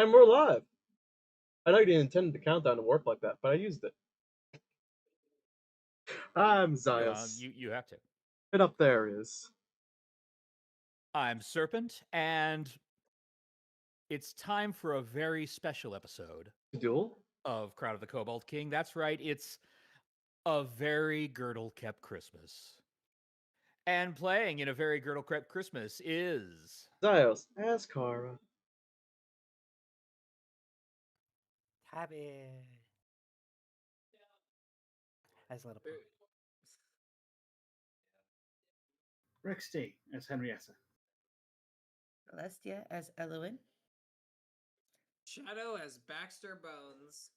And we're live. I know you didn't intend the countdown to work like that, but I used it. I'm Xios. You have to. And up there is... I'm Serpent, and it's time for a very special episode Duel? of Crown of the Kobold King. That's right, it's a very girdle-kept Christmas. And playing in a very girdle-kept Christmas is... Xios as Kara. Tabby. As little pig. Rexty as Henrietta. Celestia as Elowen. Shadow as Baxter Bones.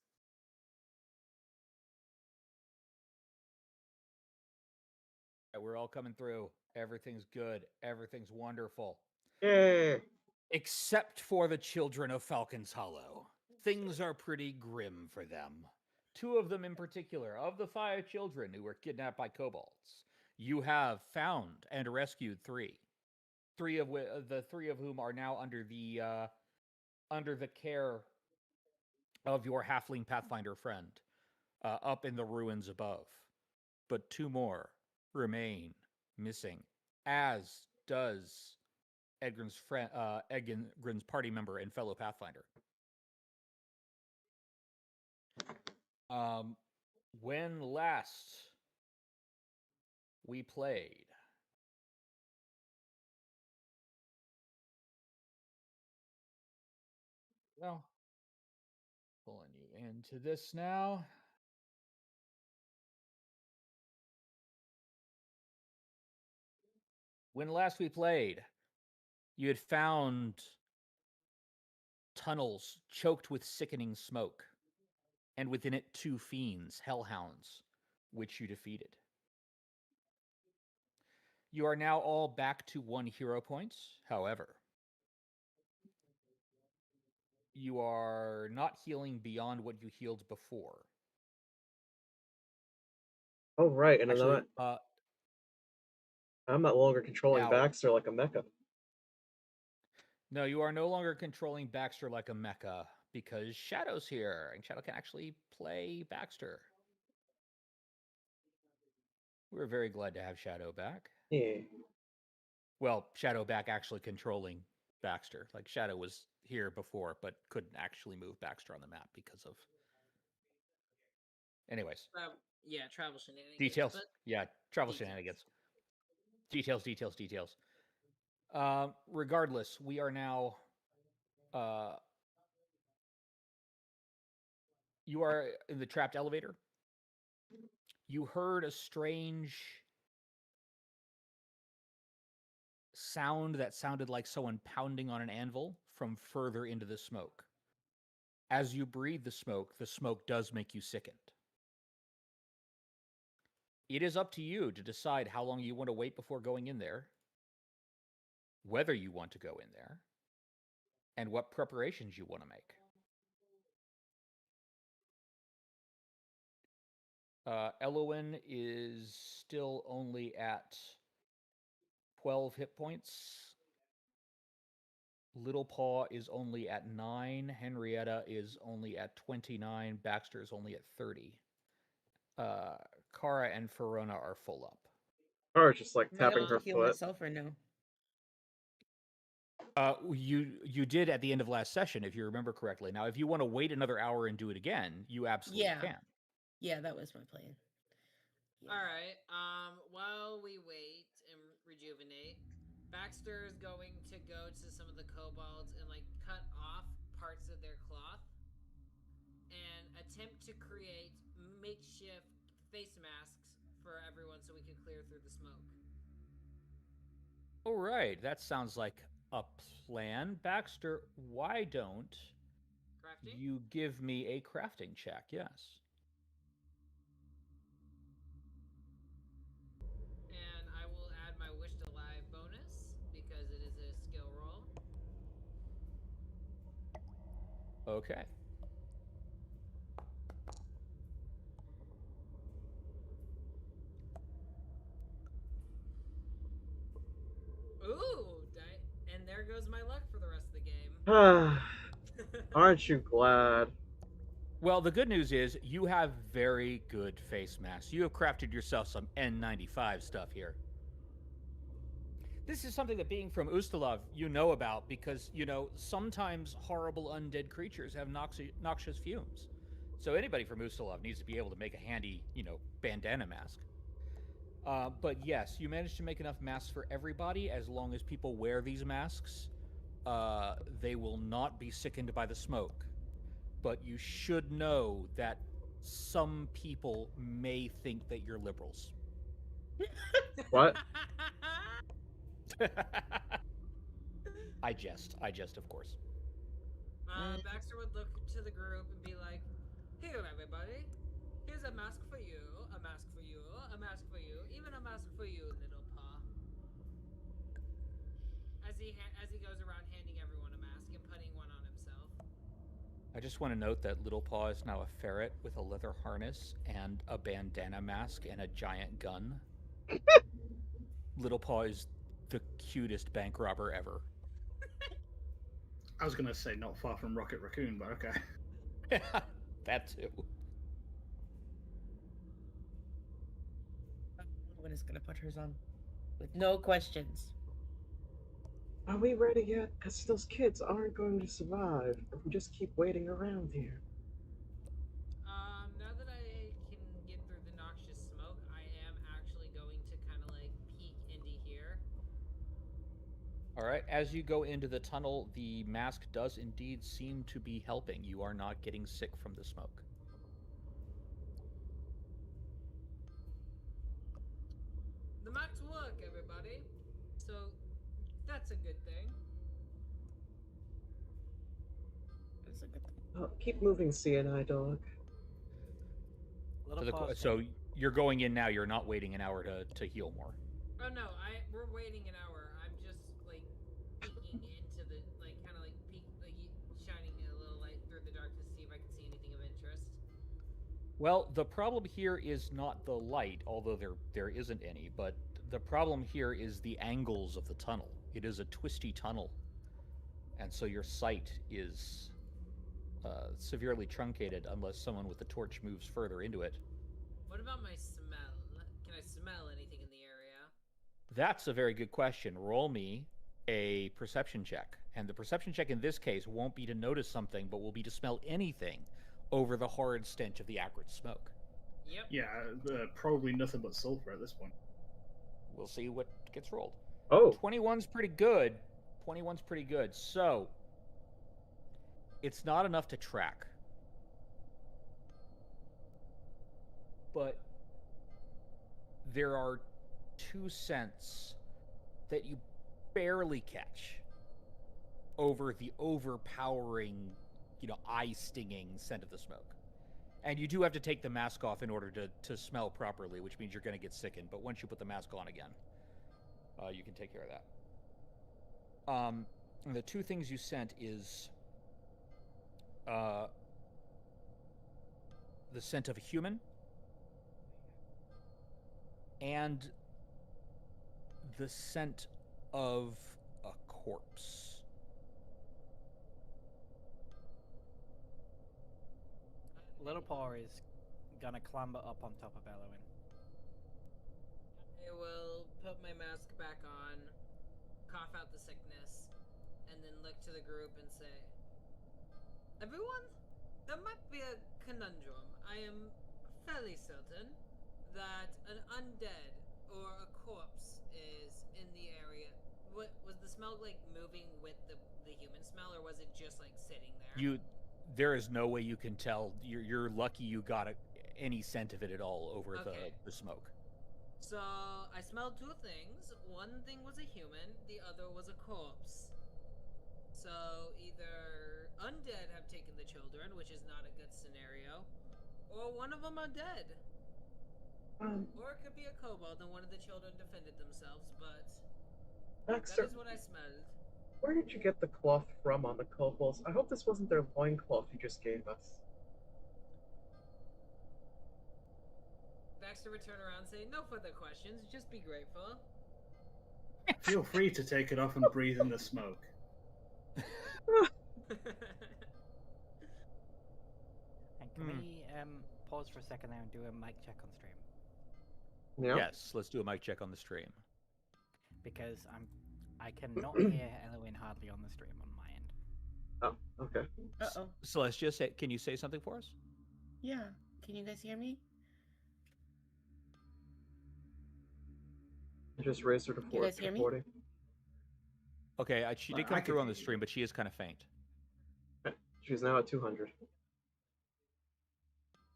We're all coming through. Everything's good. Everything's wonderful. Yay! Except for the children of Falcon's Hollow. Things are pretty grim for them. Two of them in particular, of the 5 children who were kidnapped by kobolds, you have found and rescued 3. The three of whom are now under the care of your halfling pathfinder friend, up in the ruins above. But 2 more remain missing, as does Edgrin's party member and fellow pathfinder. When last we played, well, pulling you into this now. When last we played, you had found tunnels choked with sickening smoke, and within it 2 fiends, hellhounds, which you defeated. You are now all back to 1 hero point. However, you are not healing beyond what you healed before. Oh, right, and Actually, I'm not longer controlling now- Baxter like a mecha. No, you are no longer controlling Baxter like a mecha, because Shadow's here, and Shadow can actually play Baxter. We're very glad to have Shadow back. Yeah. Well, Shadow back actually controlling Baxter. Like, Shadow was here before, but couldn't actually move Baxter on the map because of... Anyways. Travel shenanigans. Details. But Yeah, travel shenanigans. Details. Regardless, we are now... you are in the trapped elevator. You heard a strange sound that sounded like someone pounding on an anvil from further into the smoke. As you breathe the smoke does make you sickened. It is up to you to decide how long you want to wait before going in there, whether you want to go in there, and what preparations you want to make. Elowen is still only at 12 hit points. Little Paw is only at 9. Henrietta is only at 29. Baxter is only at 30. Kara and Verona are full up. Kara's just like Am I tapping able her to heal foot. myself or no? You did at the end of last session, if you remember correctly. Now, if you want to wait another hour and do it again, you absolutely can. Yeah, that was my plan. Yeah. all right. While we wait and rejuvenate, Baxter is going to go to some of the kobolds and cut off parts of their cloth and attempt to create makeshift face masks for everyone so we can clear through the smoke. All right, that sounds like a plan. Baxter, why don't Crafting? you give me a crafting check? Yes. And I will add my Wish to Live bonus because it is a skill roll. Okay. Ooh, and there goes my luck for the rest of the game. Aren't you glad? Well, the good news is you have very good face masks. You have crafted yourself some N95 stuff here. This is something that, being from Ustalov, you know about because, sometimes horrible undead creatures have noxious fumes. So anybody from Ustalov needs to be able to make a handy, bandana mask. But yes, you managed to make enough masks for everybody. As long as people wear these masks, they will not be sickened by the smoke. But you should know that some people may think that you're liberals. What? I jest, of course. Baxter would look to the group and be like, "Here, everybody. Here's a mask for you, a mask for you, a mask for you, even a mask for you, little paw." As he goes around handing everyone a mask and putting one on himself. I just want to note that Little Paw is now a ferret with a leather harness and a bandana mask and a giant gun. Little Paw is the cutest bank robber ever. I was going to say not far from Rocket Raccoon, but okay. That too. Lewin is gonna put hers on with no questions. Are we ready yet? Because those kids aren't going to survive if we just keep waiting around here. Now that I can get through the noxious smoke, I am actually going to kind of like peek into here. All right, as you go into the tunnel, the mask does indeed seem to be helping. You are not getting sick from the smoke. The masks work, everybody. So that's a good thing. That's a good thing. Oh, keep moving, CNI dog. So you're going in now. You're not waiting an hour to heal more. Oh no, we're waiting an hour. I'm just like peeking into the kind of like shining a little light through the dark to see if I can see anything of interest. Well, the problem here is not the light, although there isn't any, but the problem here is the angles of the tunnel. It is a twisty tunnel, and so your sight is severely truncated unless someone with a torch moves further into it. What about my smell? Can I smell anything in the area? That's a very good question. Roll me a perception check. And the perception check in this case won't be to notice something, but will be to smell anything over the horrid stench of the acrid smoke. Yep. Yeah, probably nothing but sulfur at this point. We'll see what gets rolled. Oh. 21's pretty good. 21's pretty good. So, it's not enough to track. But there are two scents that you barely catch over the overpowering, eye-stinging scent of the smoke. And you do have to take the mask off in order to smell properly, which means you're going to get sickened. But once you put the mask on again, you can take care of that. And the two things you sent is the scent of a human and the scent of a corpse. Little Paw is gonna clamber up on top of Elowin. I will put my mask back on, cough out the sickness, and then look to the group and say, "Everyone, there might be a conundrum. I am fairly certain that an undead or a corpse is in the area. What was the smell like moving with the human smell, or was it just like sitting there?" There is no way you can tell. You're lucky you got any scent of it at all over the smoke. So I smelled two things. One thing was a human, the other was a corpse. So either undead have taken the children, which is not a good scenario, or one of them are dead. Or it could be a kobold and one of the children defended themselves, but Baxter, that is what I smelled. where did you get the cloth from on the kobolds? I hope this wasn't their loincloth you just gave us. Baxter would turn around and say, "No further questions, just be grateful." Feel free to take it off and breathe in the smoke. Can we pause for a second there and do a mic check on stream? Yeah. Yes, let's do a mic check on the stream. Because I cannot hear Eloin hardly on the stream on my end. Oh, okay. Uh-oh. Celestia, can you say something for us? Yeah. Can you guys hear me? I just raised her to You guys hear me? 40. Okay, she did I come can through on hear the you. stream, but she is kind of faint. Okay. She's now at 200. Is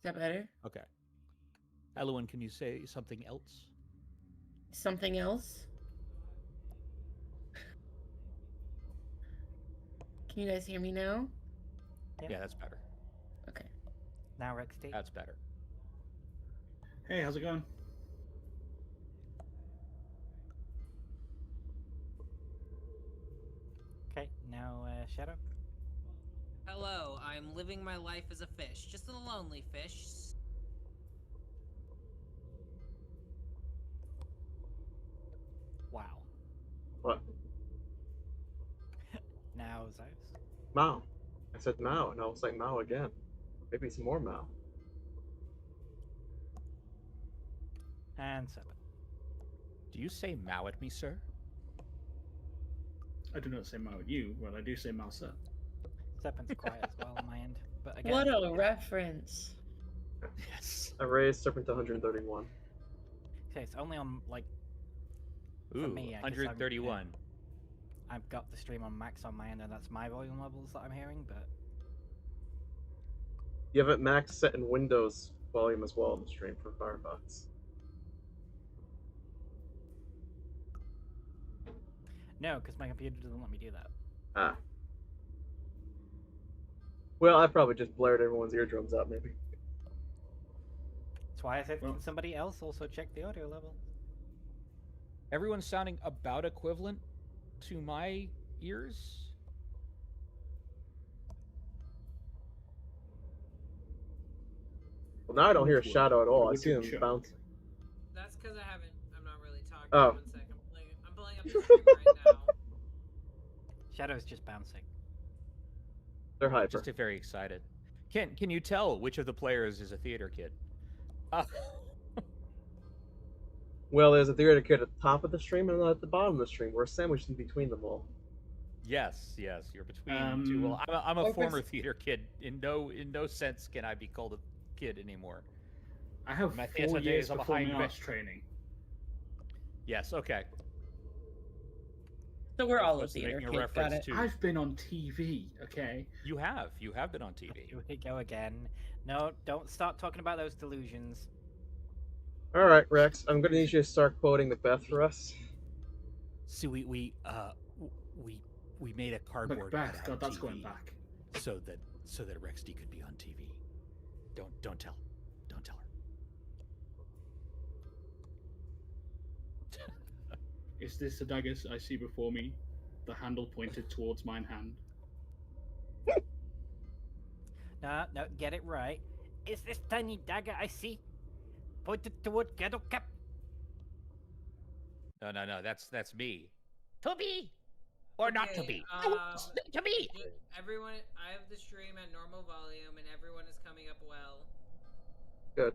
that better? Okay. Eloin, can you say something else? Something else? Can you guys hear me now? Yeah, that's better. Okay. Now, Rexty. That's better. Hey, how's it going? Okay, now Shadow. Hello, I'm living my life as a fish, just a lonely fish. Wow. What? Now Xios. Mao. I said Mao, and I was like Mao again. Maybe it's more Mao. And Serpent. Do you say Mao at me, sir? I do not say Mao at you, but I do say Mao sir. Serpent's quiet as well on my end. But again, What a reference. Yes. I raised Serpent to 131. okay, it's only on like Ooh, me, I guess 131. I've got the stream on max on my end, and that's my volume levels that I'm hearing. But You have it max set in Windows volume as well on the stream for Firefox. no, because my computer doesn't let me do that. Ah. Well, I probably just blared everyone's eardrums out, maybe. That's why I said, Well- can somebody else also check the audio level? Everyone's sounding about equivalent to my ears. Well, now I don't hear a Would- shadow at all. I would see you him check? bouncing. That's because I'm not really talking. Oh. 1 sec, I'm pulling up the stream right now. Shadow's just bouncing. They're hyper. Just very excited. Can you tell which of the players is a theater kid? Well, there's a theater kid at the top of the stream and at the bottom of the stream. We're sandwiched in between them all. Yes, you're between two. Well, I'm a Or former pers- theater kid. In no sense can I be called a kid anymore. I have My 4 theatre years days are performing behind me. arts training. Yes, okay. So we're all a That's theater making a kid. Got reference it. to I've been on TV, okay? you have been on TV. Here we go again. No, don't start talking about those delusions. All right, Rex. I'm gonna need you to start quoting Macbeth for us. See, we made a cardboard Macbeth, cutout God, that's TV going back. so that Rex D could be on TV. Don't tell her. Is this the dagger I see before me? The handle pointed towards mine hand. No, get it right. Is this tiny dagger I see pointed toward Ghetto Cap? No, that's me. To be or not to Okay, be. To be. Everyone, I have the stream at normal volume, and everyone is coming up well. Good.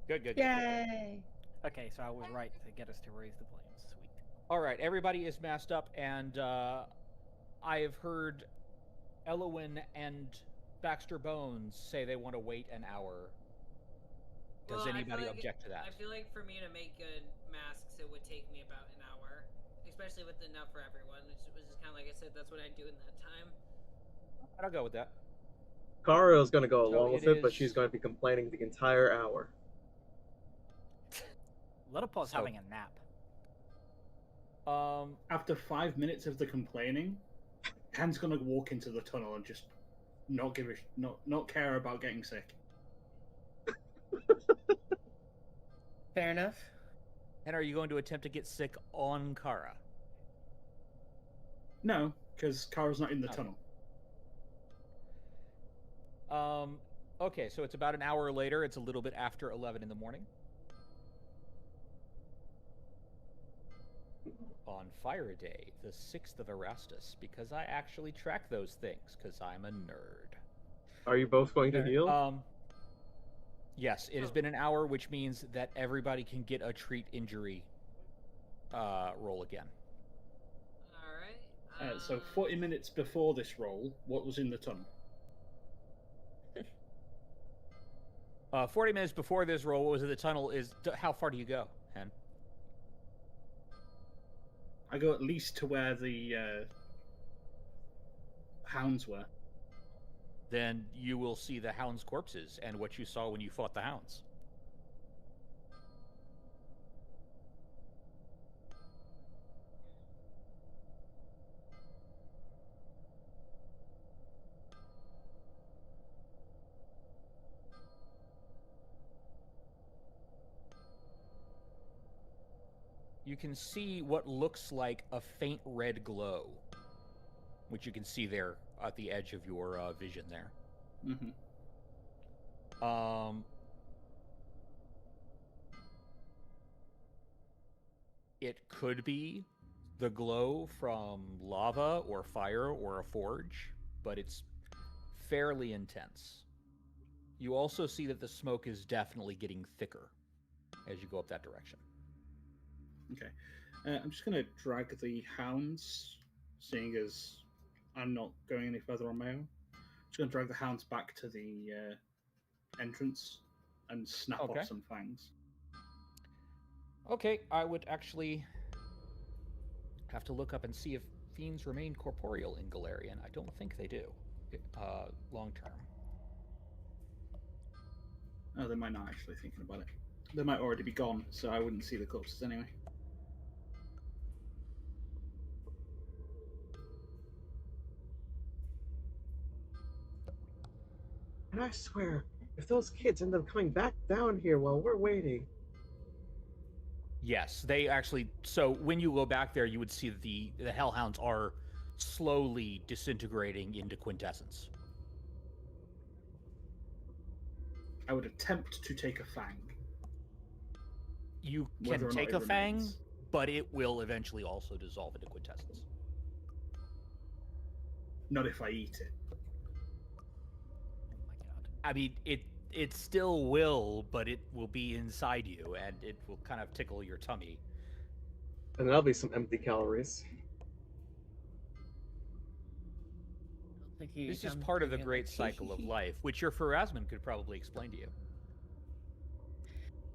Good. Yay! Okay, so I was right to get us to raise the volume. Sweet. All right, everybody is masked up, and I have heard Eloin and Baxter Bones say they want to wait an hour. Does Well, I feel anybody like object to that? I feel like for me to make good masks, it would take me about an hour, especially with enough for everyone. Which is kind of like I said, that's what I do in that time. I'll go with that. Kara is gonna go So along with it it, but is- she's going to be complaining the entire hour. Little Paul's So- having a nap. After 5 minutes of the complaining, Han's gonna walk into the tunnel and just not not care about getting sick. Fair enough. And are you going to attempt to get sick on Kara? No, because Kara's not in the Oh. tunnel. Okay, so it's about an hour later. It's a little bit after 11 in the morning. On Fire Day, the 6th of Erastus, because I actually track those things, because I'm a nerd. Are you both going to Sure. heal? Yes, it has been an hour, which means that everybody can get a treat injury roll again. All right. So 40 minutes before this roll, what was in the tunnel? 40 minutes before this roll, what was in the tunnel is how far do you go, Hen? I go at least to where the hounds were. Then you will see the hounds' corpses and what you saw when you fought the hounds. You can see what looks like a faint red glow, which you can see there at the edge of your vision there. Mm-hmm. It could be the glow from lava or fire or a forge, but it's fairly intense. You also see that the smoke is definitely getting thicker as you go up that direction. Okay. I'm just going to drag the hounds, seeing as I'm not going any further on my own. Just going to drag the hounds back to the entrance and snap Okay. off some fangs. Okay, I would actually have to look up and see if fiends remain corporeal in Galarian. I don't think they do, long term. Oh, they might not actually, thinking about it. They might already be gone, so I wouldn't see the corpses anyway. And I swear, if those kids end up coming back down here while we're waiting. Yes, they actually. So when you go back there, you would see the hellhounds are slowly disintegrating into quintessence. I would attempt to take a fang. You Whether can or not take it a fang, remains. but it will eventually also dissolve into quintessence. Not if I eat it. Oh my god. I mean, it still will, but it will be inside you, and it will kind of tickle your tummy. And that'll be some empty calories. This is part of the great cycle of life, which your Pharasman could probably explain to you.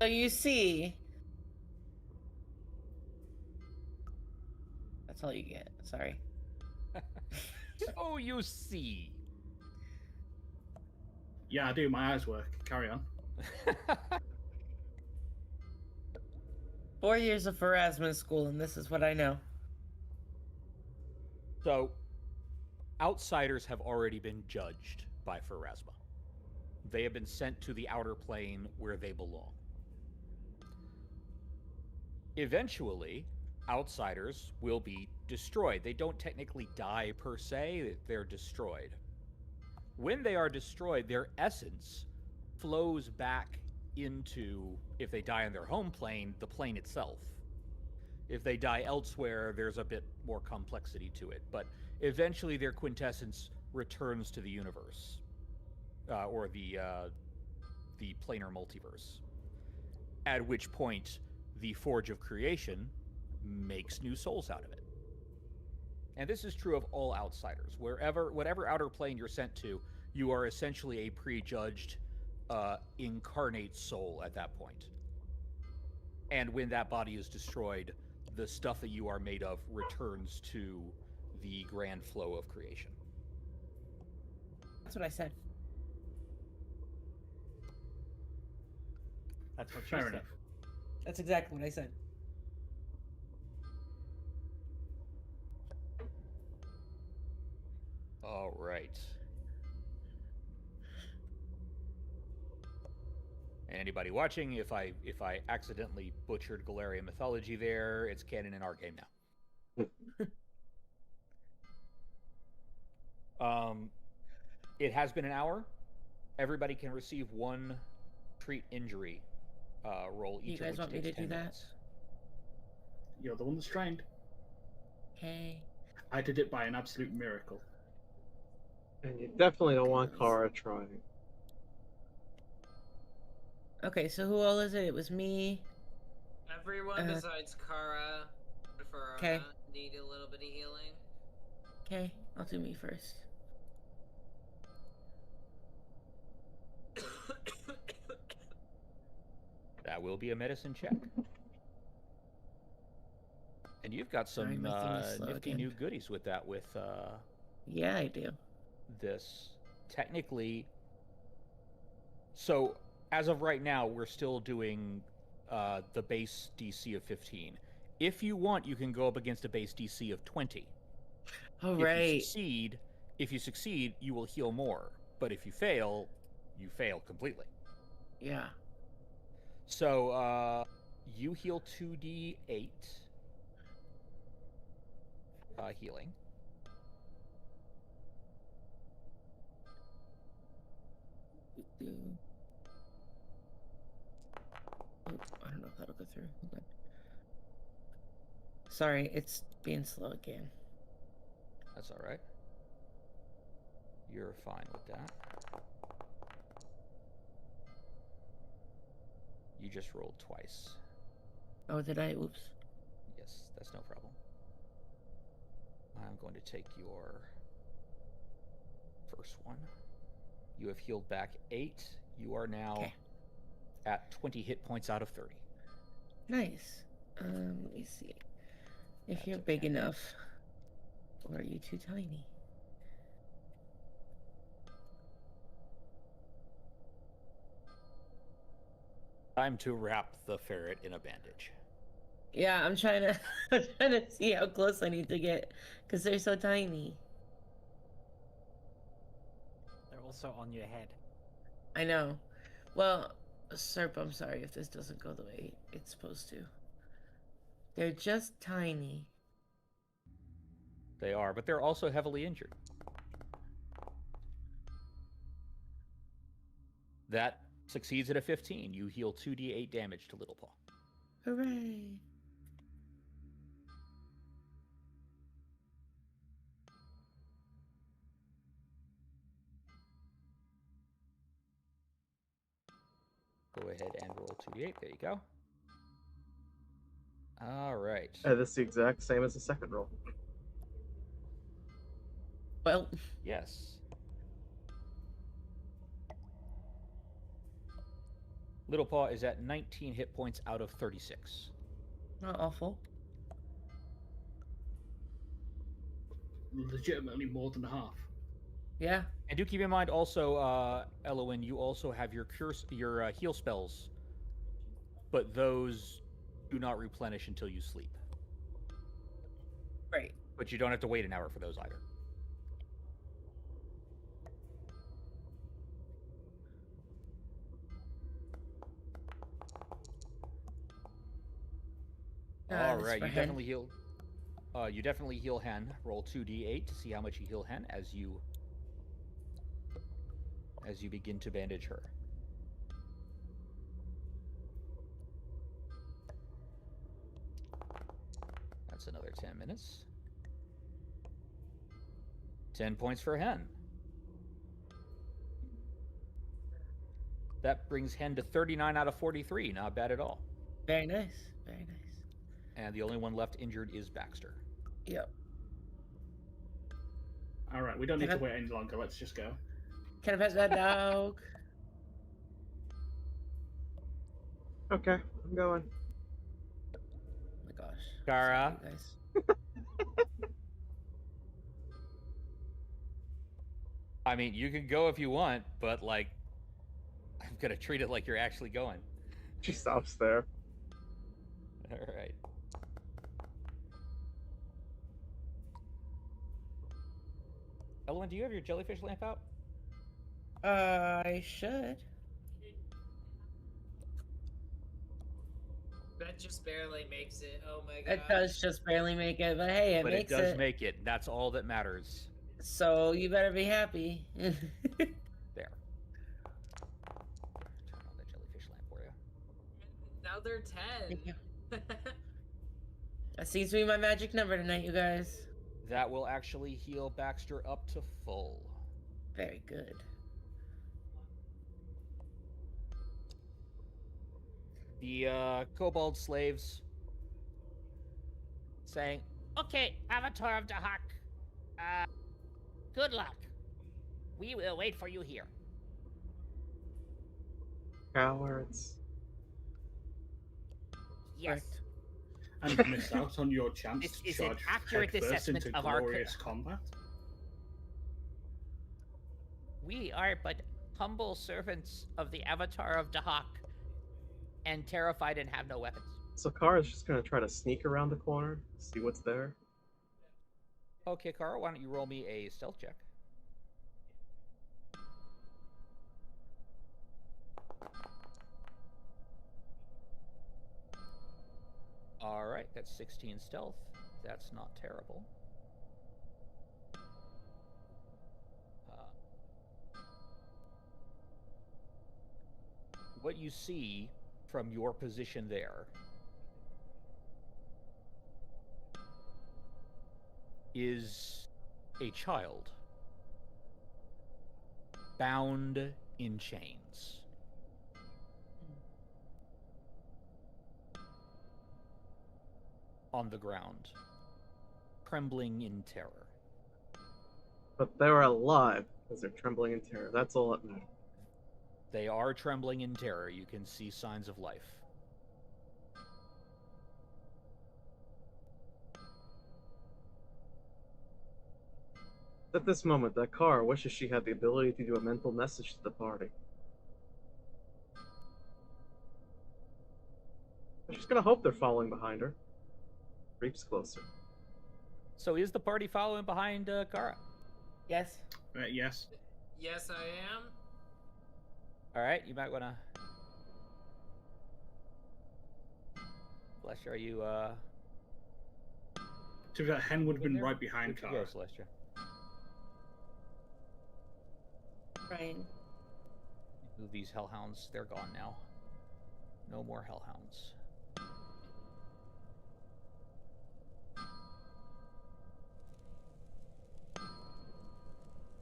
So you see, that's all you get. Sorry. Oh, you see. Yeah, I do. My eyes work. Carry on. 4 years of Erasmus school, and this is what I know. So, outsiders have already been judged by Pharasma. They have been sent to the outer plane where they belong. Eventually, outsiders will be destroyed. They don't technically die per se, they're destroyed. When they are destroyed, their essence flows back into, if they die on their home plane, the plane itself. If they die elsewhere, there's a bit more complexity to it. But eventually their quintessence returns to the universe, or the planar multiverse. At which point, the Forge of Creation makes new souls out of it. And this is true of all outsiders. Whatever outer plane you're sent to, you are essentially a prejudged incarnate soul at that point. And when that body is destroyed, the stuff that you are made of returns to the grand flow of creation. That's what I said. That's what you Fair said. enough. That's exactly what I said. All right. Anybody watching, if I accidentally butchered Galarian mythology there, it's canon in our game now. It has been an hour. Everybody can receive one treat injury roll each. You guys want me to do that? You're the one that's trained. Hey. I did it by an absolute miracle. And you definitely don't want Goodness. Kara trying. Okay, so who all is it? It was me. Everyone besides Kara and Farah 'Kay. need a little bit of healing. Okay, I'll do me first. That will be a medicine check. And you've got Sorry, some my thing is slow nifty again. new goodies with that. With Yeah, I do. this, technically. So as of right now, we're still doing the base DC of 15. If you want, you can go up against a base DC of 20. All If right. you succeed, you will heal more. But if you fail completely. Yeah. So you heal 2d8 healing. Oh, I don't know if that'll go through. Hold on. Sorry, it's being slow again. That's all right. You're fine with that. You just rolled twice. Oh, did I? Oops. Yes, that's no problem. I'm going to take your first one. You have healed back 8. You are now at 20 hit points out of 30. Nice. Let me see. If That's you're okay. big enough, or are you too tiny? Time to wrap the ferret in a bandage. Yeah, I'm trying to I'm trying to see how close I need to get because they're so tiny. They're also on your head. I know. Well, Serp, I'm sorry if this doesn't go the way it's supposed to. They're just tiny. They are, but they're also heavily injured. That succeeds at a 15. You heal 2d8 damage to Little Paw. Hooray! Go ahead and roll 2d8. There you go. All right. That's the exact same as the second roll. Well, Yes. Little Paw is at 19 hit points out of 36. not awful. Legitimately more than half. Yeah. And do keep in mind also, Elowen, you also have your heal spells, but those do not replenish until you sleep. Right. But you don't have to wait an hour for those either. All this right, for you Hen. definitely heal. You definitely heal Hen. Roll 2d8 to see how much you heal Hen as you begin to bandage her. That's another 10 minutes. 10 points for Hen. That brings Hen to 39 out of 43. Not bad at all. Very nice. Very nice. And the only one left injured is Baxter. Yep. All right, we don't need to wait any longer. Let's just go. Can I pet that dog? Okay, I'm going. Oh my gosh. Kara. Sorry, guys. I mean, you can go if you want, but like, I'm gonna treat it like you're actually going. She stops there. All right. Elowen, do you have your jellyfish lamp out? I should. That just barely makes it. Oh my god. It does just barely make it, but hey, it But makes it does make it. That's all that matters. So you better be happy. There. Turn on the jellyfish lamp for you. Now they're 10. Thank you. That seems to be my magic number tonight, you guys. That will actually heal Baxter up to full. Very good. The kobold slaves saying, Okay, Avatar of Dahak. Good luck. We will wait for you here. Cowards. Yes. Correct. And miss out on your chance This to is an charge accurate headfirst assessment into of our glorious combat. We are but humble servants of the Avatar of Dahak, and terrified and have no weapons. So Kara's just gonna try to sneak around the corner, see what's there. okay, Kara, why don't you roll me a stealth check? All right, that's 16 stealth. That's not terrible. What you see from your position there is a child bound in chains. On the ground, trembling in terror. But they're alive because they're trembling in terror. That's all that matters. They are trembling in terror. You can see signs of life. At this moment, that Kara wishes she had the ability to do a mental message to the party. But she's gonna hope they're following behind her. Creeps closer. So is the party following behind Kara? Yes. Yes. Yes, I am. All right, you might want to. Celestia, are you? To be fair, Hen would have been there? right behind Where'd you Kara. go, Celestia? Ryan. Move these hellhounds. They're gone now. No more hellhounds.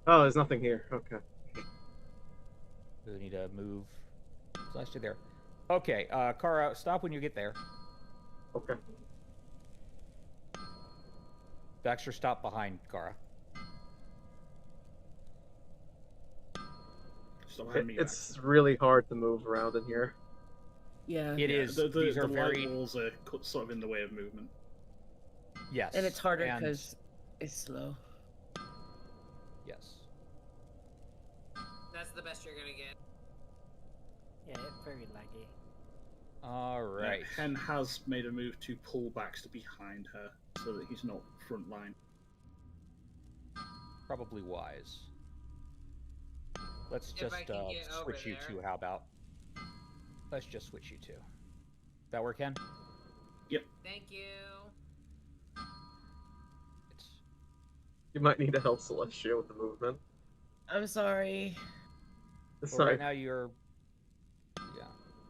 Oh, there's nothing here. Okay. We need to move Celestia there. Okay, Kara, stop when you get there. Okay. Baxter, stop behind Kara. Stop behind me. It's really hard to move around in here. Yeah. It is. The These are light very. walls are sort of in the way of movement. Yes. And it's harder and- because it's slow. Yes. That's the best you're gonna get. Yeah, it's very laggy. All right. Hen has made a move to pull Baxter behind her so that he's not front line. Probably wise. Let's If just I can get over switch you there. two. How about? Let's just switch you two. That work, Ken? Thank you. It's... You might need to help Celestia with the movement. I'm sorry. It's Well, not- right now you're. Yeah.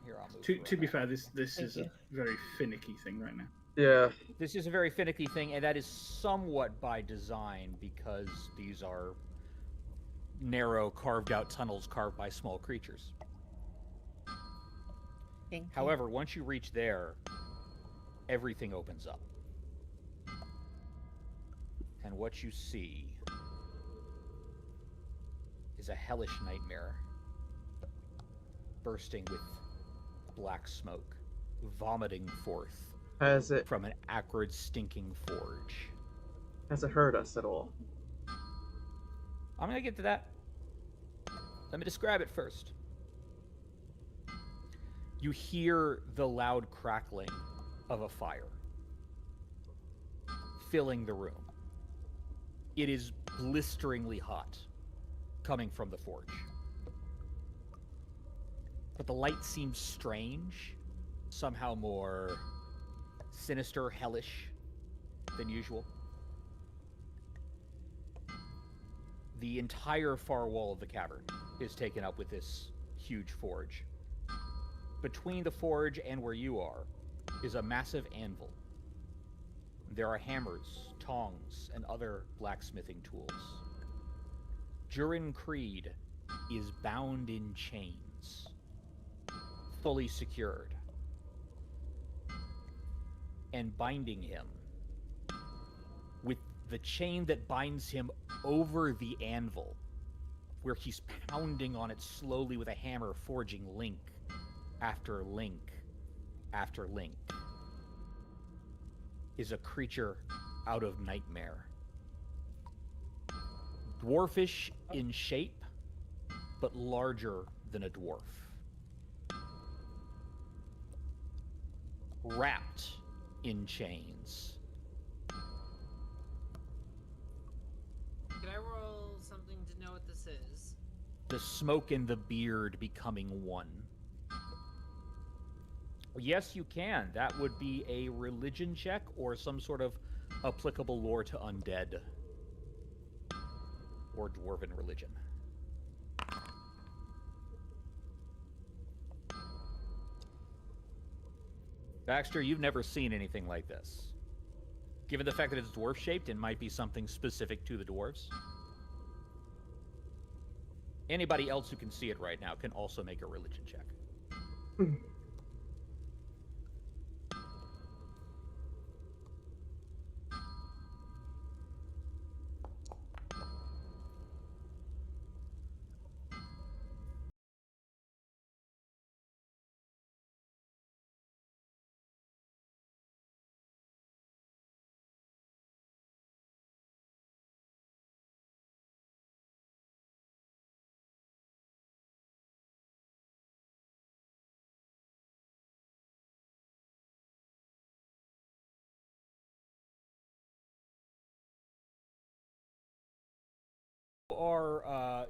Here, I'll move. To be around. fair, this Thank is a you. very finicky thing right now. Yeah. This is a very finicky thing, and that is somewhat by design because these are narrow, carved-out tunnels carved by small creatures. Thank you. However, once you reach there, everything opens up. And what you see is a hellish nightmare bursting with black smoke, vomiting forth Has it from an acrid, stinking forge. hurt us at all? I'm gonna get to that. Let me describe it first. You hear the loud crackling of a fire filling the room. It is blisteringly hot coming from the forge. But the light seems strange, somehow more sinister, hellish than usual. The entire far wall of the cavern is taken up with this huge forge. Between the forge and where you are is a massive anvil. There are hammers, tongs, and other blacksmithing tools. Jurin Creed is bound in chains, fully secured, and binding him with the chain that binds him over the anvil, where he's pounding on it slowly with a hammer, forging link after link after link, is a creature out of nightmare. Dwarfish in shape, but larger than a dwarf. Wrapped in chains. Can I roll something to know what this is? The smoke and the beard becoming one. Yes, you can. That would be a religion check or some sort of applicable lore to undead or dwarven religion. Baxter, you've never seen anything like this. Given the fact that it's dwarf-shaped, it might be something specific to the dwarves. Anybody else who can see it right now can also make a religion check.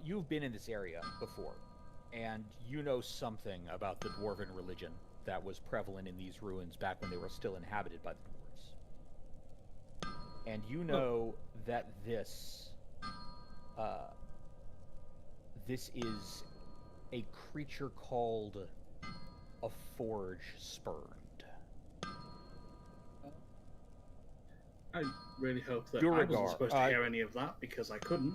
You've been in this area before, and you know something about the dwarven religion that was prevalent in these ruins back when they were still inhabited by the dwarves. And you know that this is a creature called a Forge Spurned. I really hope that I wasn't supposed to hear any of that, because I couldn't.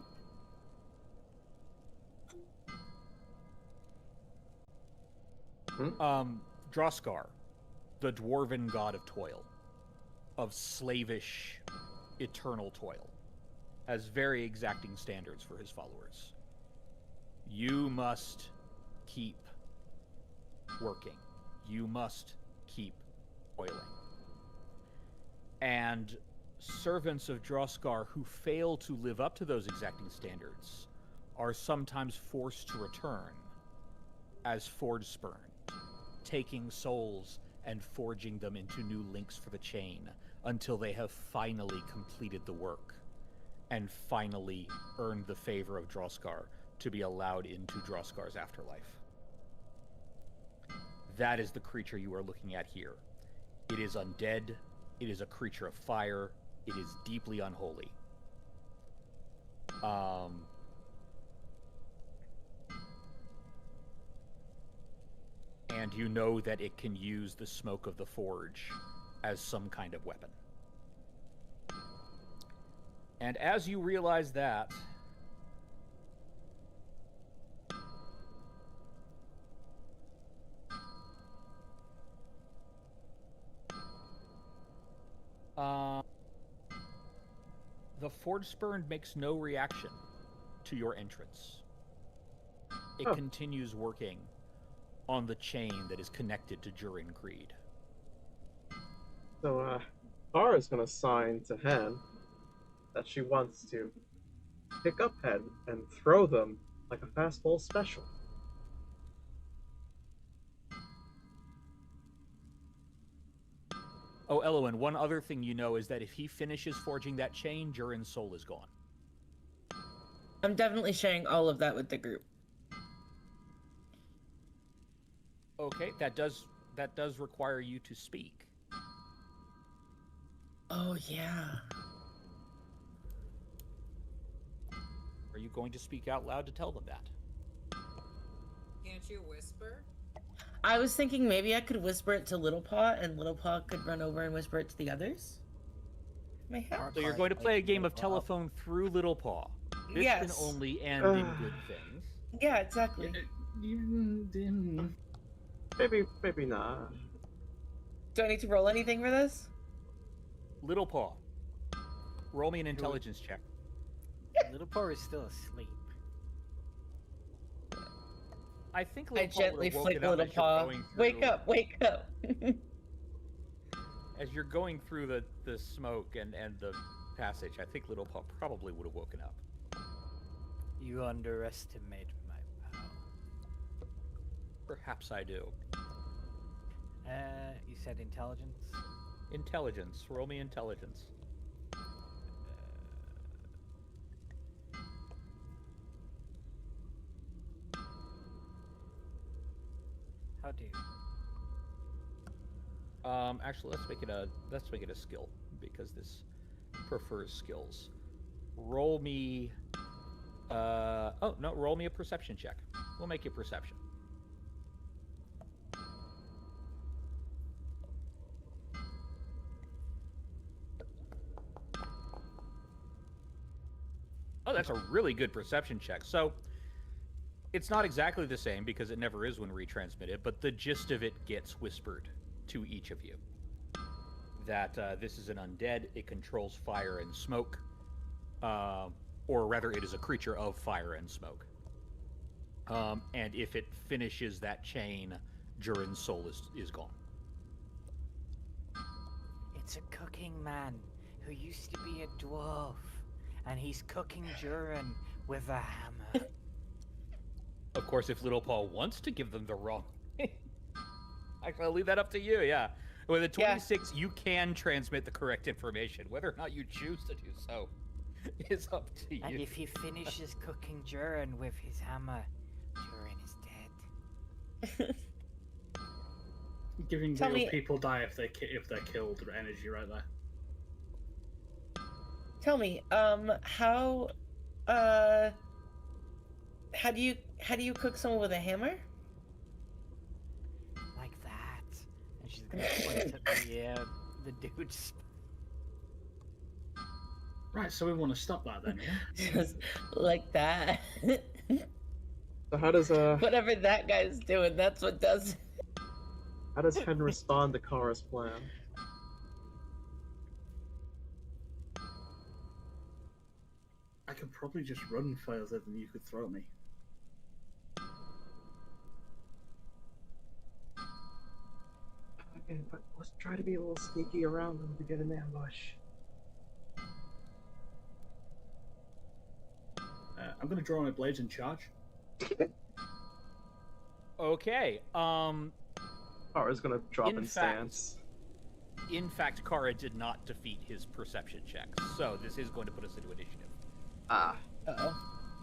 Droskar, the dwarven god of toil, of slavish, eternal toil, has very exacting standards for his followers. You must keep working. You must keep toiling. And servants of Droskar who fail to live up to those exacting standards are sometimes forced to return as Forge Spurned, taking souls and forging them into new links for the chain until they have finally completed the work and finally earned the favor of Droskar to be allowed into Droskar's afterlife. That is the creature you are looking at here. It is undead. It is a creature of fire. It is deeply unholy. And you know that it can use the smoke of the forge as some kind of weapon. And as you realize that, the Forge Spurned makes no reaction to your entrance. It continues working on the chain that is connected to Jurin Creed. So, Tara's gonna sign to Hen that she wants to pick up Hen and throw them like a fastball special. Oh, Elowen, one other thing you know is that if he finishes forging that chain, Jurin's soul is gone. I'm definitely sharing all of that with the group. Okay, that does require you to speak. Oh, yeah. Are you going to speak out loud to tell them that? Can't you whisper? I was thinking maybe I could whisper it to Little Paw, and Little Paw could run over and whisper it to the others. So you're going to play a game of telephone through Little Paw. This yes. can only end in good things. Yeah, exactly. Maybe not. Do I need to roll anything for this? Little Paw, roll me an intelligence check. Little Paw is still asleep. I think I Little Paw gently would have flick woken up Little as you're Paw. going through. Wake up, wake up. As you're going through the smoke and the passage, I think Little Paw probably would have woken up. You underestimate my power. Perhaps I do. You said intelligence? Intelligence. Roll me intelligence. How do you? Actually, let's make it a skill because this prefers skills. Roll me. Oh no, roll me a perception check. We'll make you perception. Oh, that's a really good perception check. So, it's not exactly the same because it never is when retransmitted, but the gist of it gets whispered to each of you. That this is an undead, it controls fire and smoke, or rather, it is a creature of fire and smoke. And if it finishes that chain, Durin's soul is gone. It's a cooking man who used to be a dwarf, and he's cooking Durin with a hammer. Of course, if Little Paul wants to give them the wrong... Actually, I'll leave that up to you, yeah. With a 26, you can transmit the correct information. Whether or not you choose to do so is up to you. And if he finishes cooking Durin with his hammer, Durin is dead. Giving Tell real me- people die if they're killed energy right there. Tell me, how do you cook someone with a hammer? Like that. And she's gonna point at the dude's. Right, so we want to stop that then, yeah? Just like that. So how does Whatever that guy's doing, that's what does. Hen respond to Kara's plan? I could probably just run further than you could throw me. Okay, but let's try to be a little sneaky around them to get an ambush. I'm going to draw my blades and charge. Okay, Kara's gonna drop in In fact- stance. in fact, Kara did not defeat his perception check, so this is going to put us into initiative. Ah. Uh-oh.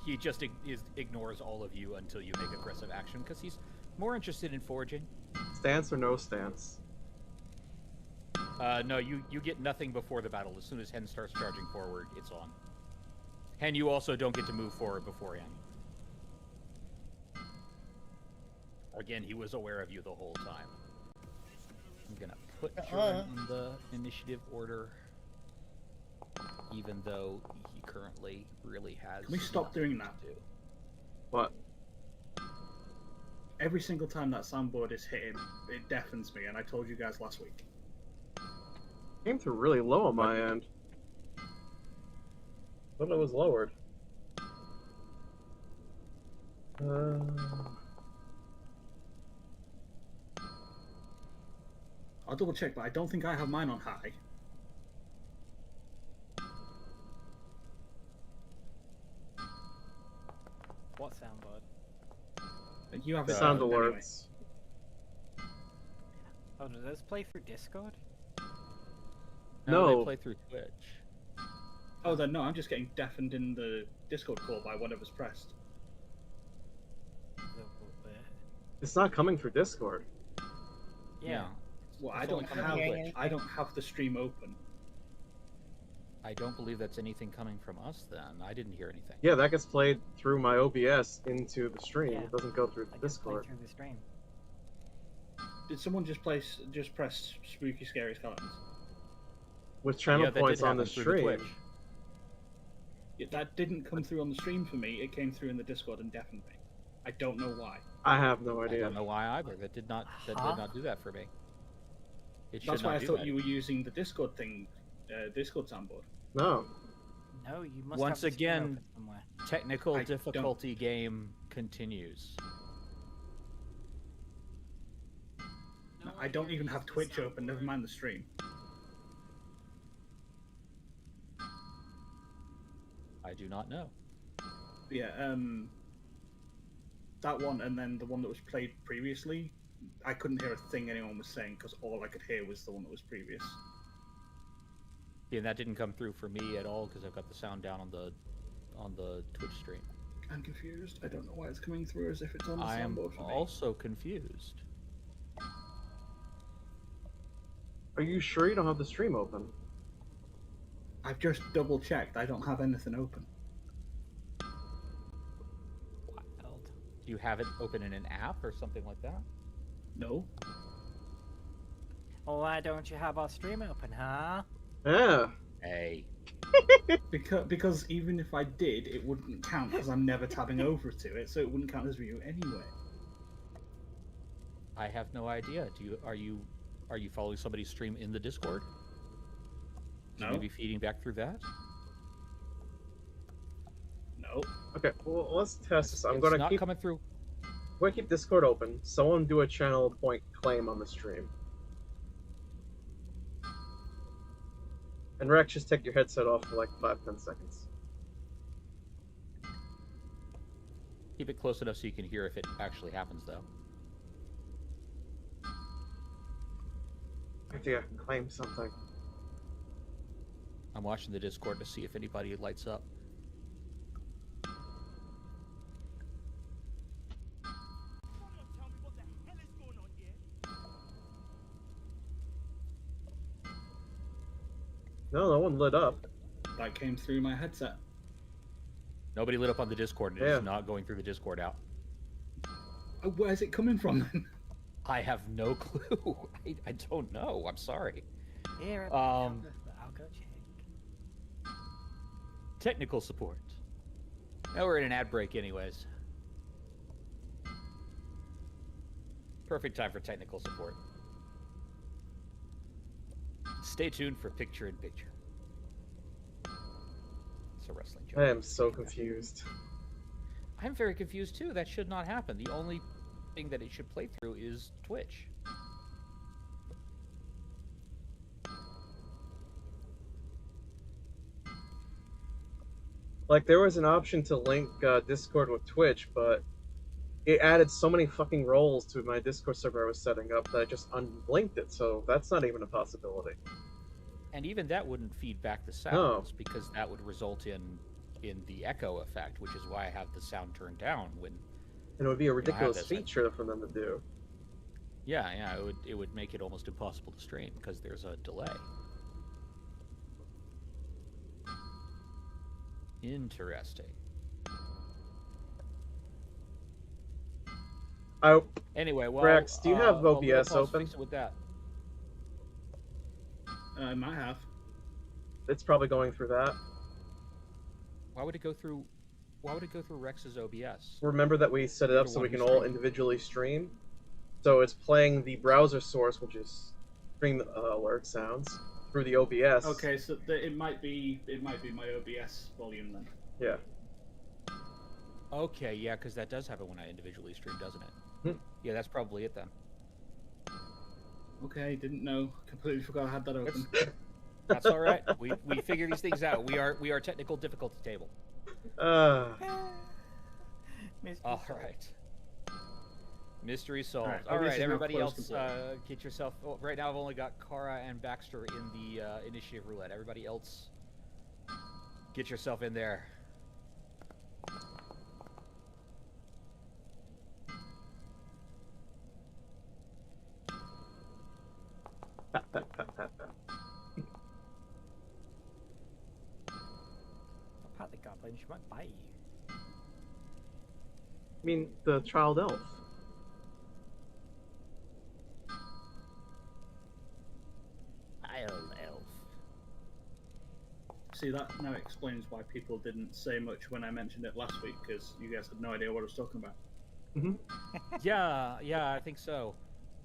He just ignores all of you until you make aggressive action, because he's more interested in foraging. Stance or no stance? No, you get nothing before the battle. As soon as Hen starts charging forward, it's on. Hen, you also don't get to move forward beforehand. Again, he was aware of you the whole time. I'm gonna put Durin in the initiative order, even though he currently really has. Can we stop doing that? to do. What? Every single time that soundboard is hitting, it deafens me, and I told you guys last week. Came through really low on my end. Thought it was lowered. I'll double check, but I don't think I have mine on high. What soundboard? You have it Sound on anyway. alerts. Oh, does this play through Discord? No. They play through Twitch. Oh, then no, I'm just getting deafened in the Discord call by whatever's pressed. It's not coming through Discord. Yeah. Well, It's only coming from Twitch. I don't have the stream open. I don't believe that's anything coming from us then. I didn't hear anything. Yeah, that gets played through my OBS into the stream. Yeah. It doesn't go through I the just played Discord. through the stream. Did someone just press spooky scary skeletons? With channel that points did on the happen through stream. Twitch. That didn't come through on the stream for me. It came through in the Discord indefinitely. I don't know why. I have no I idea. don't know why either. That did not Huh? do that for me. It should That's not why I do thought that. you were using the Discord thing, Discord soundboard. No. No, you must Once have the stream again, open somewhere. Technical I difficulty game continues. No I one don't here even used have the Twitch open. Never soundboard. mind the stream. I do not know. Yeah. That one, and then the one that was played previously, I couldn't hear a thing anyone was saying because all I could hear was the one that was previous. Yeah, and that didn't come through for me at all because I've got the sound down on the Twitch stream. I'm confused. I don't know why it's coming through as if it's on the I am soundboard for me. also confused. Are you sure you don't have the stream open? I've just double checked. I don't have anything open. Wild. Do you have it open in an app or something like that? No. Well, why don't you have our stream open, huh? Yeah. Hey. Because even if I did, it wouldn't count because I'm never tabbing over to it, so it wouldn't count as view anyway. I have no idea. Are you following somebody's stream in the Discord? No. Maybe feeding back through that? No. Okay, well, let's test this. I'm It's gonna not keep coming through. Discord open. Someone do a channel point claim on the stream. And Rex, just take your headset off for like 5-10 seconds. Keep it close enough so you can hear if it actually happens, though. I think I can claim something. I'm watching the Discord to see if anybody lights up. No one lit up. That came through my headset. Nobody lit up on the Discord. It Yeah. is not going through the Discord out. Where's it coming from then? I have no clue. I don't know. I'm sorry. Here, I'll go check. Technical support. Now we're in an ad break anyways. Perfect time for technical support. Stay tuned for Picture in Picture. It's a wrestling joke. I am so confused. I'm very confused too. That should not happen. The only thing that it should play through is Twitch. Like, there was an option to link Discord with Twitch, but it added so many fucking roles to my Discord server I was setting up that I just unlinked it, so that's not even a possibility. And even that wouldn't feed back the sounds because that would result in the echo effect, which is why I have the sound turned down when. And it would be a ridiculous this. feature for them to do. Yeah, it would make it almost impossible to stream because there's a delay. Interesting. Anyway, well, Rex, do you have well, OBS we'll open? fix it with that. I might have. It's probably going through that. Why would it go through Rex's OBS? Remember that we set it up so we can all individually stream? So it's playing the browser source, which is stream alert sounds, through the OBS. Okay, so it might be my OBS volume then. Yeah. Okay, yeah, because that does happen when I individually stream, doesn't it? Hmm. Yeah, that's probably it then. Okay, didn't know. Completely forgot I had that open. That's all right. We figure these things out. We are technical difficulty table. Uh, All right. Mystery solved. Alright, All OBS right, is now everybody closed else, completely. get yourself. Oh, right now, I've only got Kara and Baxter in the initiative roulette. Everybody else, get yourself in there. pat, pat, pat, pat, pat. Pat the goblin, she might bite you. I mean, the child elf. I'll elf. see, that now explains why people didn't say much when I mentioned it last week, because you guys had no idea what I was talking about. Mm-hmm. Yeah, I think so.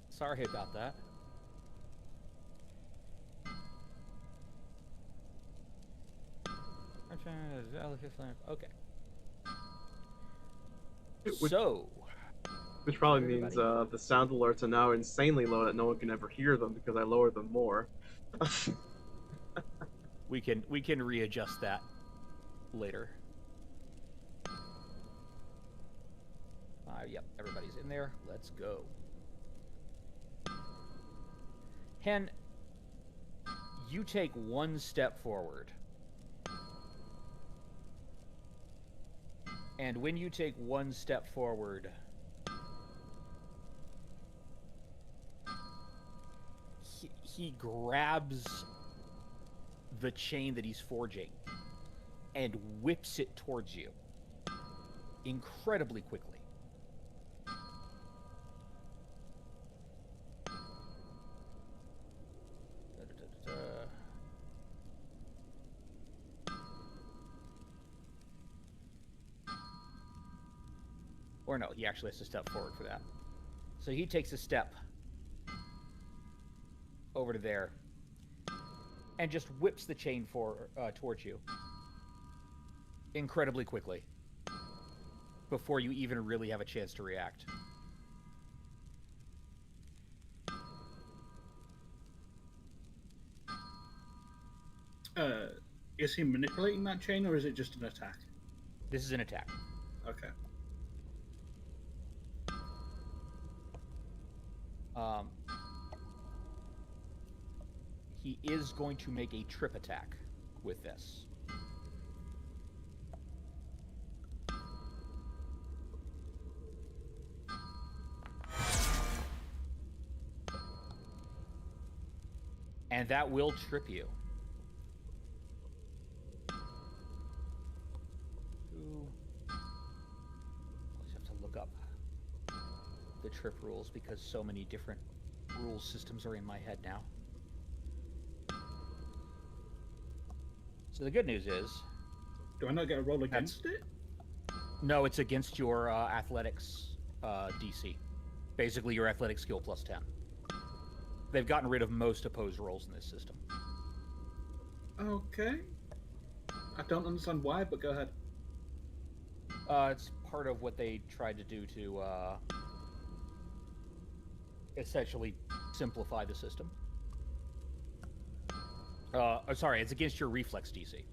Sorry about that. Okay. Which probably everybody. means the sound alerts are now insanely low that no one can ever hear them because I lowered them more. we can readjust that later. Yep, everybody's in there. Let's go. Hen, you take one step forward. And when you take one step forward, he grabs the chain that he's forging and whips it towards you incredibly quickly. Or no, he actually has to step forward for that. So he takes a step over to there and just whips the chain towards you incredibly quickly before you even really have a chance to react. Is he manipulating that chain, or is it just an attack? This is an attack. Okay. He is going to make a trip attack with this. And that will trip you. Always have to look up the trip rules because so many different rules systems are in my head now. So the good news is... Do I not get a roll against it? No, it's against your athletics DC. Basically your athletic skill plus 10. They've gotten rid of most opposed rolls in this system. Okay. I don't understand why, but go ahead. It's part of what they tried to do to essentially simplify the system. Sorry, it's against your reflex DC.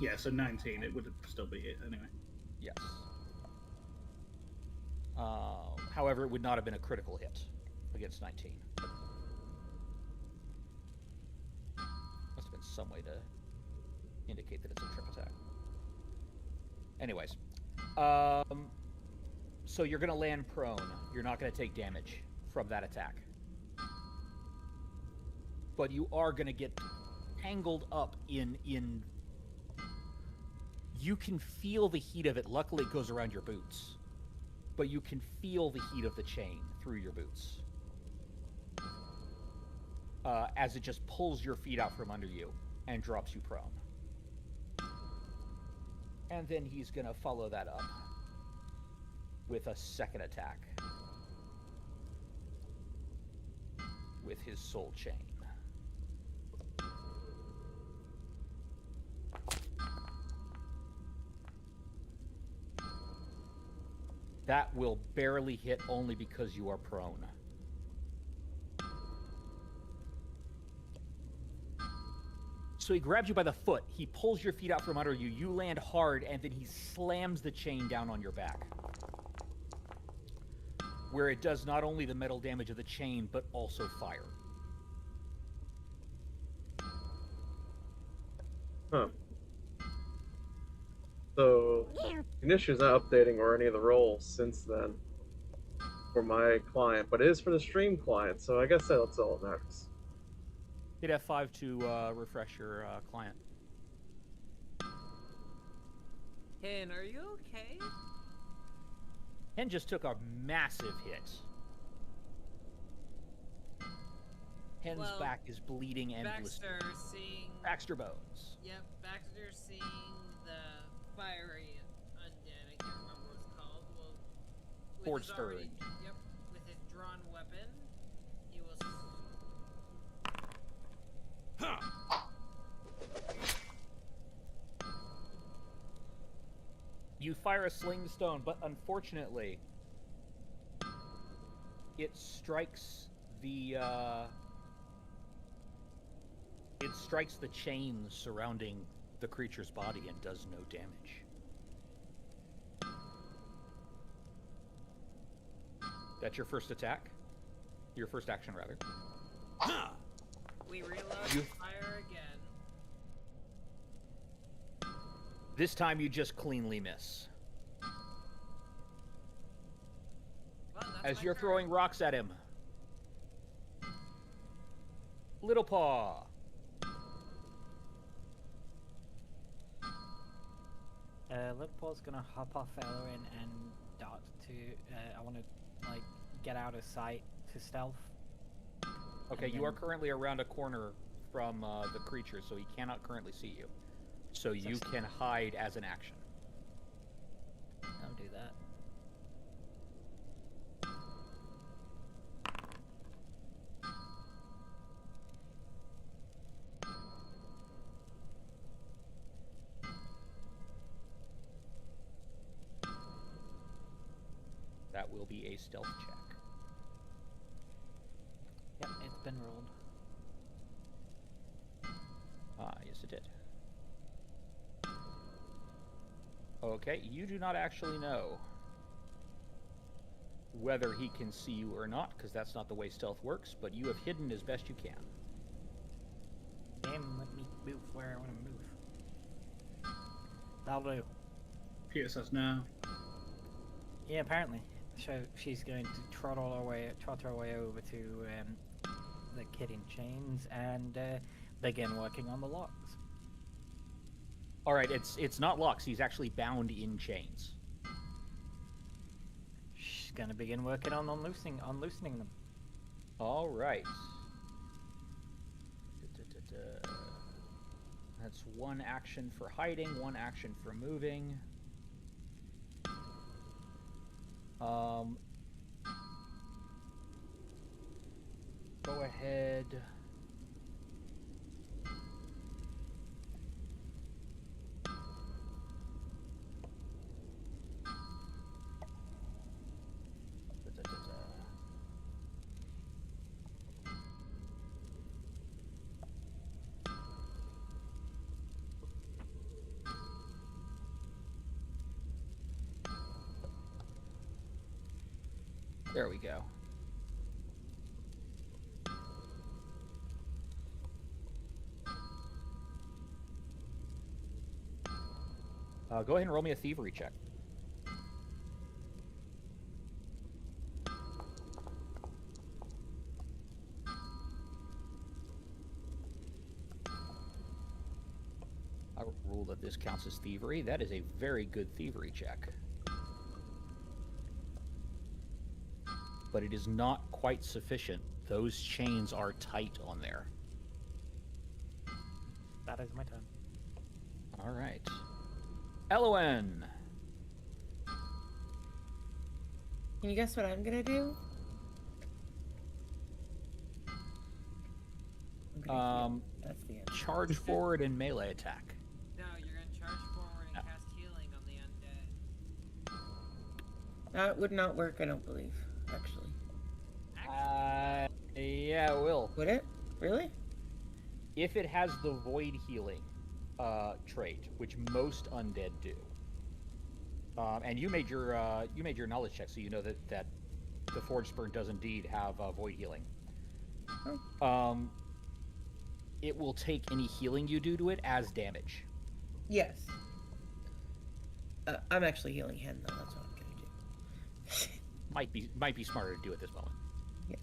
Yeah, so 19, it would still be it anyway. Yes. However, it would not have been a critical hit against 19. Must have been some way to indicate that it's a trip attack. Anyways. So you're going to land prone. You're not going to take damage from that attack. But you are going to get tangled up in... You can feel the heat of it. Luckily, it goes around your boots. But you can feel the heat of the chain through your boots. As it just pulls your feet out from under you and drops you prone. And then he's going to follow that up with a second attack with his soul chain. That will barely hit only because you are prone. So he grabs you by the foot, he pulls your feet out from under you, you land hard, and then he slams the chain down on your back. Where it does not only the metal damage of the chain, but also fire. Huh. So, Initia's not updating or any of the roles since then for my client, but it is for the stream client, so I guess that's all that matters. Hit F5 to refresh your client. Hen, are you okay? Hen just took a massive hit. Hen's Well, back is bleeding and blistered. Baxter seeing. Baxter bones. Yep, Baxter seeing the fiery undead. I can't remember what it's called. Well, with Forge his already. Third. Yep, with his drawn weapon, he will. You fire a sling stone, but unfortunately, it strikes the chains surrounding the creature's body and does no damage. That's your first attack. Your first action, rather. We reload You- and fire again. This time you just cleanly miss. Well, that's As my you're turn. throwing rocks at him. Little Paw. Lib Paw's gonna hop off Elwin and dart to. I want to like get out of sight to stealth. Okay, And you are then- currently around a corner from the creature, so he cannot currently see you. So you can hide as an action. I'll do that. That will be a stealth check. Yep, it's been rolled. Ah, yes it did. Okay, you do not actually know whether he can see you or not, because that's not the way stealth works, but you have hidden as best you can. Damn, let me move where I want to move. That'll do. Peter says no. Yeah, apparently. So she's going to trot her way over to the kid in chains and begin working on the locks. All right, it's not locks. He's actually bound in chains. She's going to begin working on loosening them. All right. That's one action for hiding, one action for moving. Go ahead. There we go. Go ahead and roll me a thievery check. I rule that this counts as thievery. That is a very good thievery check. But it is not quite sufficient. Those chains are tight on there. That is my turn. All right. Elwyn! Can you guess what I'm gonna do? I'm gonna heal. That's the answer. Charge forward and melee attack. No, you're gonna charge forward and cast healing on the undead. That would not work, I don't believe, actually. Yeah, it will. Would it? Really? If it has the void healing trait, which most undead do. And you made your knowledge check, so you know that the Forge Spur does indeed have void healing. Oh. It will take any healing you do to it as damage. Yes. I'm actually healing Hen, though. That's what I'm gonna do. Might be smarter to do at this moment. Yeah.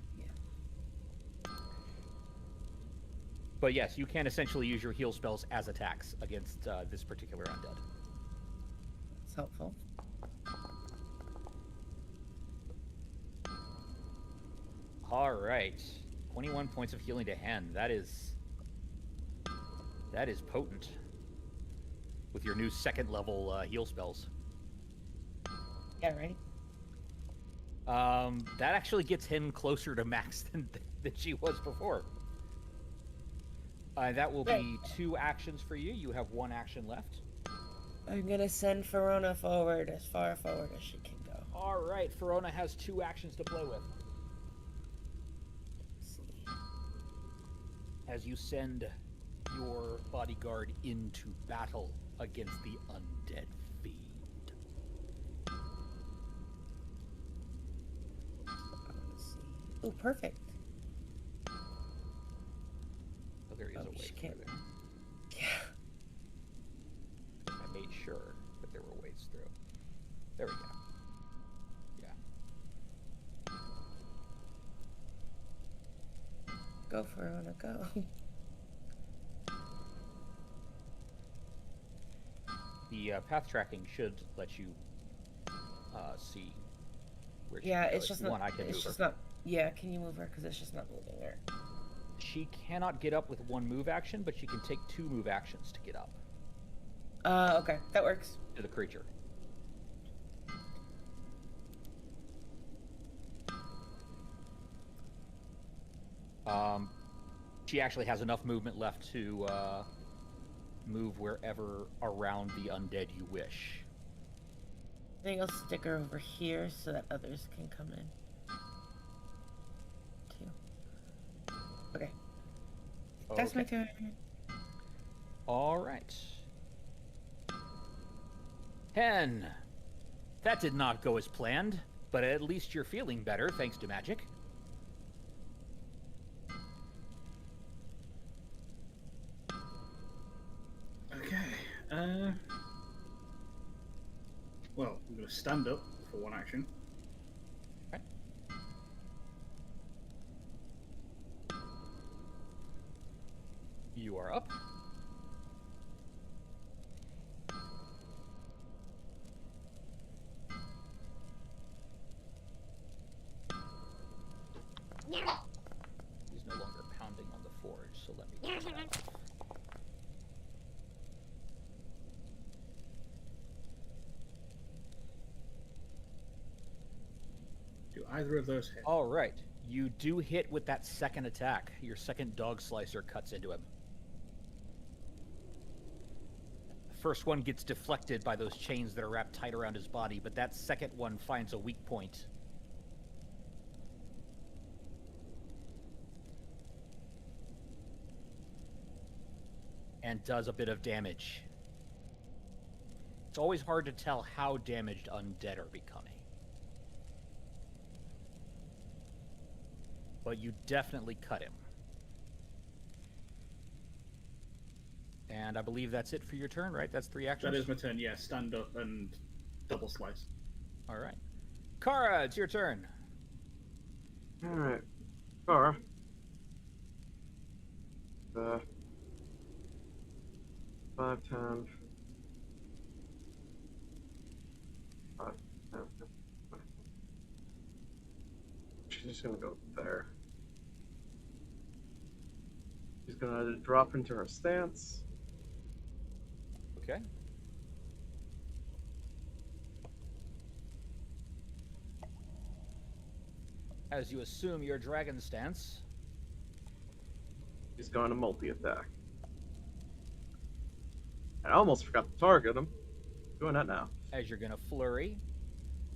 But yes, you can essentially use your heal spells as attacks against this particular undead. It's helpful. All right. 21 points of healing to Hen. That is potent. With your new second level heal spells. Yeah, right? That actually gets Hen closer to max than she was before. That will be 2 actions for you. You have 1 action left. I'm gonna send Verona forward as far forward as she can go. All right, Verona has 2 actions to play with. Let's see. As you send your bodyguard into battle against the undead fiend. Let's see. Oh, perfect. Oh, there is a way she through can't. there. Yeah. I made sure that there were ways through. There we go. Go, Verona, go. The path tracking should let you see where she Yeah, can go. it's just one not. I can It's move just her. not. Yeah, can you move her? Because it's just not moving her. She cannot get up with 1 move action, but she can take 2 move actions to get up Okay, that works. to the creature. She actually has enough movement left to move wherever around the undead you wish. I think I'll stick her over here so that others can come in. 2. Okay. That's my turn. All right. Hen. That did not go as planned, but at least you're feeling better thanks to magic. Okay. Well, I'm going to stand up for 1 action. Okay. You are up. He's no longer pounding on the forge, so let me turn that off. Do either of those hit? All right. You do hit with that second attack. Your second dog slicer cuts into him. The first one gets deflected by those chains that are wrapped tight around his body, but that second one finds a weak point. And does a bit of damage. It's always hard to tell how damaged undead are becoming. But you definitely cut him. And I believe that's it for your turn, right? That's 3 actions? That is my turn, yeah. Stand up and double slice. All right. Kara, it's your turn. All right, Kara. 5, 10. 5, 10. She's just gonna go there. She's gonna drop into her stance. Okay. As you assume your dragon stance. She's going to multi-attack. I almost forgot to target him. Doing that now. As you're going to flurry.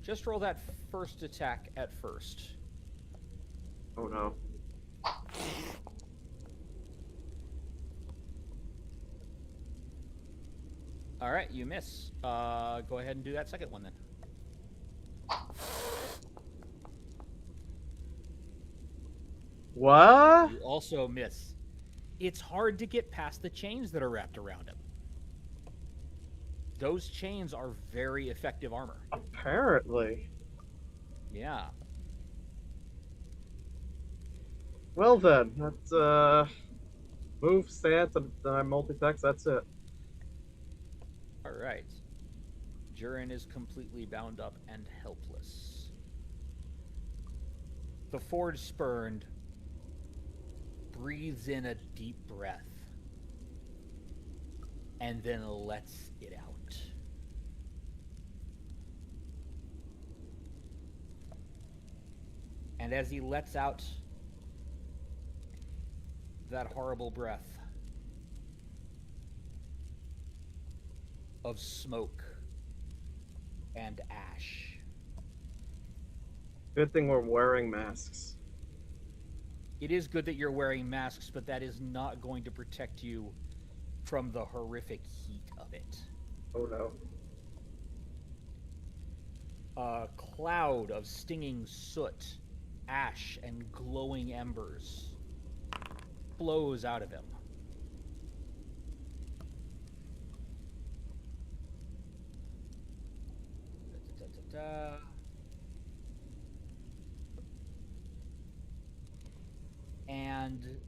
Just roll that first attack at first. Oh no. All right, you miss. Go ahead and do that second one then. What? You also miss. It's hard to get past the chains that are wrapped around him. Those chains are very effective armor. Apparently. Yeah. Well then, that's move, stance, and multi-text. That's it. All right. Jurin is completely bound up and helpless. The forge spurned breathes in a deep breath and then lets it out. And as he lets out that horrible breath of smoke and ash, Good thing we're wearing masks. it is good that you're wearing masks, but that is not going to protect you from the horrific heat of it. Oh no. A cloud of stinging soot, ash, and glowing embers flows out of him. Da-da-da-da-da. And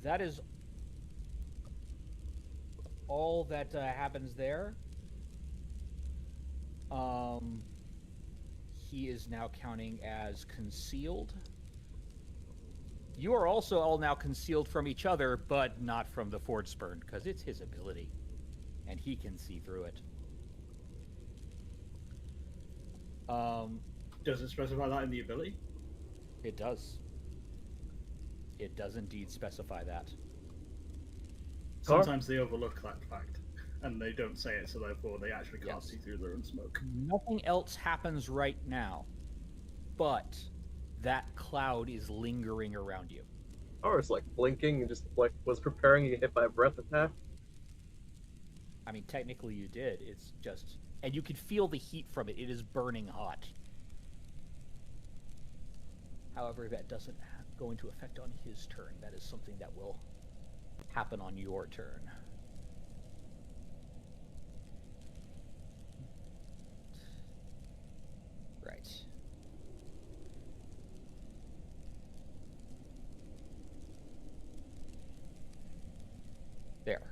that is all that happens there. He is now counting as concealed. You are also all now concealed from each other, but not from the Forge Spurn, because it's his ability, and he can see through it. Does it specify that in the ability? It does. It does indeed specify that. Sometimes they overlook that fact, and they don't say it, so therefore they actually can't Yes. see through their own smoke. Nothing else happens right now, but that cloud is lingering around you. Or it's like blinking and just like was preparing you to hit by a breath attack. I mean, technically you did. It's just... And you can feel the heat from it. It is burning hot. However, that doesn't go into effect on his turn. That is something that will happen on your turn. Right. There.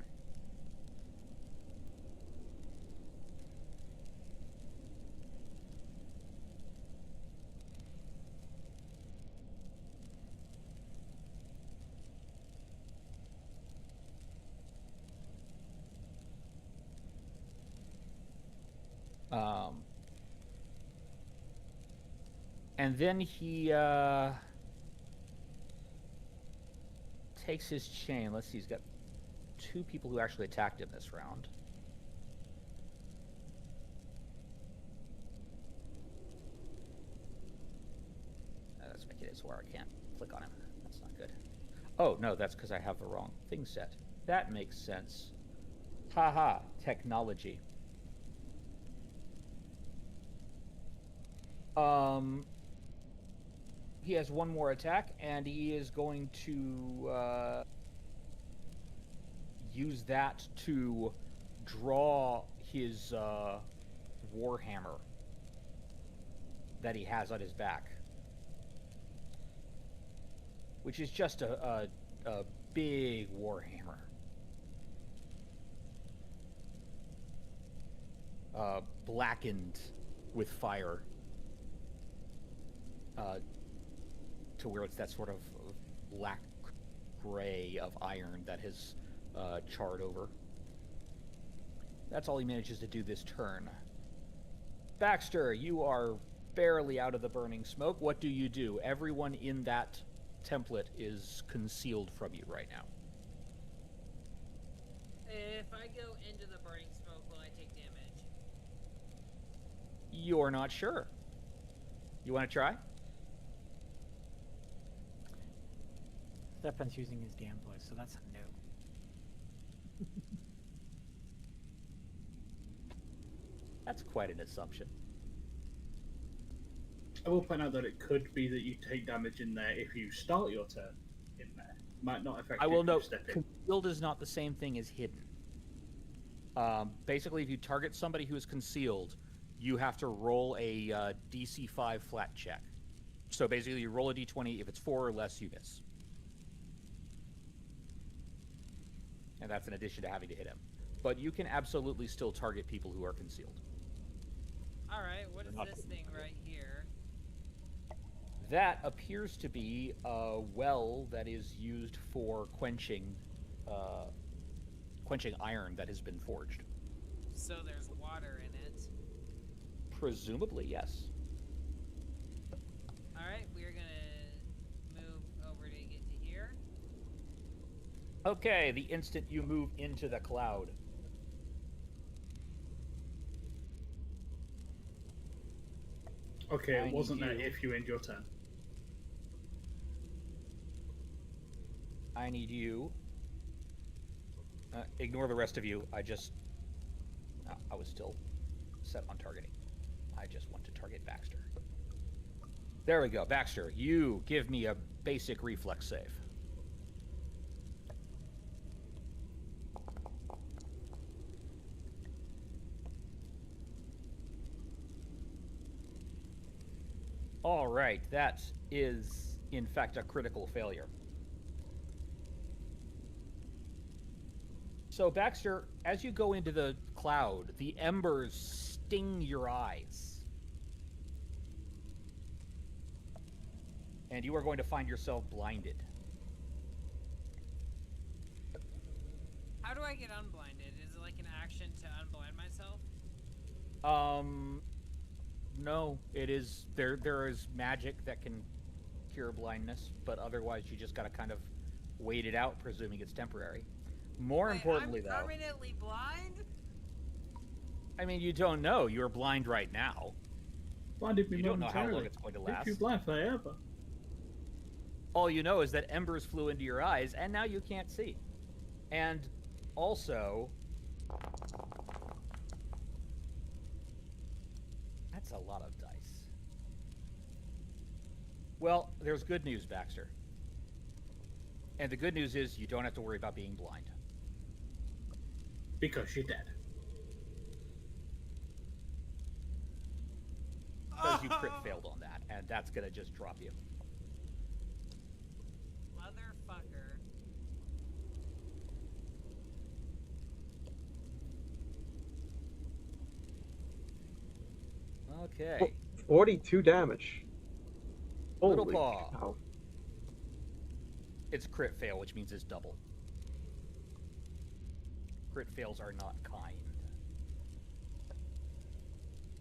And then he takes his chain. Let's see, he's got 2 people who actually attacked him this round. Let's make it so where I can't click on him. That's not good. Oh, no, that's because I have the wrong thing set. That makes sense. Haha, technology. He has 1 more attack, and he is going to use that to draw his warhammer that he has on his back, which is just a big warhammer. Blackened with fire. To where it's that sort of black gray of iron that has charred over. That's all he manages to do this turn. Baxter, you are barely out of the burning smoke. What do you do? Everyone in that template is concealed from you right now. If I go into the burning smoke, will I take damage? You're not sure. You want to try? Serpent's using his gambler, so that's a no. That's quite an assumption. I will point out that it could be that you take damage in there if you start your turn in there. Might not affect I you will if you note, step in. concealed is not the same thing as hidden. Basically, if you target somebody who is concealed, you have to roll a DC 5 flat check. So basically, you roll a d20. If it's 4 or less, you miss. And that's in addition to having to hit him. But you can absolutely still target people who are concealed. Alright, what is this thing right here? That appears to be a well that is used for quenching iron that has been forged. So there's water in it. Presumably, yes. Alright, we're gonna move over to get to here. Okay, the instant you move into the cloud. Okay, I it wasn't need that you. if you end your turn. I need you. Ignore the rest of you. I was still set on targeting. I just want to target Baxter. There we go. Baxter, you give me a basic reflex save. All right, that is, in fact, a critical failure. So, Baxter, as you go into the cloud, the embers sting your eyes. And you are going to find yourself blinded. How do I get unblinded? Is it like an action to unblind myself? No, it is there is magic that can cure blindness, but otherwise you just got to kind of wait it out, presuming it's temporary. More Wait, importantly, I'm though, permanently blind? I mean, you don't know. You're blind right now. Blinded me You don't know how momentarily. long it's going to Leave last. you blind forever. All you know is that embers flew into your eyes, and now you can't see. And also, that's a lot of dice. Well, there's good news, Baxter. And the good news is you don't have to worry about being blind. Because you're dead. Because you crit failed on that, and that's going to just drop you. Motherfucker. Okay. 42 damage. Little Holy Paw. cow. It's crit fail, which means it's double. Crit fails are not kind.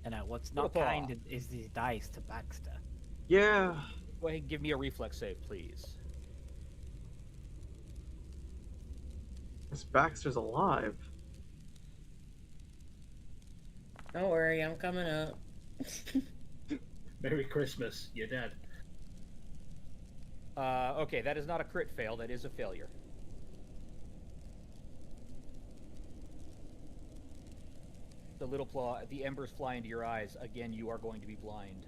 And what's Little not Paw. kind is these dice to Baxter. Yeah. Go ahead and give me a reflex save, please. This Baxter's alive. Don't worry, I'm coming up. Merry Christmas, you're dead. Okay, that is not a crit fail, that is a failure. The little claw, the embers fly into your eyes. Again, you are going to be blind.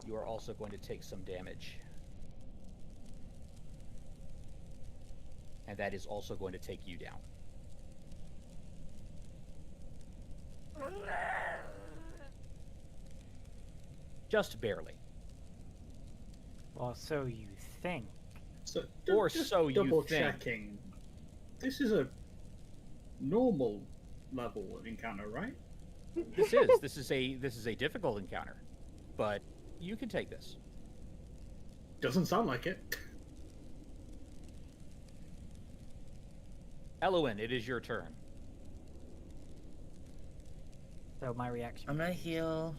You are also going to take some damage. And that is also going to take you down. Just barely. Or so you think. So, Or just so you double think. checking. This is a normal level encounter, right? This is a difficult encounter. But you can take this. Doesn't sound like it. Elowen, it is your turn. So my reaction. I'm gonna heal.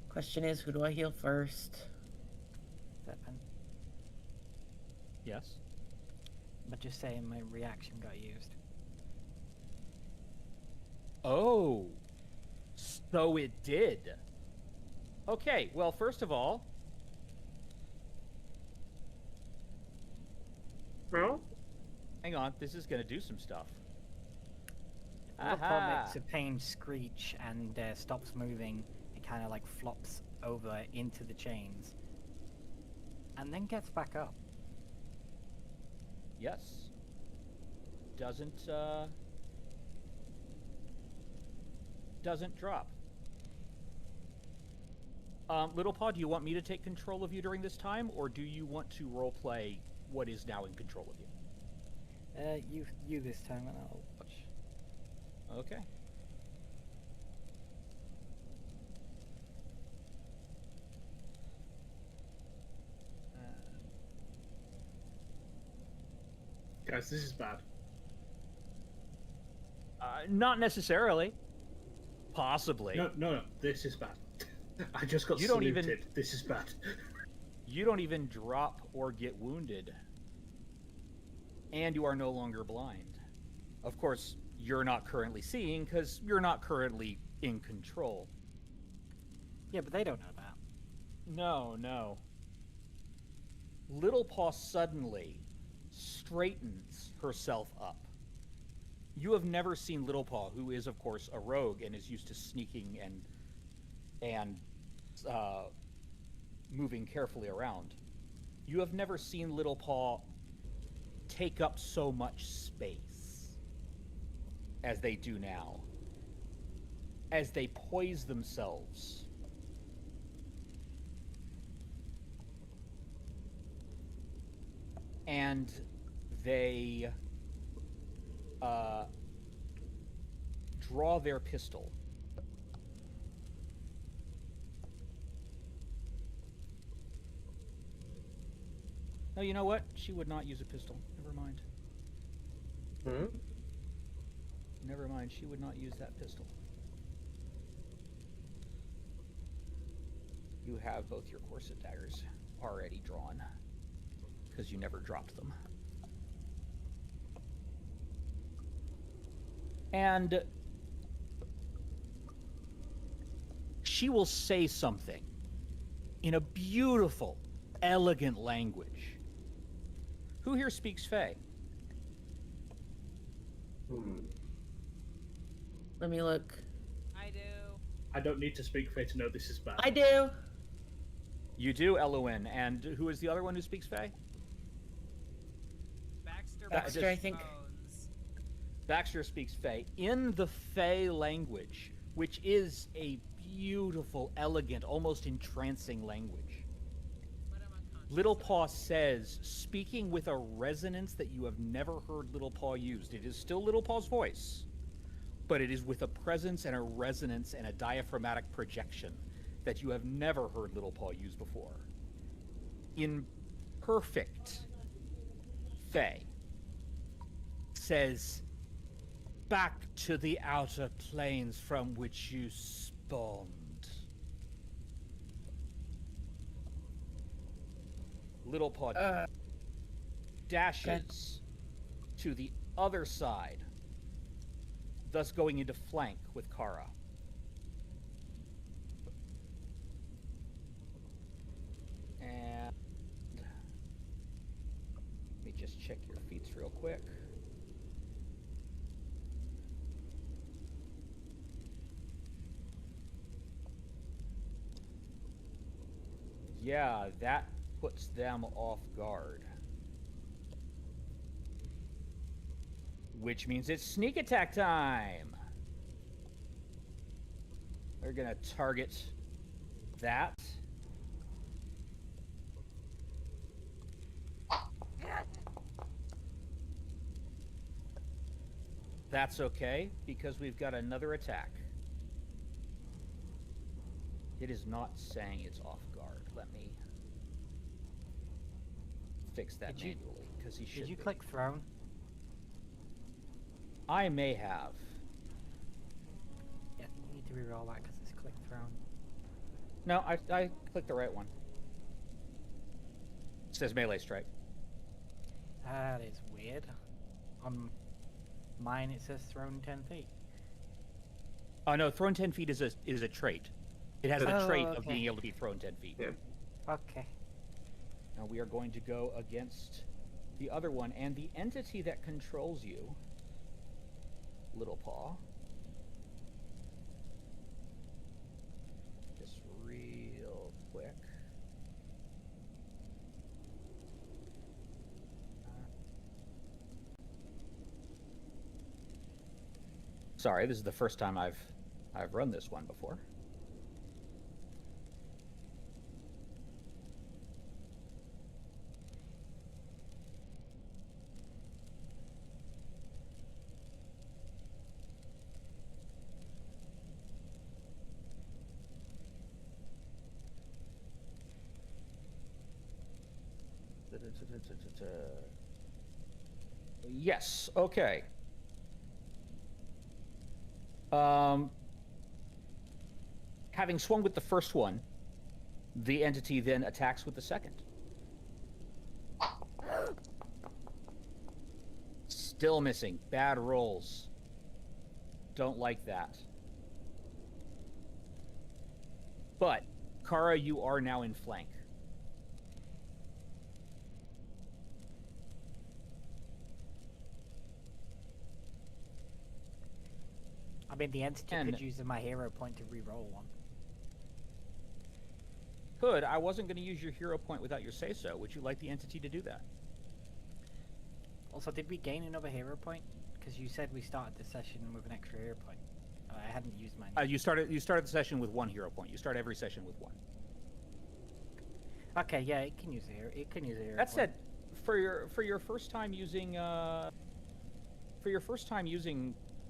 Question is, who do I heal first? Serpent. Yes. But just saying my reaction got used. Oh, so it did. Okay, well, first of all, Well, hang on, this is going to do some stuff. Little Paw Aha! makes a pained screech and stops moving. It kind of like flops over into the chains. And then gets back up. Yes. Doesn't drop. Little Paw, do you want me to take control of you during this time, or do you want to roleplay what is now in control of you? You this time, and I'll watch. Okay. Guys, this is bad. Not necessarily. Possibly. No. This is bad. I just got You don't saluted. even- This is bad. You don't even drop or get wounded. And you are no longer blind. Of course, you're not currently seeing because you're not currently in control. Yeah, but they don't know that. No. Little Paw suddenly straightens herself up. You have never seen Little Paw, who is, of course, a rogue and is used to sneaking and moving carefully around. You have never seen Little Paw take up so much space as they do now. As they poise themselves. And they draw their pistol. No, you know what? She would not use a pistol. Never mind. Never mind. She would not use that pistol. You have both your corset daggers already drawn because you never dropped them. And she will say something in a beautiful, elegant language. Who here speaks Fae? Let me look. I do. I don't need to speak Fae to know this is bad. I do. You do, Elowen. And who is the other one who speaks Fae? Baxter, I think. Bones. Baxter speaks Fae in the Fae language, which is a beautiful, elegant, almost entrancing language. But I'm unconscious. Little Paw says, speaking with a resonance that you have never heard Little Paw used. It is still Little Paw's voice, but it is with a presence and a resonance and a diaphragmatic projection that you have never heard Little Paw use before. In perfect Fae, says, back to the outer planes from which you spawned. Little Paw dashes to the other side, thus going into flank with Kara. And let me just check your feats real quick. Yeah, that puts them off guard. Which means it's sneak attack time. They're gonna target that. That's okay, because we've got another attack. It is not saying it's off guard. Let me fix that Did you- manually, because he should Did you be. click throne? I may have. Yeah, you need to reroll that because it's click throne. No, I clicked the right one. It says melee strike. That is weird. On mine it says thrown 10 feet. Oh no, thrown 10 feet is a trait. It has the Oh, trait of okay. being able to be thrown 10 feet. Yeah. Okay. Now we are going to go against the other one, and the entity that controls you, Little Paw. Just real quick. Sorry, this is the first time I've run this one before. Yes. Okay. Having swung with the first one, the entity then attacks with the second. Still missing. Bad rolls. Don't like that. But, Kara, you are now in flank. I mean, the entity could use my hero point to re-roll one. Could. I wasn't going to use your hero point without your say-so. Would you like the entity to do that? Also, did we gain another hero point? Because you said we started the session with an extra hero point. I hadn't used mine. You started the session with 1 hero point. You start every session with 1. Okay, yeah, it can use a hero. It can use a hero. That said, for your first time using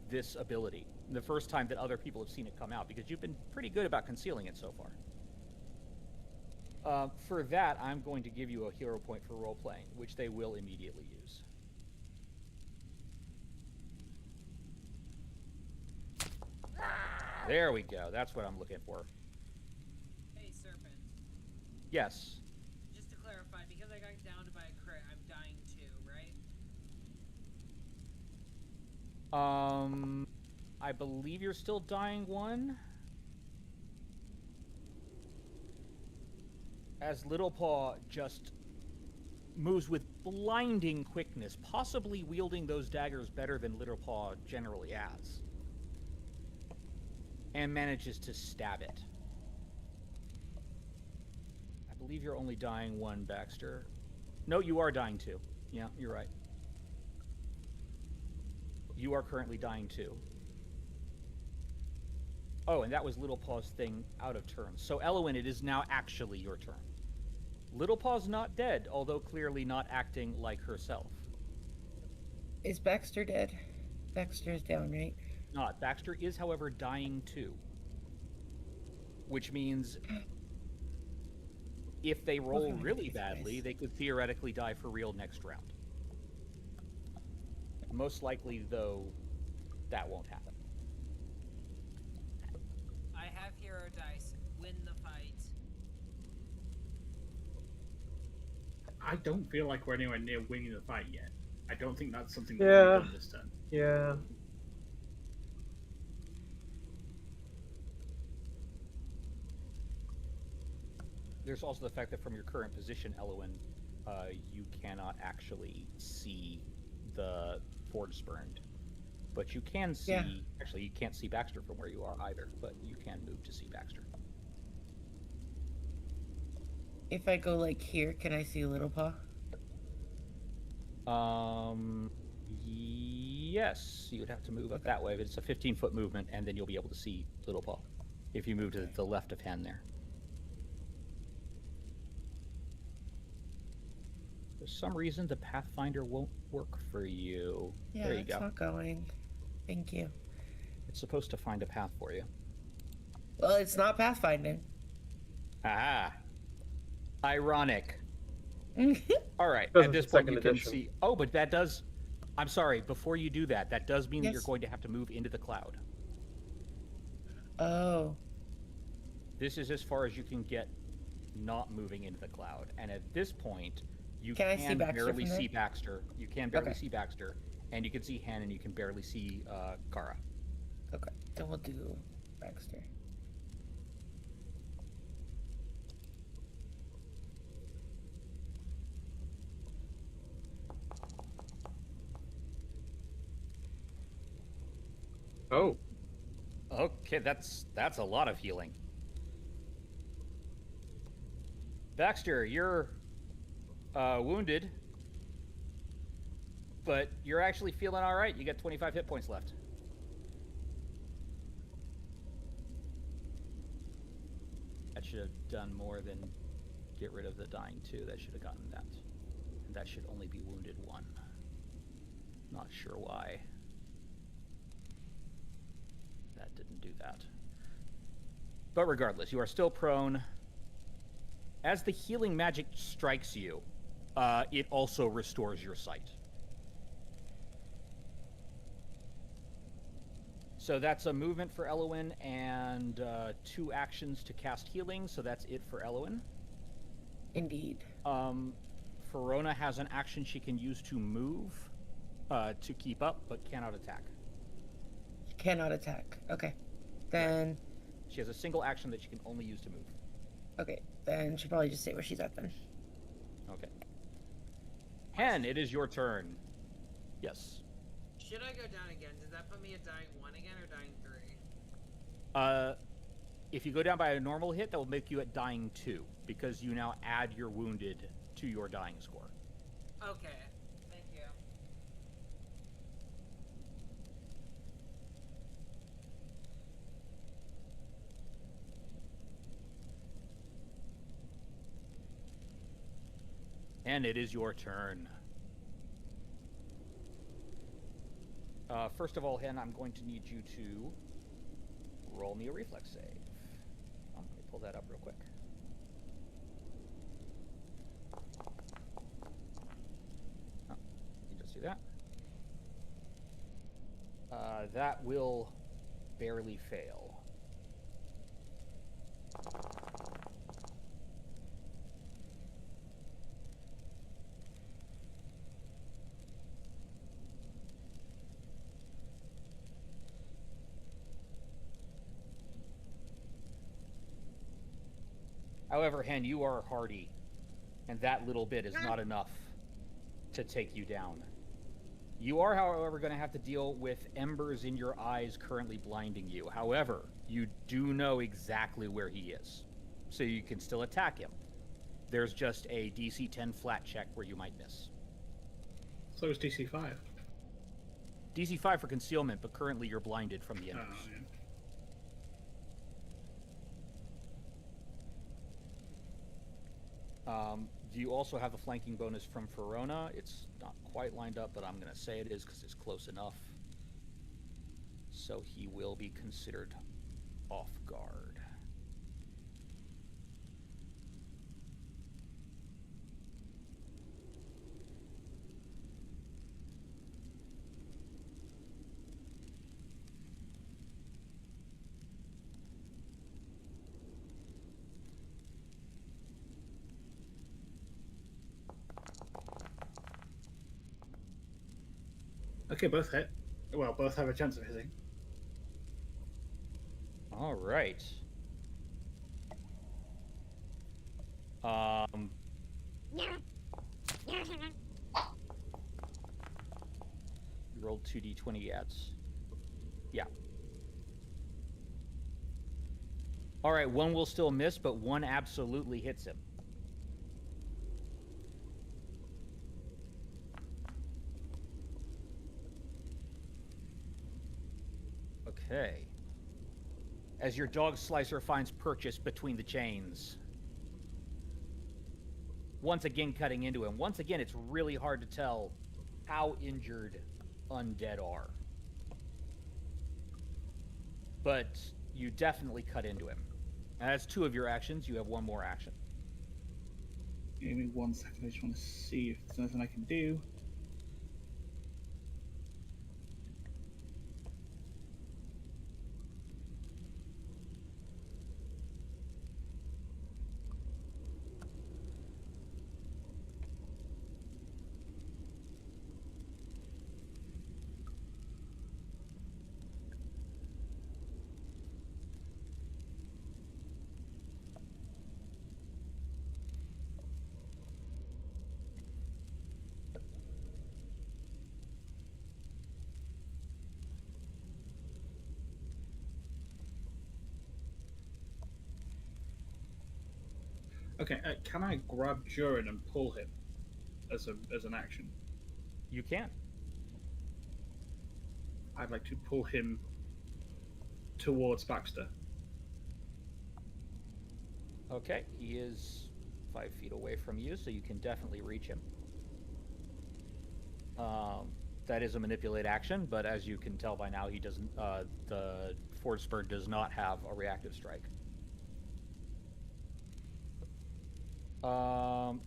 this ability, the first time that other people have seen it come out, because you've been pretty good about concealing it so far. For that, I'm going to give you a hero point for role playing, which they will immediately use. There we go. That's what I'm looking for. Hey, Serpent. Yes. Just to clarify, because I got downed by a crit, I'm dying too, right? I believe you're still dying 1. As Littlepaw just moves with blinding quickness, possibly wielding those daggers better than Littlepaw generally has, and manages to stab it. I believe you're only dying 1, Baxter. No, you are dying 2. Yeah, you're right. You are currently dying 2. Oh, and that was Littlepaw's thing out of turn. So, Elowin, it is now actually your turn. Littlepaw's not dead, although clearly not acting like herself. Is Baxter dead? Baxter's down, right? Not. Baxter is, however, dying 2. Which means if they roll really badly, they could theoretically die for real next round. Most likely, though, that won't happen. I have hero dice. Win the fight. I don't feel like we're anywhere near winning the fight yet. I don't think that's something that we've done this turn. Yeah. There's also the fact that from your current position, Elowin, you cannot actually see the forge spurned. But you can see... Yeah. Actually, you can't see Baxter from where you are either, but you can move to see Baxter. If I go, like, here, can I see Littlepaw? Yes. You would have to move up that way, but it's a 15-foot movement, and then you'll be able to see Littlepaw if you move to the left of hand there. For some reason, the Pathfinder won't work for you. Yeah, there you go. It's not going. Thank you. It's supposed to find a path for you. Well, it's not pathfinding. Ah. Ironic. All right. Because at this it's point, you second can see... Oh, but that does... I'm sorry. Before you do that, that does mean that you're going to have to move into the cloud. Oh. This is as far as you can get not moving into the cloud. And at this point... You can barely see Baxter. You can barely see Baxter, and you can see Hen, and you can barely see Kara. Okay, then we'll do Baxter. Oh. Okay, that's a lot of healing. Baxter, you're wounded, but you're actually feeling all right. You got 25 hit points left. That should have done more than get rid of the dying 2. That should have gotten that. And that should only be wounded 1. Not sure why. That didn't do that. But regardless, you are still prone. As the healing magic strikes you, it also restores your sight. So that's a movement for Elowin and 2 actions to cast healing, so that's it for Elowin. Indeed. Verona has an action she can use to move, to keep up, but cannot attack. Cannot attack. Okay. Then. She has a single action that she can only use to move. Okay. Then she'll probably just stay where she's at then. Okay. Hen, it is your turn. Yes. Should I go down again? Does that put me at dying 1 again or dying 3? If you go down by a normal hit, that will make you at dying 2, because you now add your wounded to your dying score. Okay. Thank you. And it is your turn. First of all, Hen, I'm going to need you to roll me a reflex save. Let me pull that up real quick. Oh, you just see that? That will barely fail. However, Hen, you are hardy, and that little bit is not enough to take you down. You are, however, going to have to deal with embers in your eyes currently blinding you. However, you do know exactly where he is, so you can still attack him. There's just a DC 10 flat check where you might miss. So is DC 5. DC 5 for concealment, but currently you're blinded from the embers. Oh, yeah. You also have the flanking bonus from Verona. It's not quite lined up, but I'm going to say it is because it's close enough. So he will be considered off guard. Okay, both hit. Well, both have a chance of hitting. All right. You rolled 2d20 yets. Yeah. All right, one will still miss, but one absolutely hits him. Okay. As your dog slicer finds purchase between the chains. Once again cutting into him. Once again, it's really hard to tell how injured undead are. But you definitely cut into him. And that's 2 of your actions. You have 1 more action. Give me 1 second. I just want to see if there's anything I can do. Okay, can I grab Durin and pull him as an action? You can. I'd like to pull him towards Baxter. Okay, he is 5 feet away from you, so you can definitely reach him. That is a manipulate action, but as you can tell by now, he doesn't. The Force Spur does not have a reactive strike.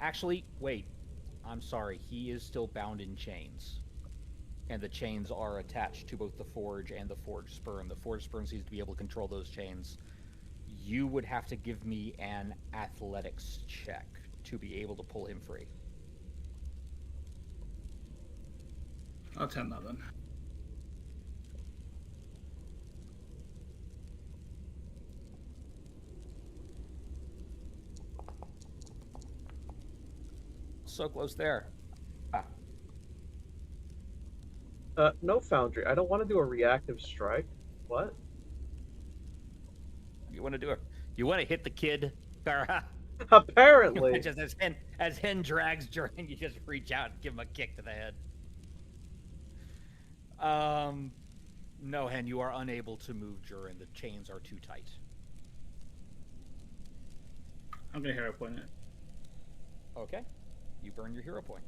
Actually, wait. I'm sorry. He is still bound in chains. and the chains are attached to both the forge and the forge spurn. The forge spurn seems to be able to control those chains. You would have to give me an athletics check to be able to pull him free. I'll attempt that then. So close there. No Foundry. I don't want to do a reactive strike. What? You want to do it? You want to hit the kid, Kara? Apparently. Just as Hen drags Durin, you just reach out and give him a kick to the head. No, Hen, you are unable to move Durin. The chains are too tight. I'm gonna hero point it. Okay. You burn your hero point.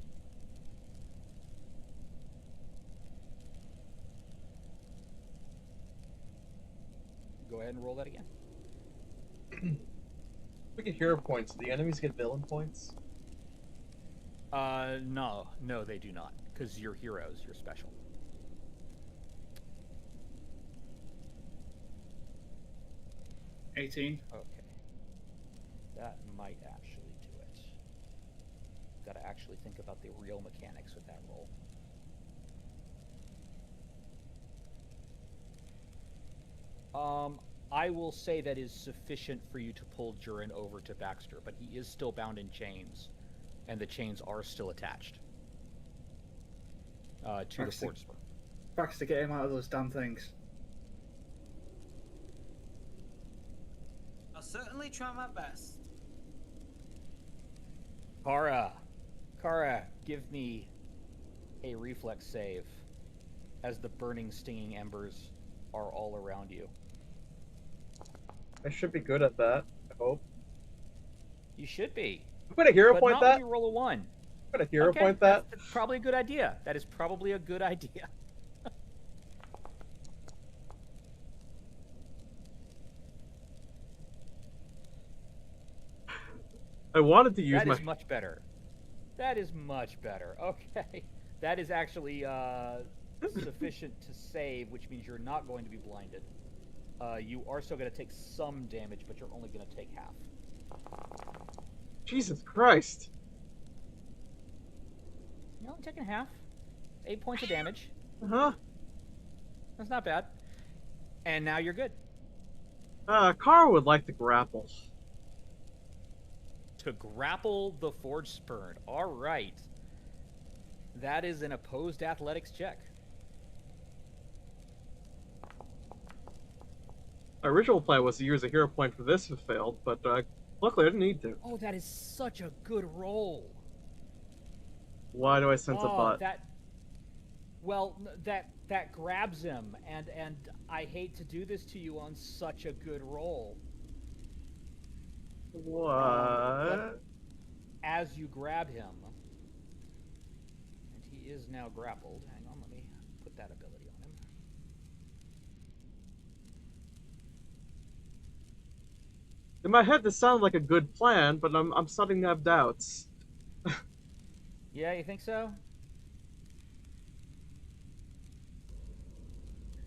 Go ahead and roll that again. We get hero points. Do the enemies get villain points? No, they do not, because you're heroes. You're special. $18. Okay. That might actually do it. Got to actually think about the real mechanics with that roll. I will say that is sufficient for you to pull Durin over to Baxter, but he is still bound in chains, and the chains are still attached to the forge spur. Baxter, get him out of those damn things. I'll certainly try my best. Kara, give me a reflex save as the burning, stinging embers are all around you. I should be good at that, I hope. You should be. I'm going to hero But point not that. when you roll a 1. I'm going to hero Okay, point that. That's probably a good idea. That is probably a good idea. I wanted to use That my... is much better. That is much better. Okay. That is actually sufficient to save, which means you're not going to be blinded. You are still going to take some damage, but you're only going to take half. Jesus Christ. You're only taking half. 8 points of damage. Uh-huh. That's not bad. And now you're good. Kara would like to grapple. To grapple the forge spurn. All right. That is an opposed athletics check. My original plan was to use a hero point for this if it failed, but luckily I didn't need to. Oh, that is such a good roll. Why do I sense a butt? That grabs him, and I hate to do this to you on such a good roll. What? As you grab him, and he is now grappled. Hang on, let me put that ability on him. In my head, this sounded like a good plan, but I'm starting to have doubts. Yeah, you think so?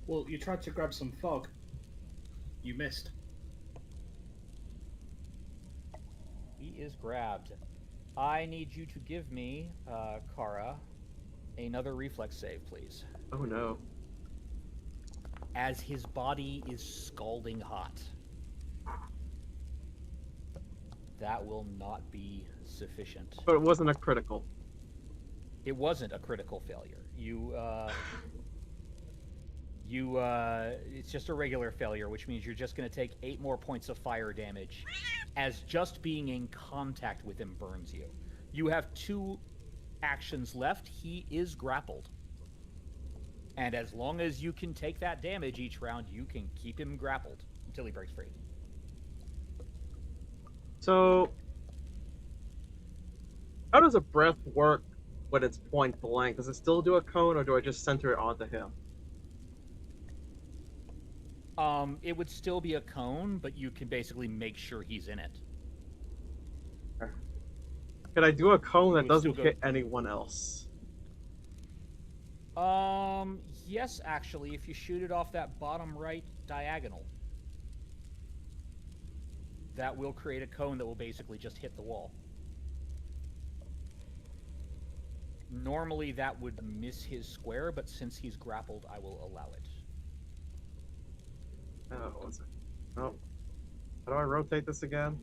Well, you tried to grab some fog. You missed. He is grabbed. I need you to give me, Kara, another reflex save, please. Oh no. As his body is scalding hot. That will not be sufficient. But it wasn't a critical. It wasn't a critical failure. It's just a regular failure, which means you're just going to take 8 more points of fire damage, as just being in contact with him burns you. You have 2 actions left. He is grappled. And as long as you can take that damage each round, you can keep him grappled until he breaks free. So, how does a breath work when it's point blank? Does it still do a cone, or do I just center it onto him? It would still be a cone, but you can basically make sure he's in it. Can I do a cone that would doesn't still go- hit anyone else? Yes, actually, if you shoot it off that bottom right diagonal, that will create a cone that will basically just hit the wall. Normally that would miss his square, but since he's grappled, I will allow it. Oh, one second. Oh. How do I rotate this again?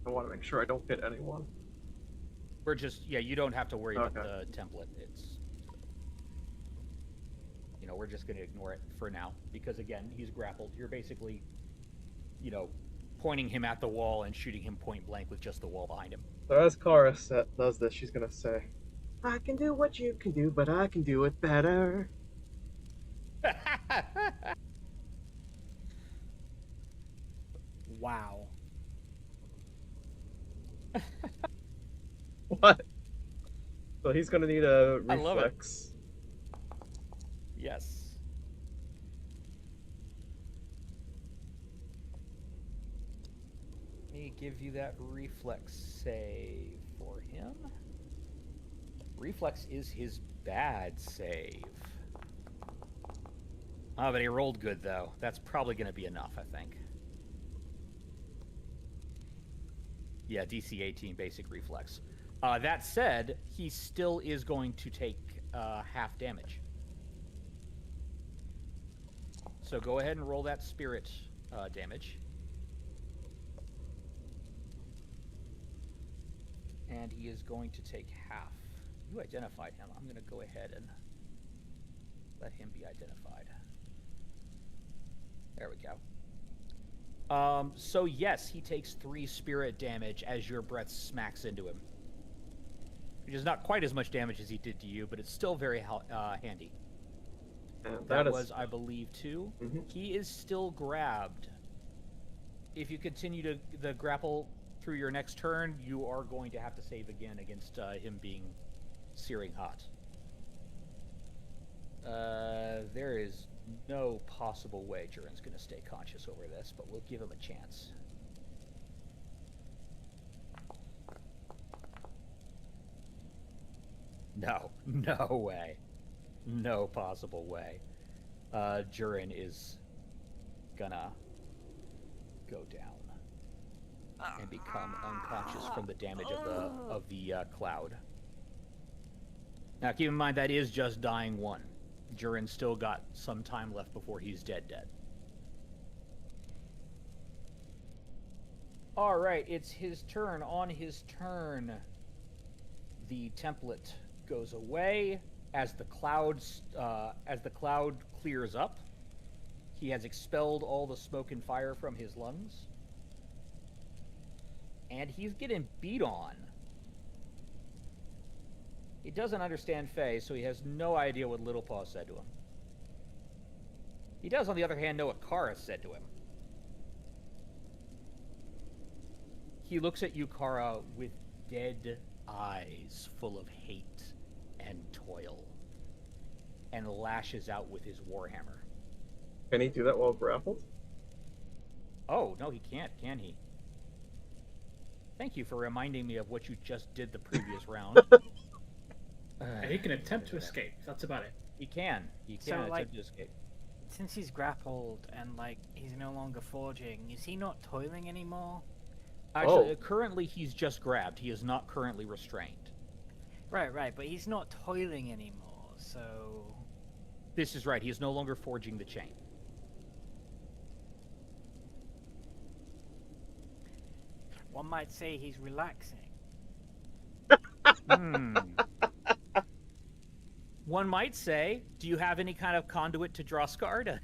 I want to make sure I don't hit anyone. We're just, yeah, you don't have to worry about Okay. the template. It's, you know, we're just going to ignore it for now. Because again, he's grappled. You're basically, you know, pointing him at the wall and shooting him point blank with just the wall behind him. So as Kara does this, she's gonna say, I can do what you can do, but I can do it better. Wow. What? So he's gonna need a I love it. reflex. Yes. Let me give you that reflex save for him. Reflex is his bad save. Oh, but he rolled good, though. That's probably going to be enough, I think. Yeah, DC 18 basic reflex. That said, he still is going to take half damage. So go ahead and roll that spirit damage. And he is going to take half. You identified him. I'm going to go ahead and let him be identified. There we go. So yes, he takes 3 spirit damage as your breath smacks into him. Which is not quite as much damage as he did to you, but it's still very handy. And That is... was, I believe, 2. Mhm. He is still grabbed. If you continue to the grapple through your next turn, you are going to have to save again against him being searing hot. There is no possible way Jurin's going to stay conscious over this, but we'll give him a chance. No, no way. No possible way. Jurin is gonna go down and become unconscious from the damage of the cloud. Now, keep in mind that is just dying 1. Jurin's still got some time left before he's dead. All right, it's his turn. On his turn, the template goes away as the cloud clears up. He has expelled all the smoke and fire from his lungs, and he's getting beat on. He doesn't understand Fae, so he has no idea what Little Paw said to him. He does, on the other hand, know what Kara said to him. He looks at you, Kara, with dead eyes full of hate and toil, and lashes out with his warhammer. Can he do that while grappled? Oh, no, he can't, can he? Thank you for reminding me of what you just did the previous round. He can attempt to escape. That's about it. He can. He So, can like, attempt to escape. Since he's grappled and, like, he's no longer forging, is he not toiling anymore? Actually, currently he's just grabbed. He is not currently restrained. Right, but he's not toiling anymore, so... This is right. He is no longer forging the chain. One might say he's relaxing. One might say, do you have any kind of conduit to Droskar to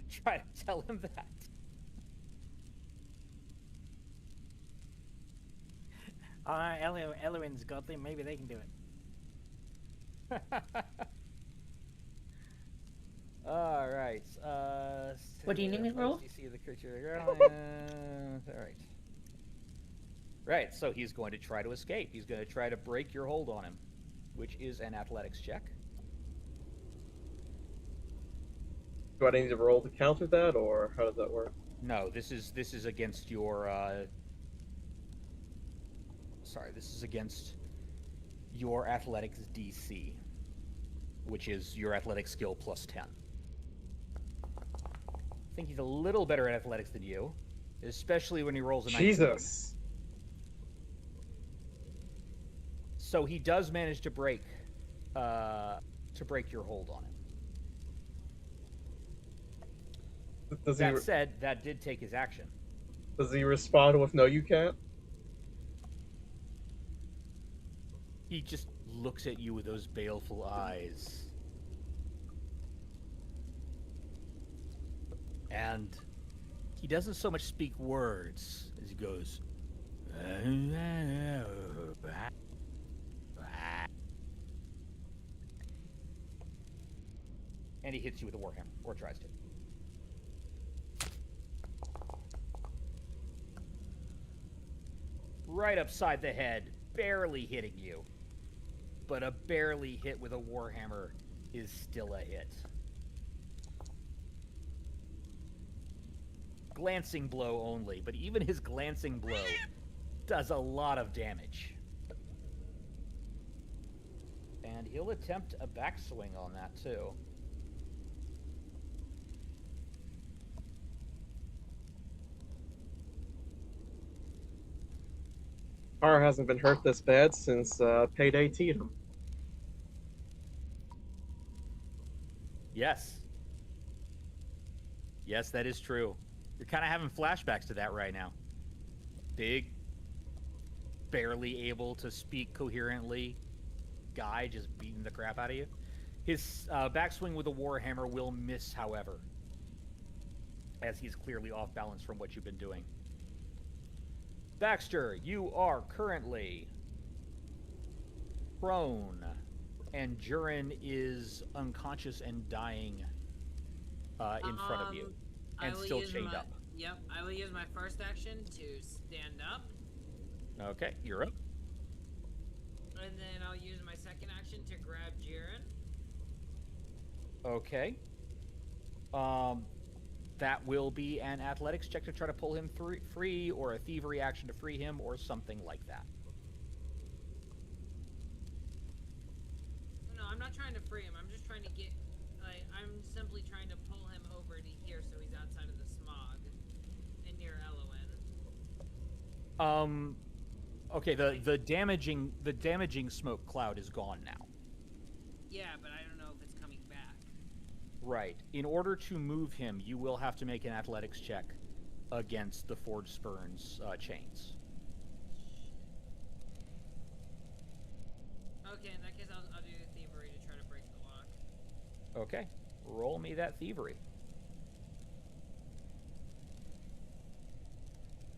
try to tell him that? Alright, Elwin's godly, maybe they can do it. Alright. What do you need me to roll? You see the creature. Alright. Right, so he's going to try to escape. He's going to try to break your hold on him, which is an athletics check. Do I need to roll to counter that, or how does that work? No, this is against your sorry, this is against your athletics DC, which is your athletic skill plus 10. I think he's a little better at athletics than you, especially when he rolls a 19. Jesus. So he does manage to break your hold on him. That said, that did take his action. Does he respond with "No, you can't"? He just looks at you with those baleful eyes. And he doesn't so much speak words as he goes, and he hits you with a warhammer, or tries to. Right upside the head, barely hitting you. But a barely hit with a warhammer is still a hit. Glancing blow only, but even his glancing blow does a lot of damage. And he'll attempt a backswing on that too. Har hasn't been hurt this bad since Payday teed him. Yes. Yes, that is true. You're kind of having flashbacks to that right now. Big, barely able to speak coherently guy just beating the crap out of you. His backswing with a warhammer will miss, however, as he's clearly off balance from what you've been doing. Baxter, you are currently prone, and Jurin is unconscious and dying in front of you, and still chained up. Yep, I will use my first action to stand up. Okay, you're up. And then I'll use my second action to grab Jiren. Okay. That will be an athletics check to try to pull him free, or a thievery action to free him, or something like that. No, I'm not trying to free him. I'm just trying to get... I'm simply trying to pull him over to here so he's outside of the smog and near Elowen. Okay, the damaging smoke cloud is gone now. Yeah, but I don't know if it's coming back. Right. In order to move him, you will have to make an athletics check against the Forged Spurn's chains. Okay, in that case, I'll do thievery to try to break the lock. Okay. Roll me that thievery.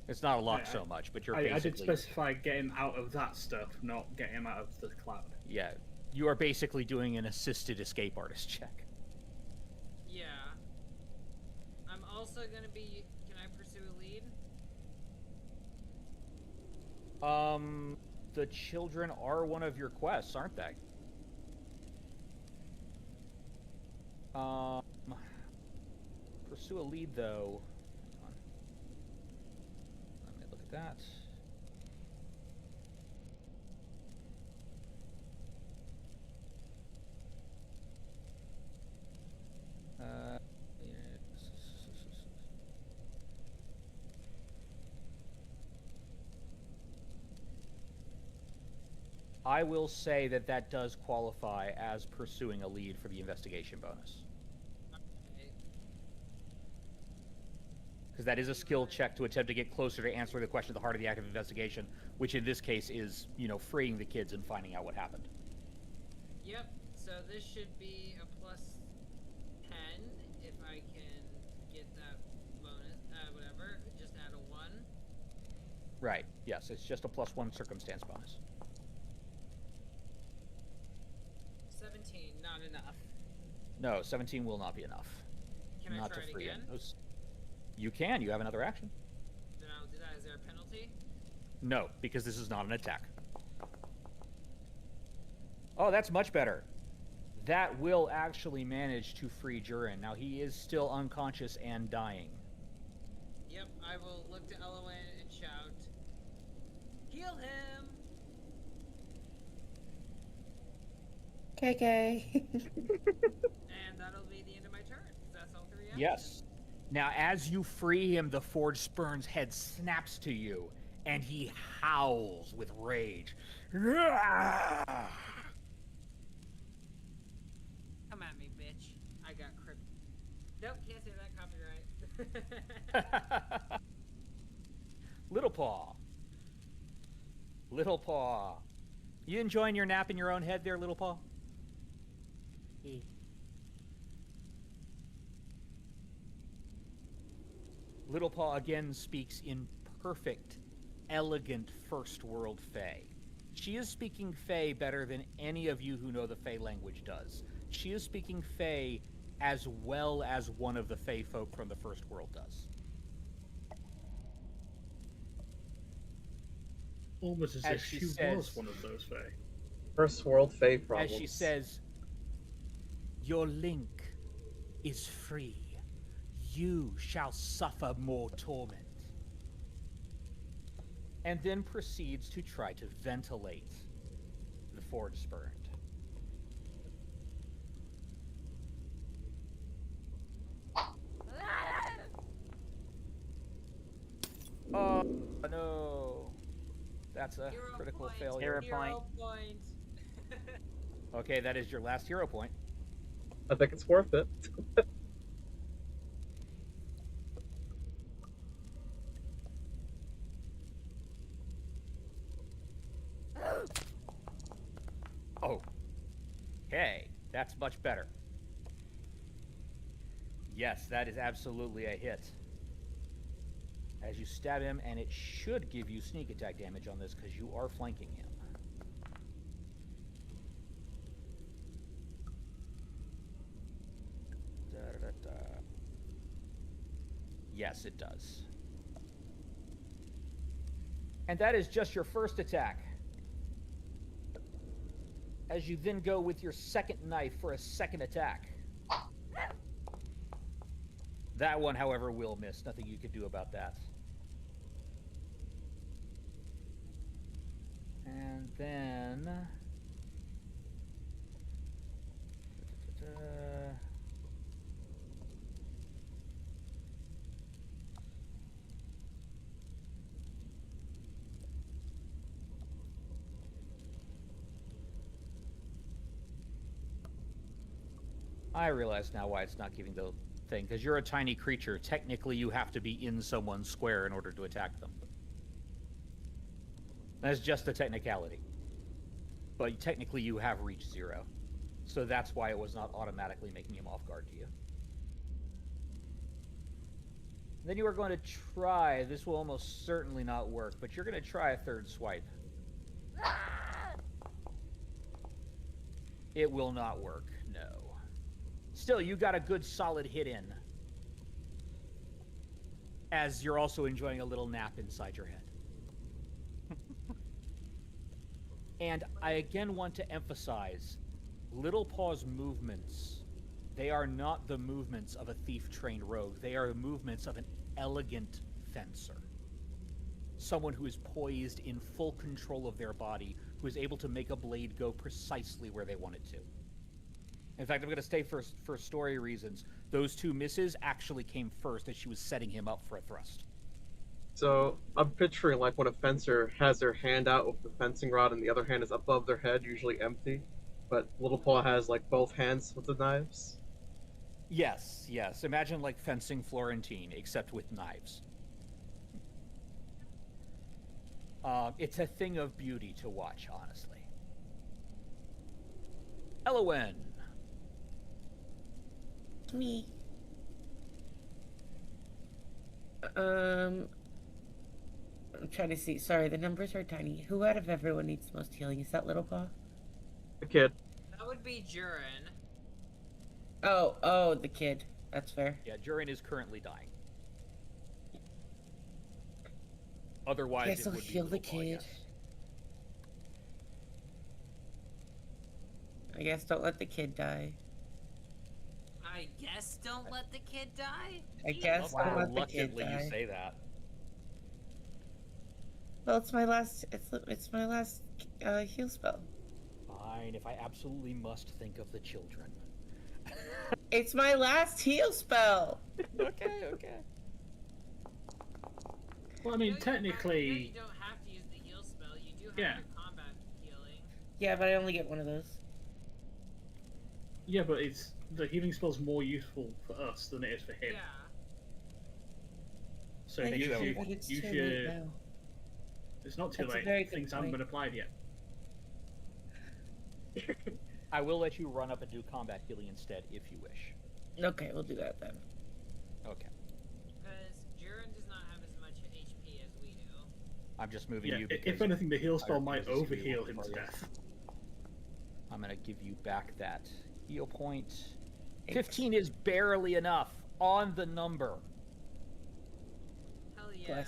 It's not a lock so much, but you're basically... I did specify getting out of that stuff, not getting him out of the cloud. Yeah. You are basically doing an assisted escape artist check. Yeah. I'm also going to be... Can I pursue a lead? The children are one of your quests, aren't they? Pursue a lead, though. Hang on. Let me look at that. I will say that that does qualify as pursuing a lead for the investigation bonus. Because that is a skill check to attempt to get closer to answering the question at the heart of the active investigation, which in this case is, freeing the kids and finding out what happened. Yep, so this should be a plus 10 if I can get that bonus, whatever, just add a 1. Right, yes, it's just a +1 circumstance bonus. 17, not enough. No, 17 will not be enough. Can not I try to it free again? it. You can, you have another action. Then I'll do that. Is there a penalty? No, because this is not an attack. Oh, that's much better. That will actually manage to free Jurin. Now, he is still unconscious and dying. Yep, I will look to Elowen and shout, "Heal him!" KK. And that'll be the end of my turn, because that's all 3 actions. Yes. Now, as you free him, the Forge Spurn's head snaps to you, and he howls with rage. Come at me, bitch. I got crypt. Nope, can't say that, copyright. Little Paw. Little Paw. You enjoying your nap in your own head there, Little Paw? Little Paw again speaks in perfect, elegant First World Fae. She is speaking Fae better than any of you who know the Fae language does. She is speaking Fae as well as one of the Fae folk from the First World does. Almost as As if she she says- was one of those Fae. First world Fae problems. As she says, "Your link is free. You shall suffer more torment." And then proceeds to try to ventilate the Forge Spurned. Oh no. That's a Hero critical point. failure. Hero Point. Okay, that is your last hero point. I think it's worth it. Oh. Okay, that's much better. Yes, that is absolutely a hit. As you stab him, and it should give you sneak attack damage on this because you are flanking him. Da-da-da-da. Yes, it does. And that is just your first attack. As you then go with your second knife for a second attack. That one, however, will miss. Nothing you can do about that. And then... I realize now why it's not giving the thing, because you're a tiny creature. Technically, you have to be in someone's square in order to attack them. That's just a technicality. But technically, you have reached 0. So that's why it was not automatically making him off guard to you. Then you are going to try, this will almost certainly not work, but you're going to try a third swipe. It will not work, no. Still, you got a good solid hit in. As you're also enjoying a little nap inside your head. And I again want to emphasize, Little Paw's movements, they are not the movements of a thief-trained rogue. They are the movements of an elegant fencer. Someone who is poised in full control of their body, who is able to make a blade go precisely where they want it to. In fact, I'm going to stay for story reasons. Those 2 misses actually came first as she was setting him up for a thrust. So I'm picturing like when a fencer has their hand out with the fencing rod and the other hand is above their head, usually empty. But Little Paw has like both hands with the knives. Yes, yes. Imagine like fencing Florentine, except with knives. It's a thing of beauty to watch, honestly. Elowen. Me. I'm trying to see. Sorry, the numbers are tiny. Who out of everyone needs the most healing? Is that Little Paw? The kid. That would be Jurin. Oh, the kid. That's fair. Yeah, Jurin is currently dying. Otherwise, Guess it I'll would be heal the Little Paw, kid. yes. I guess don't let the kid die. I guess don't let the kid die? I guess don't How let the kid reluctantly you die. say that. Well, it's my last. It's my last heal spell. fine if I absolutely must think of the children. It's my last heal spell. Okay. Well, I mean, You technically, don't have to use the heal spell. You do have Yeah. your combat healing. Yeah, but I only get one of those. yeah, but it's the healing spell's more useful for us than it is for him. Yeah. So I you know, should, but it's you too should. late now. It's not too That's a late. very good Things haven't point. been applied yet. I will let you run up and do combat healing instead if you wish. Okay, we'll do that then. Okay. Because Jiren does not have as much HP as we do. I'm just moving Yeah, you if because anything, the heal I spell might refuse to be overheal one him for to you. death. I'm going to give you back that heal point. Thanks. 15 is barely enough on the number. Hell yeah.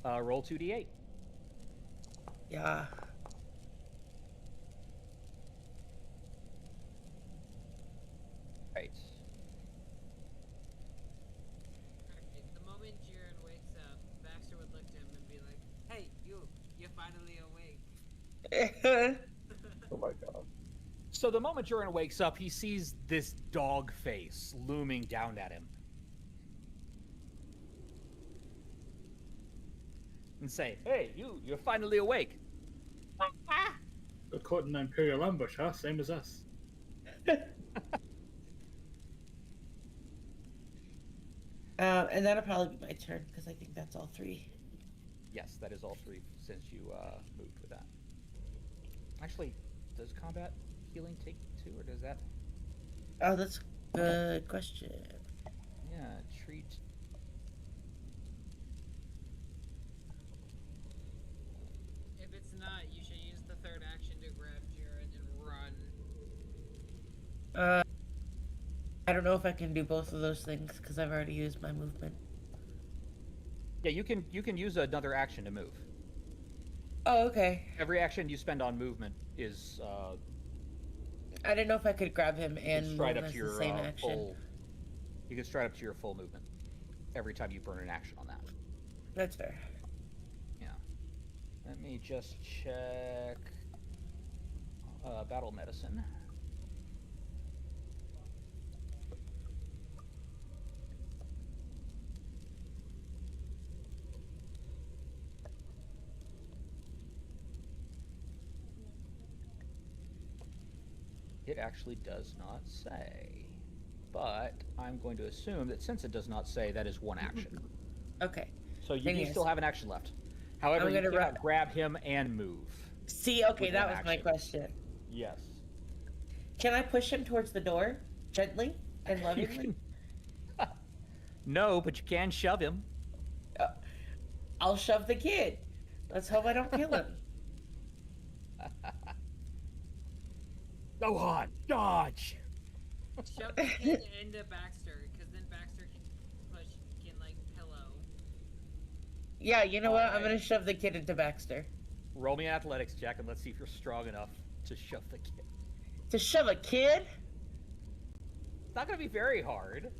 Plus. Roll 2d8. Yeah. Right. Okay, the moment Jiren wakes up, Baxter would look to him and be like, "Hey, you're finally awake." Oh my god. So the moment Jiren wakes up, he sees this dog face looming down at him. And say, "Hey, you're finally awake." Got caught in an Imperial ambush, huh? Same as us. And that'll probably be my turn because I think that's all three. Yes, that is all three since you moved with that. Actually, does combat healing take 2 or does that? Oh, that's a good question. Yeah, treat. If it's not, you should use the third action to grab Jiren and run. I don't know if I can do both of those things because I've already used my movement. Yeah, you can use another action to move. Oh, okay. Every action you spend on movement is I didn't know if I could grab him and move stride up as to the your same action. full. You can stride up to your full movement every time you burn an action on that. That's fair. Yeah. Let me just check battle medicine. It actually does not say. But I'm going to assume that since it does not say, that is one action. Okay. So you Then do yes. still have an action left. However, I'm you gonna cannot grab him and move. See, okay, With that one was my action. question. Yes. Can I push him towards the door gently and You lovingly? can... No, but you can shove him. I'll shove the kid. Let's hope I don't kill him. Go on, dodge! Shove the kid into Baxter, because then Baxter can like pillow. Yeah, you know what? I'm Alright. gonna shove the kid into Baxter. Roll me an athletics check and let's see if you're strong enough to shove the kid. To shove a kid? It's not going to be very hard.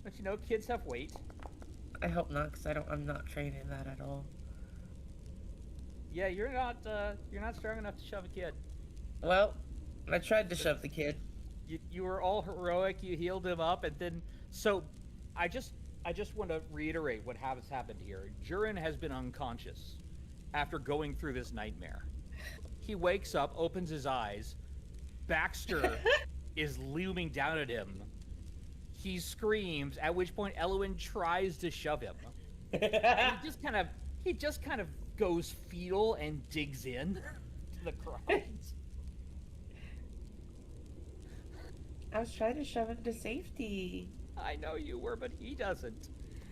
But you know, kids have weight. I hope not, because I'm not trained in that at all. Yeah, you're not strong enough to shove a kid. Well, I tried to shove the kid. You were all heroic. You healed him up, and then I just want to reiterate what has happened here. Jiren has been unconscious after going through this nightmare. He wakes up, opens his eyes. Baxter is looming down at him. He screams, at which point Elwyn tries to shove him. And he just kind of goes fetal and digs in to the ground. I was trying to shove him to safety. I know you were, but he doesn't.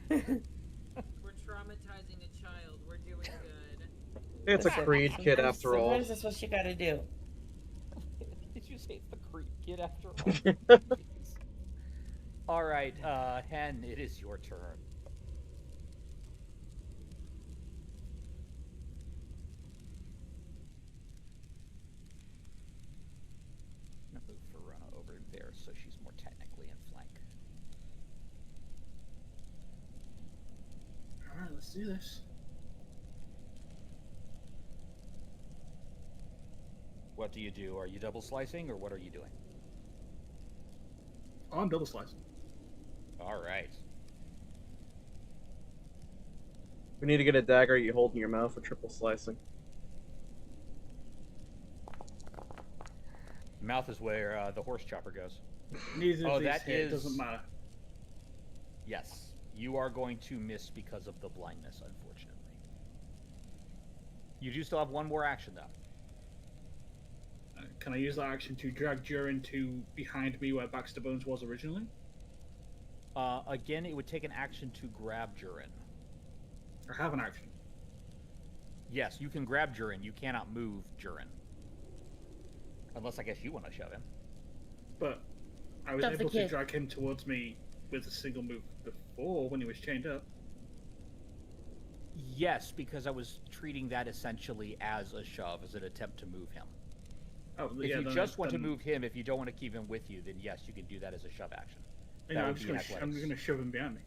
We're traumatizing a child. We're doing good. It's a Creed kid after all. Sometimes that's what you gotta do. Did you say it's the Creed kid after all? Jeez. All right, Hen, it is your turn. I'm gonna move Verona over there so she's more technically in flank. Alright, let's do this. What do you do? Are you double slicing, or what are you doing? Oh, I'm double slicing. All right. We need to get a dagger you hold in your mouth for triple slicing. Mouth is where the horse chopper goes. Neither Oh, of these that hit, is- doesn't matter. Yes, you are going to miss because of the blindness, unfortunately. You do still have one more action, though. Can I use that action to drag Durin to behind me where Baxter Bones was originally? Again, it would take an action to grab Durin. I have an action. Yes, you can grab Durin. You cannot move Durin. Unless, I guess, you want to shove him. But I was Shove the able to kid. drag him towards me with a single move before when he was chained up. Yes, because I was treating that essentially as a shove, as an attempt to move him. Oh, If yeah, you then- just want to then- move him, if you don't want to keep him with you, then yes, you can do that as a shove action. you that know, would I'm just be an gonna I'm athletics. going to shove him behind me.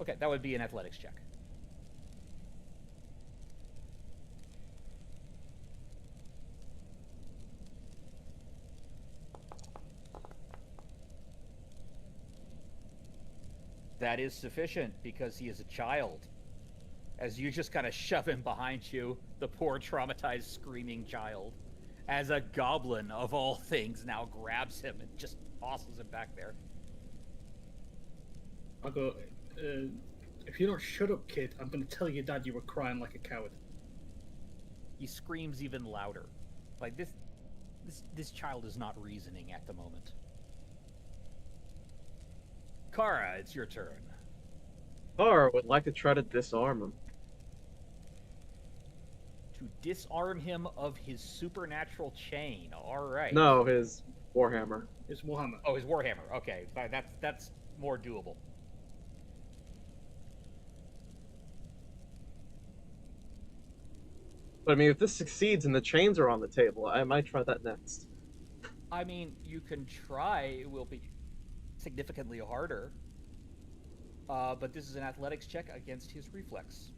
Okay, that would be an athletics check. That is sufficient because he is a child. As you just kind of shove him behind you, the poor traumatized screaming child, as a goblin of all things now grabs him and just tosses him back there. I'll go, if you don't shut up, kid, I'm going to tell your dad you were crying like a coward. He screams even louder. Like this child is not reasoning at the moment. Kara, it's your turn. Or would like to try to disarm him. To disarm him of his supernatural chain. All right. No, his warhammer. It's Warhammer. Oh, his warhammer. Okay, that's more doable. But I mean, if this succeeds and the chains are on the table, I might try that next. I mean, you can try. It will be significantly harder. But this is an athletics check against his reflex.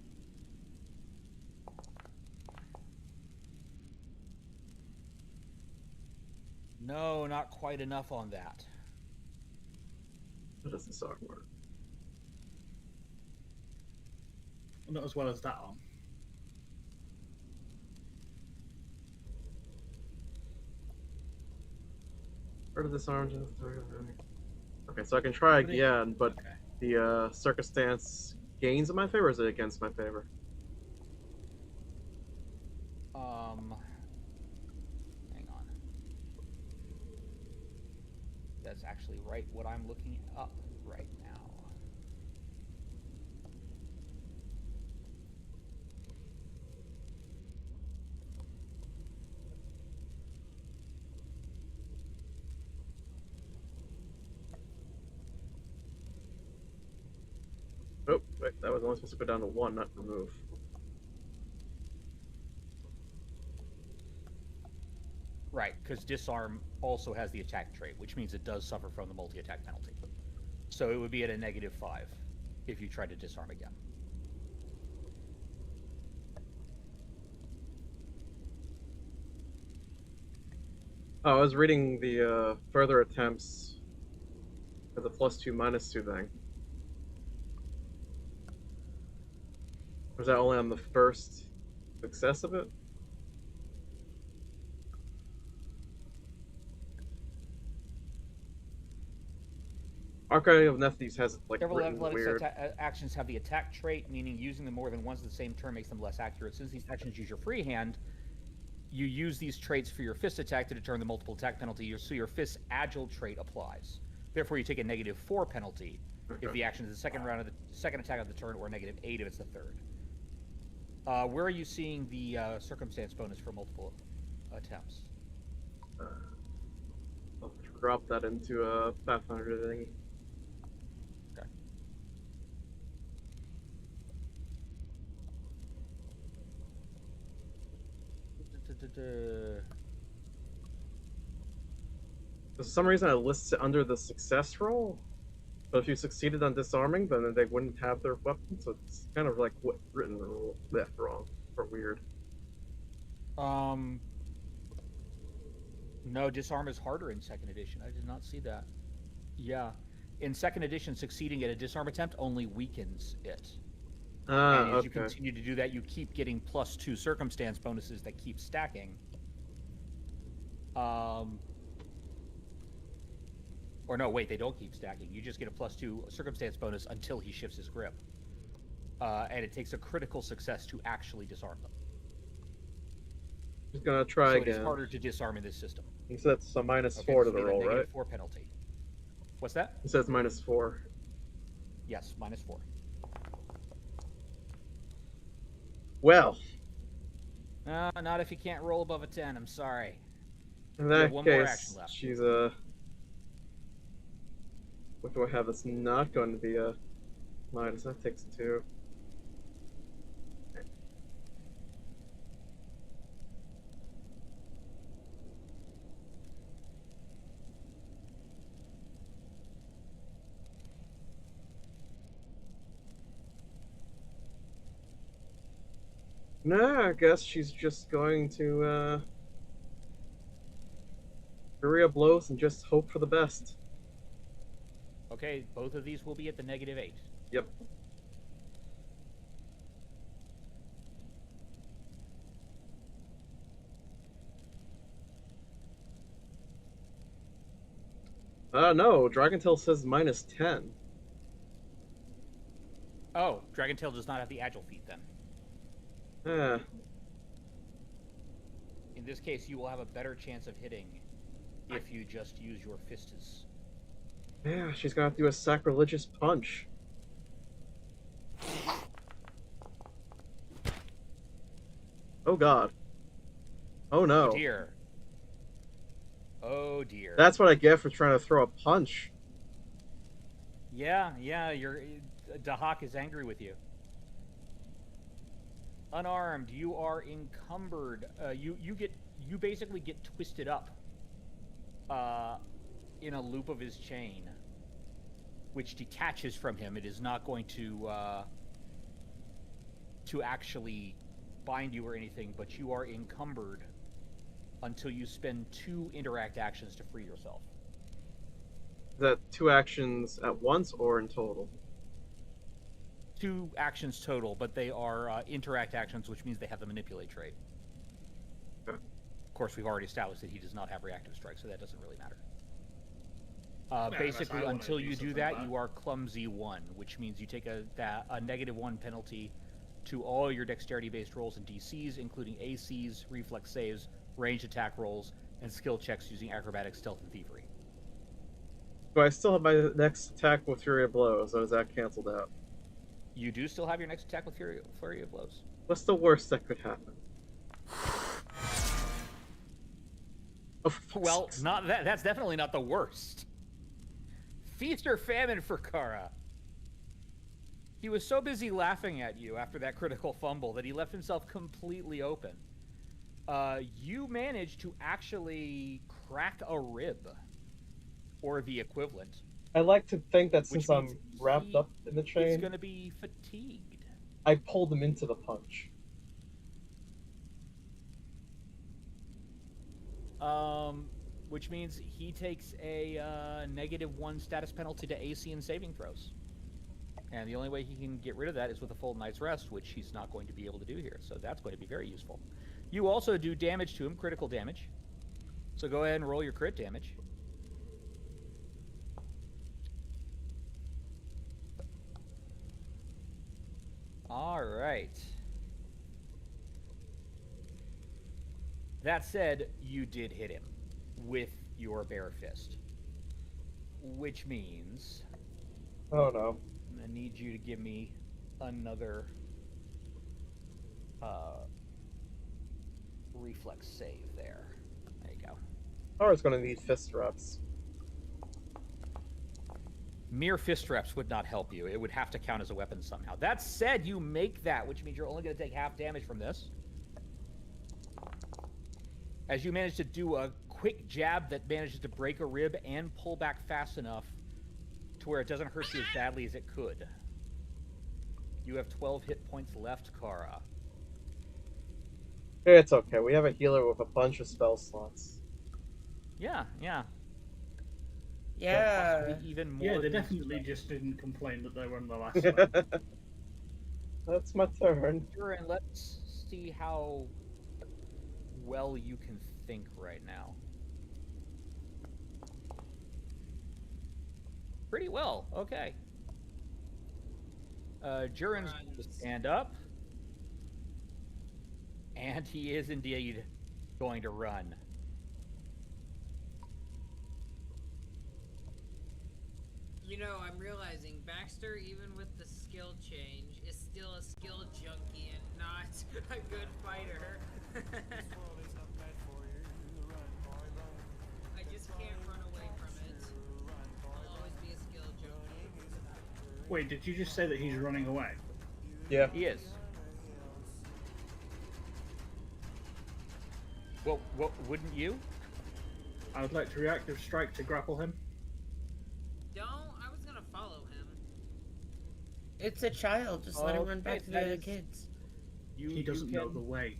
No, not quite enough on that. How does this arm work? Not as well as that on. Where did this arm just... Okay, so I can try again, but Okay. the circumstance gains in my favor, or is it against my favor? Hang on. That's actually right what I'm looking up right now. Oh, wait, that was only supposed to go down to 1, not remove. Right, because disarm also has the attack trait, which means it does suffer from the multi-attack penalty. So it would be at a -5 if you try to disarm again. Oh, I was reading the further attempts for the +2, -2 thing. Was that only on the first success of it? Archive of Nephthys has like Several written athletics weird. actions have the attack trait, meaning using them more than once in the same turn makes them less accurate. Since these actions use your free hand, you use these traits for your fist attack to determine the multiple attack penalty, so your fist's agile trait applies. Therefore, you take a -4 penalty if the action is the second round of the second attack of the turn, or -8 if it's the third. Where are you seeing the circumstance bonus for multiple attempts? I'll drop that into a Pathfinder thingy. Okay. For some reason, I lists it under the success roll. But if you succeeded on disarming, then they wouldn't have their weapon. So it's kind of like what written wrong or weird. No, disarm is harder in second edition. I did not see that. Yeah. In second edition, succeeding at a disarm attempt only weakens it. Ah, And as you okay. continue to do that, you keep getting +2 circumstance bonuses that keep stacking. Or no, wait, they don't keep stacking. You just get a +2 circumstance bonus until he shifts his grip. And it takes a critical success to actually disarm them. Just gonna try so again. it is harder to disarm in this system. He said it's a -4 to this the will be roll, right? -4 penalty. What's that? He says -4. Yes, -4. Well, Not if you can't roll above a 10. I'm sorry. in We have that one more action case, left. she's what do I have that's not going to be a minus? That takes 2. No, I guess she's just going to Korea blows and just hope for the best. Okay, both of these will be at the -8. Yep. No, Dragontail says -10. Oh, Dragontail does not have the agile feat then. Yeah. In this case, you will have a better chance of hitting if you just use your fistus. Yeah, she's gonna have to do a sacrilegious punch. Oh god. Oh no. Oh dear. Oh dear. That's what I get for trying to throw a punch. Yeah, T.R.A.S.H is angry with you. Unarmed, you are encumbered. You basically get twisted up in a loop of his chain, which detaches from him. It is not going to actually bind you or anything, but you are encumbered until you spend 2 interact actions to free yourself. Is that 2 actions at once or in total? 2 actions total, but they are interact actions, which means they have the manipulate trait. Okay. Of course, we've already established that he does not have reactive strike, so that doesn't really matter. Basically, until you do that, you are clumsy 1, which means you take a -1 penalty to all your dexterity-based rolls and DCs, including ACs, reflex saves, ranged attack rolls, and skill checks using acrobatics, stealth, and thievery. So I still have my next attack with Fury of Blows, so is that canceled out? You do still have your next attack with Flurry of Blows. What's the worst that could happen? Oh, Well, not that. That's definitely not the worst. Feast or famine for Kara. He was so busy laughing at you after that critical fumble that he left himself completely open. You managed to actually crack a rib, or the equivalent. I like to think that since I'm means wrapped up in the He's chain, going to be fatigued. I pulled him into the punch. Which means he takes a -1 status penalty to AC and saving throws. And the only way he can get rid of that is with a full night's rest, which he's not going to be able to do here. So that's going to be very useful. You also do damage to him, critical damage. So go ahead and roll your crit damage. All right. That said, you did hit him with your bare fist. Which means Oh no. I need you to give me another reflex save there. There you go. Tara's gonna need fist reps. Mere fist reps would not help you. It would have to count as a weapon somehow. That said, you make that, which means you're only going to take half damage from this. As you manage to do a quick jab that manages to break a rib and pull back fast enough to where it doesn't hurt you as badly as it could. You have 12 hit points left, Kara. It's okay. We have a healer with a bunch of spell slots. Yeah, yeah. Yeah. Possibly even more. Yeah, they than definitely just didn't complain that they were in the last one. That's my turn. Sure, and let's see how well you can think right now. Pretty well. Okay. Jurin's going to stand up, and he is indeed going to run. You know, I'm realizing Baxter, even with the skill change, is still a skill junkie and not a good fighter. I just can't run away from it. I'll always be a skill junkie. Wait, did you just say that he's running away? Yeah. He is. Well, wouldn't you? I would like to reactive strike to grapple him. I was gonna follow him. It's a child. Just let him run back to the other is- kids. He doesn't know the way.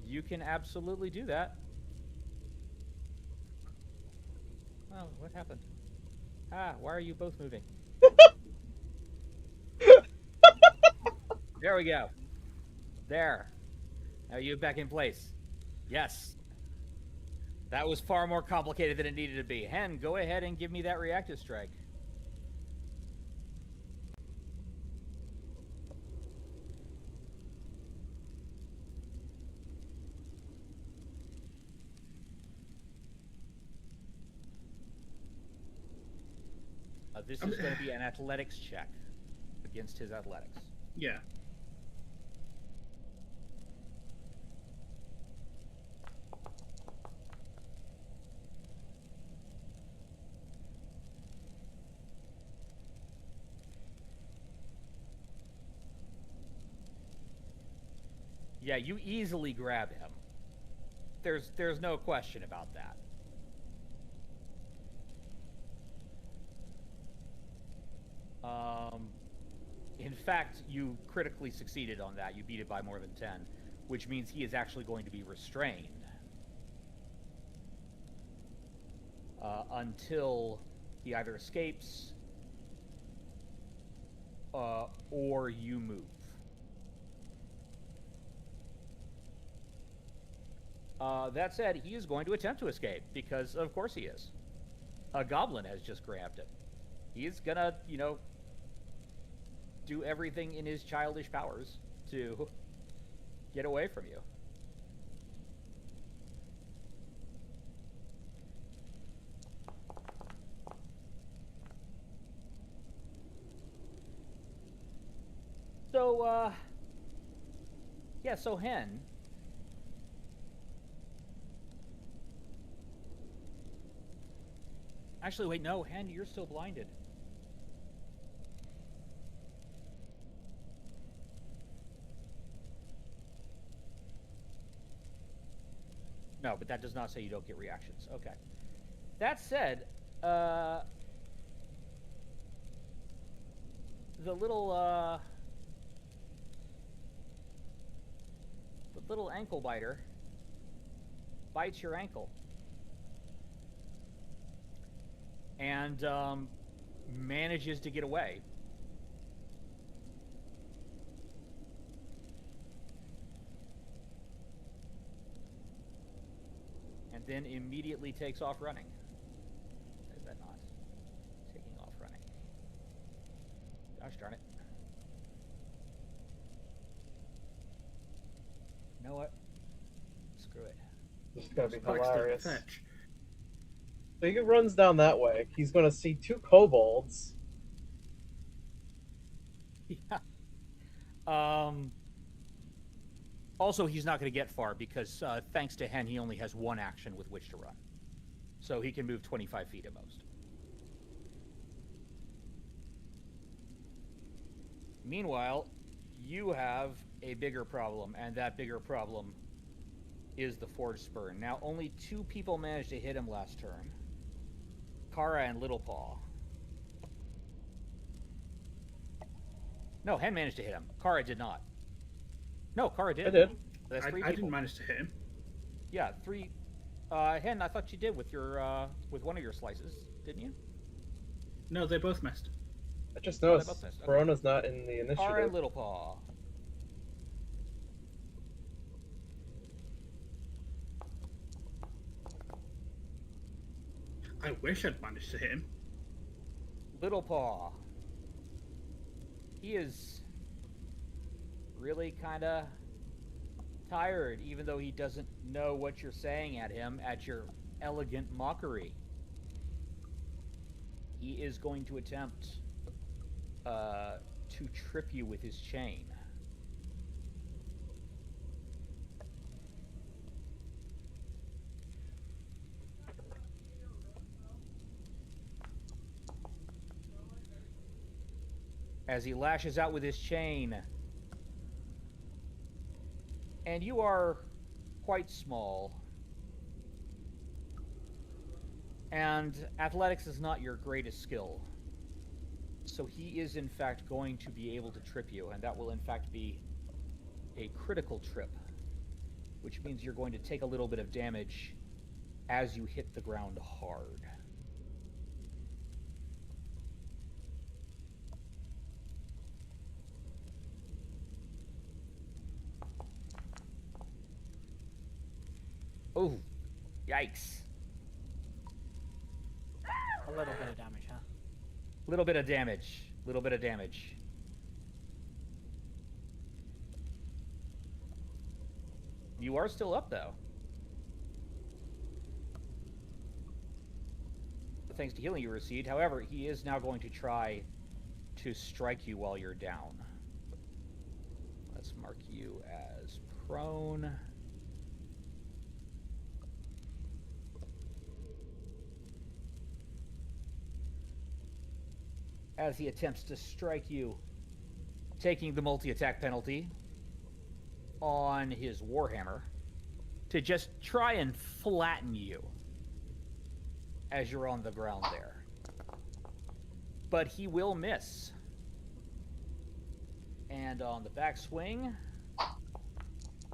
You can absolutely do that. Oh, what happened? Why are you both moving? There we go. There. Now you back in place. Yes. That was far more complicated than it needed to be. Hen, go ahead and give me that reactive strike. This is going to be an athletics check against his athletics. Yeah. Yeah, you easily grab him. There's no question about that. In fact, you critically succeeded on that. You beat it by more than 10, which means he is actually going to be restrained until he either escapes or you move. That said, he is going to attempt to escape, because of course he is. A goblin has just grabbed him. He's gonna, do everything in his childish powers to get away from you. So, yeah, so Hen... Actually, wait, no, Hen, you're still blinded. No, but that does not say you don't get reactions. Okay. That said, the little ankle biter bites your ankle and manages to get away. And then immediately takes off running. Is that not? Taking off running. Gosh darn it. You know what? Screw it. This is gonna be Baxter, hilarious. fetch. So he runs down that way. He's gonna see two kobolds. Yeah. Also, he's not going to get far because, thanks to Hen, he only has one action with which to run. So he can move 25 feet at most. Meanwhile, you have a bigger problem, and that bigger problem is the Forge Spur. Now, only 2 people managed to hit him last turn. Kara and Little Paw. No, Hen managed to hit him. Kara did not. No, Kara did. I did. That's 3 I people. didn't manage to hit him. Yeah, 3. Hen, I thought you did with your with one of your slices, didn't you? No, they both missed. I just Oh, they noticed both missed. Okay. Verona's not in the Tara initiative. and Little Paw. I wish I'd managed to hit him. Little Paw. He is really kind of tired, even though he doesn't know what you're saying at him at your elegant mockery. He is going to attempt to trip you with his chain. As he lashes out with his chain. And you are quite small. And athletics is not your greatest skill. So he is in fact going to be able to trip you, and that will in fact be a critical trip, which means you're going to take a little bit of damage as you hit the ground hard. Oh, yikes. A little bit of damage, huh? Little bit of damage. Little bit of damage. You are still up, though. Thanks to healing you received. However, he is now going to try to strike you while you're down. Let's mark you as prone. As he attempts to strike you, taking the multi-attack penalty on his Warhammer to just try and flatten you as you're on the ground there. But he will miss. And on the backswing,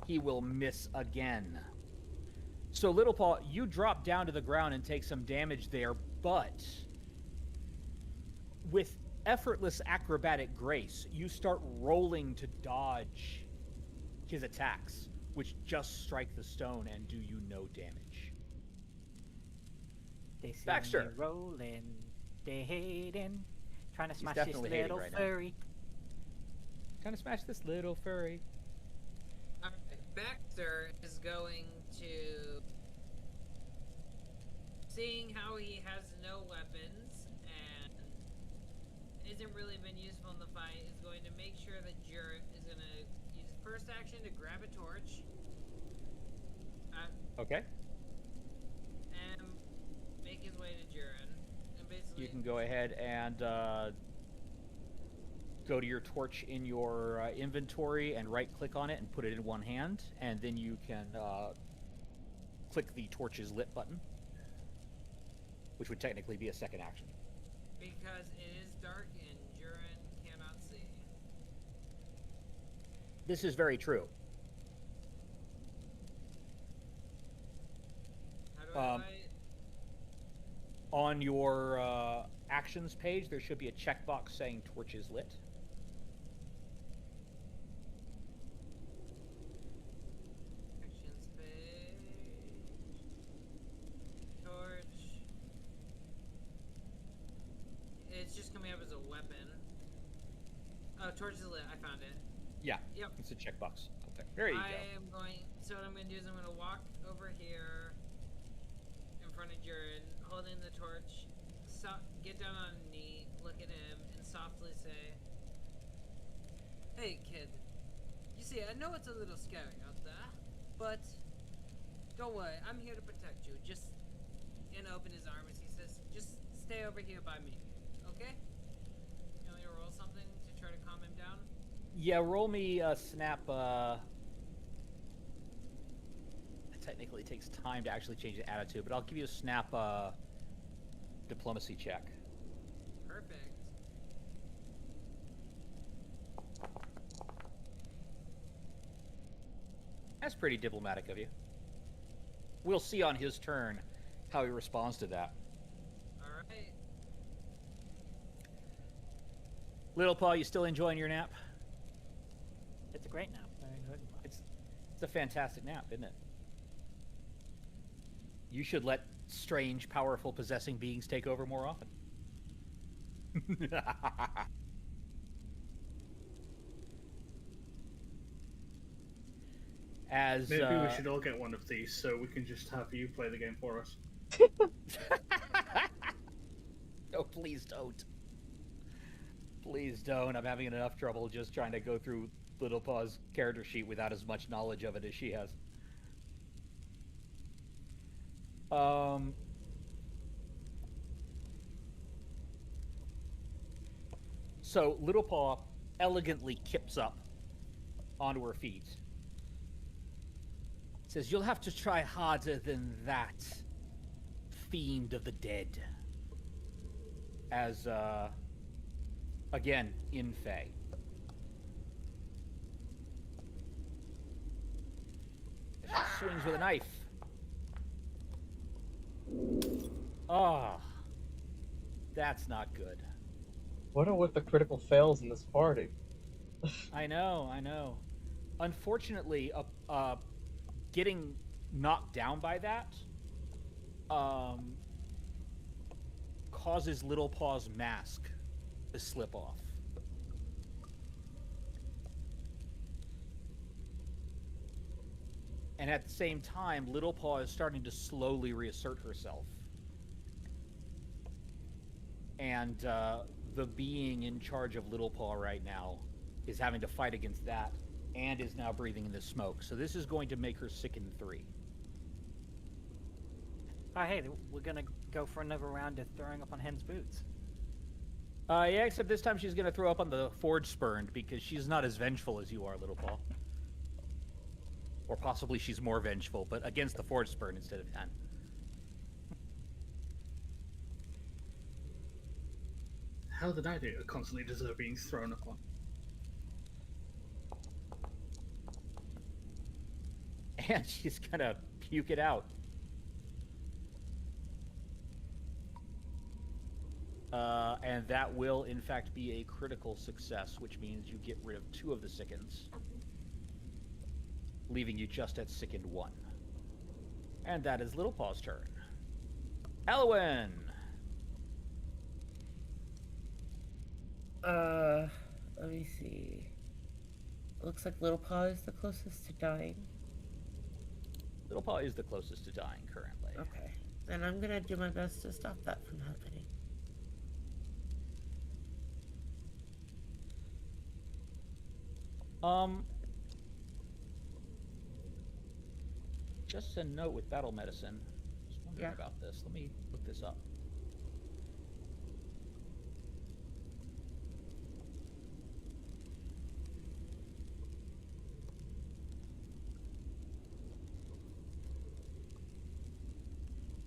he will miss again. So Little Paw, you drop down to the ground and take some damage there, but with effortless acrobatic grace, you start rolling to dodge his attacks, which just strike the stone and do you no damage. They see Baxter. me rolling, they hating, trying to smash this definitely hating little right now. furry. Trying to smash this little furry. Alright, Baxter is going to, seeing how he has no weapons and isn't really been useful in the fight, is going to make sure that Jarrett is going to use his first action to grab a torch. Okay. And make his way to Jarrett. And basically, You can go ahead and go to your torch in your inventory and right-click on it and put it in one hand, and then you can click the torch's lit button, which would technically be a second action. because it is dark and Jarrett cannot see. This is very true. How do I fight? On your actions page, there should be a checkbox saying torch is lit. Actions page. Torch. It's just coming up as a weapon. Oh, torch is lit. I found it. Yeah. Yep. It's a checkbox up there. There you go. I am going. So what I'm going to do is I'm going to walk over here in front of Jared, holding the torch. Get down on a knee, look at him, and softly say, "Hey, kid. You see, I know it's a little scary out there, but don't worry. I'm here to protect you. Just," and open his arm as he says, "Just stay over here by me, okay?" You want me to roll something to try to calm him down? Yeah, roll me a snap. It technically takes time to actually change the attitude, but I'll give you a snap diplomacy check. Perfect. That's pretty diplomatic of you. we'll see on his turn how he responds to that. All right. Little Paul, you still enjoying your nap? It's a great nap. It's a fantastic nap, isn't it? You should let strange, powerful, possessing beings take over more often. As Maybe we should all get one of these so we can just have you play the game for us. No, please don't. Please don't. I'm having enough trouble just trying to go through Little Paw's character sheet without as much knowledge of it as she has. So Little Paw elegantly kips up onto her feet. Says, "You'll have to try harder than that, fiend of the dead." As, again, in Fae. She swings with a knife. Ah, that's not good. What are with the critical fails in this party? I know. Unfortunately, getting knocked down by that causes Little Paw's mask to slip off. And at the same time, Little Paw is starting to slowly reassert herself. And the being in charge of Little Paw right now is having to fight against that and is now breathing in the smoke. So this is going to make her sicken 3. Oh, hey, we're gonna go for another round of throwing up on Hen's boots. Yeah, except this time she's going to throw up on the Forge Spurned because she's not as vengeful as you are, Little Paw. Or possibly she's more vengeful, but against the Forge Spurned instead of 10. How did I do it? Constantly deserve being thrown up on. And she's going to puke it out. And that will, in fact, be a critical success, which means you get rid of 2 of the sickens, leaving you just at sickened 1. And that is Little Paw's turn. Elwyn! Let me see. Looks like Little Paw is the closest to dying. Little Paw is the closest to dying currently. Okay. Then I'm gonna do my best to stop that from happening. Just a note with battle medicine. Just wondering Yeah. about this. Let me look this up.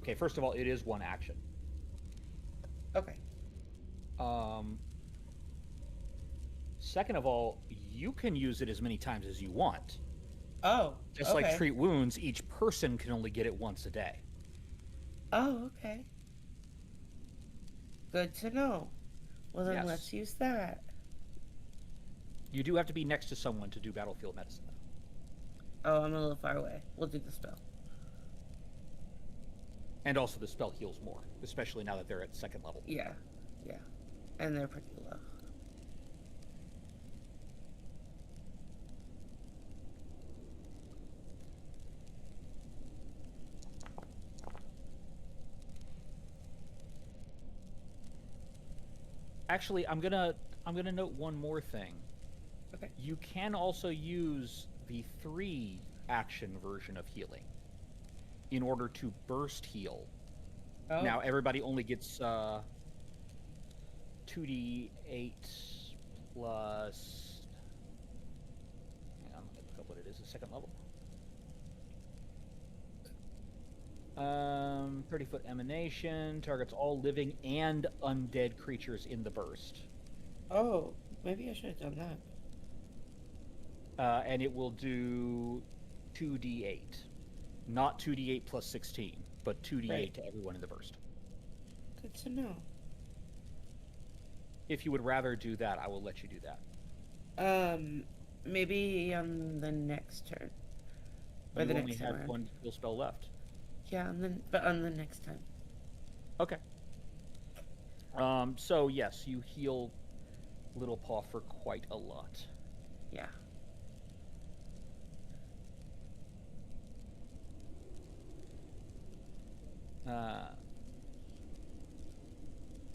Okay, first of all, it is 1 action. Okay. Second of all, you can use it as many times as you want. Oh. Just like treat wounds, each person can only get it once a day. Oh, okay. Good to know. Well, then Yes. let's use that. You do have to be next to someone to do battlefield medicine, though. Oh, I'm a little far away. We'll do the spell. And also the spell heals more, especially now that they're at 2nd level. Yeah. Yeah. And they're pretty low. Actually, I'm gonna note one more thing. Okay. You can also use the 3 action version of healing in order to burst heal. Oh. Now everybody only gets 2d8 plus. Hang on, let me look up what it is. The 2nd level. 30-foot emanation targets all living and undead creatures in the burst. Oh, maybe I should have done that. And it will do 2d8. Not 2d8 plus 16, but 2d8 Right. to everyone in the burst. Good to know. If you would rather do that, I will let you do that. Maybe on the next turn. Or You the only next time have around. one heal spell left. Yeah, but on the next time. Okay. So yes, you heal Little Paw for quite a lot. Yeah.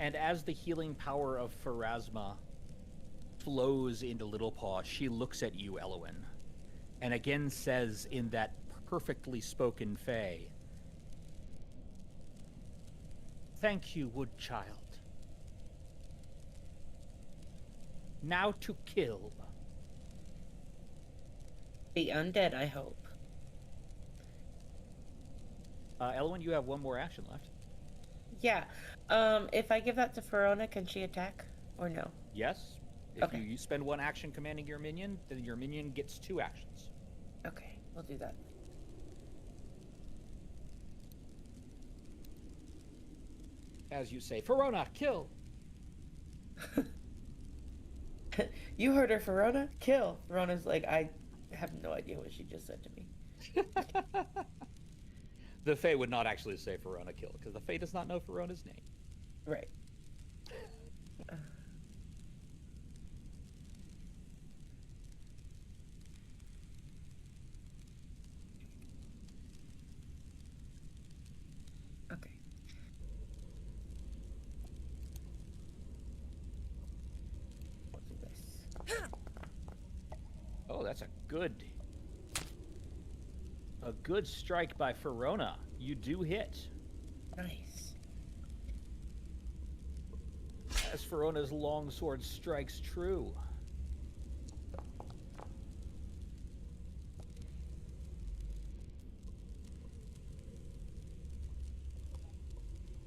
And as the healing power of Pharasma flows into Little Paw, she looks at you, Elowin, and again says in that perfectly spoken Fae, "Thank you, wood child. Now to kill." Be undead, I hope. Elowin, you have one more action left. Yeah. If I give that to Verona, can she attack? Or no? Yes. If Okay. you spend one action commanding your minion, then your minion gets 2 actions. Okay, we'll do that. As you say, Verona, kill! You heard her, Verona. Kill. Verona's like, I have no idea what she just said to me. The Fae would not actually say Verona, kill, because the Fae does not know Verona's name. Right. Okay. We'll do this. Oh, that's a good strike by Verona. You do hit. Nice. As Verona's longsword strikes true.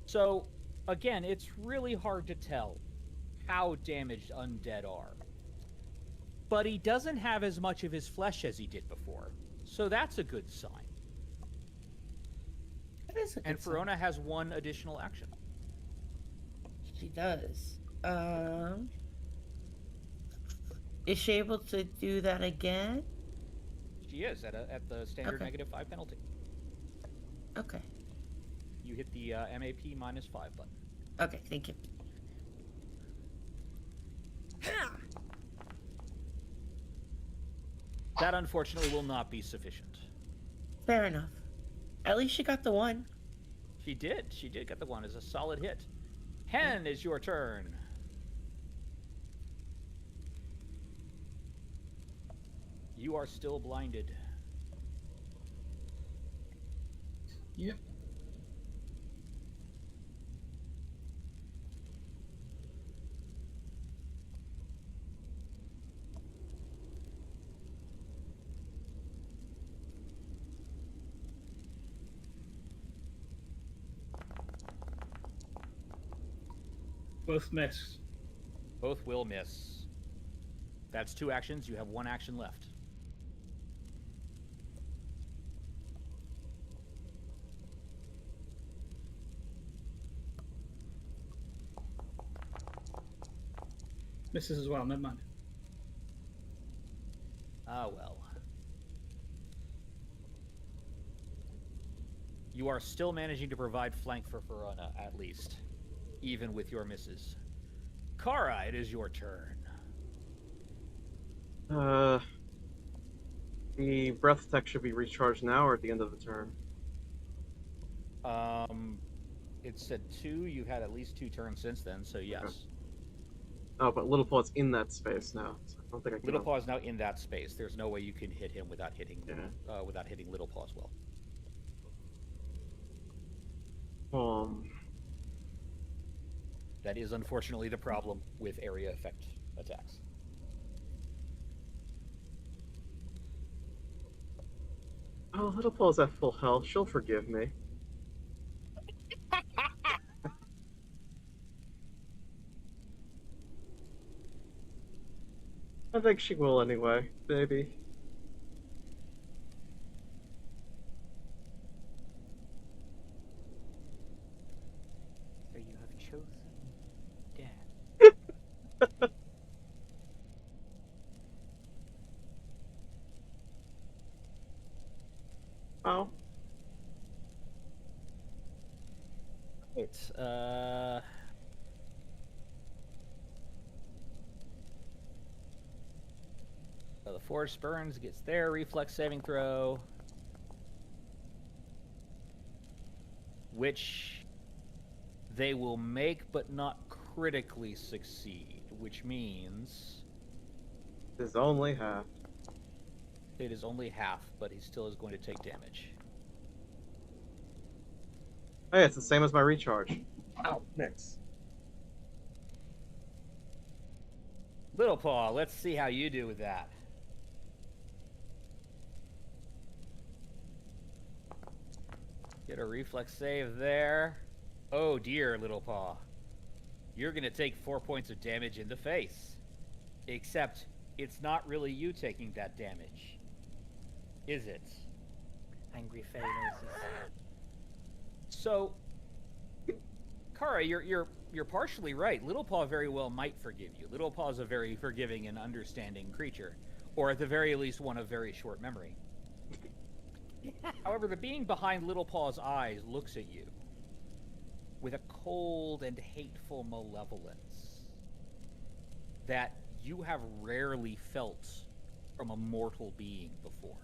So, again, it's really hard to tell how damaged undead are. But he doesn't have as much of his flesh as he did before. So that's a good sign. That is a good And sign. Verona has one additional action. She does. Is she able to do that again? She is at the standard Okay. -5 penalty. Okay. You hit the MAP -5 button. Okay, thank you. That unfortunately will not be sufficient. Fair enough. At least she got the one. She did. She did get the one as a solid hit. Hen, is your turn. You are still blinded. Yep. Both miss. Both will miss. That's 2 actions. You have 1 action left. Misses as well, never mind. Ah, well. You are still managing to provide flank for Verona, at least, even with your misses. Kara, it is your turn. The breath tech should be recharged now or at the end of the turn. It said 2. You've had at least 2 turns since then, so yes. Okay. Oh, but Little Paw's in that space now, so I don't think I can. Little Paw is now in that space. There's no way you can hit him without hitting Yeah. without hitting Little Paw as well. That is unfortunately the problem with area effect attacks. Oh, Little Paw's at full health. She'll forgive me. I think she will anyway, baby. So the Force Burns gets their reflex saving throw, which they will make but not critically succeed, which means It's only half. it is only half, but he still is going to take damage. Hey, it's the same as my recharge. Ow, mix. Little Paw, let's see how you do with that. Get a reflex save there. Oh dear, Little Paw. You're going to take 4 points of damage in the face. Except, it's not really you taking that damage. Is it? Angry failures. So, Kara, you're partially right. Little Paw very well might forgive you. Little Paw is a very forgiving and understanding creature. Or at the very least, one of very short memory. However, the being behind Little Paw's eyes looks at you with a cold and hateful malevolence that you have rarely felt from a mortal being before.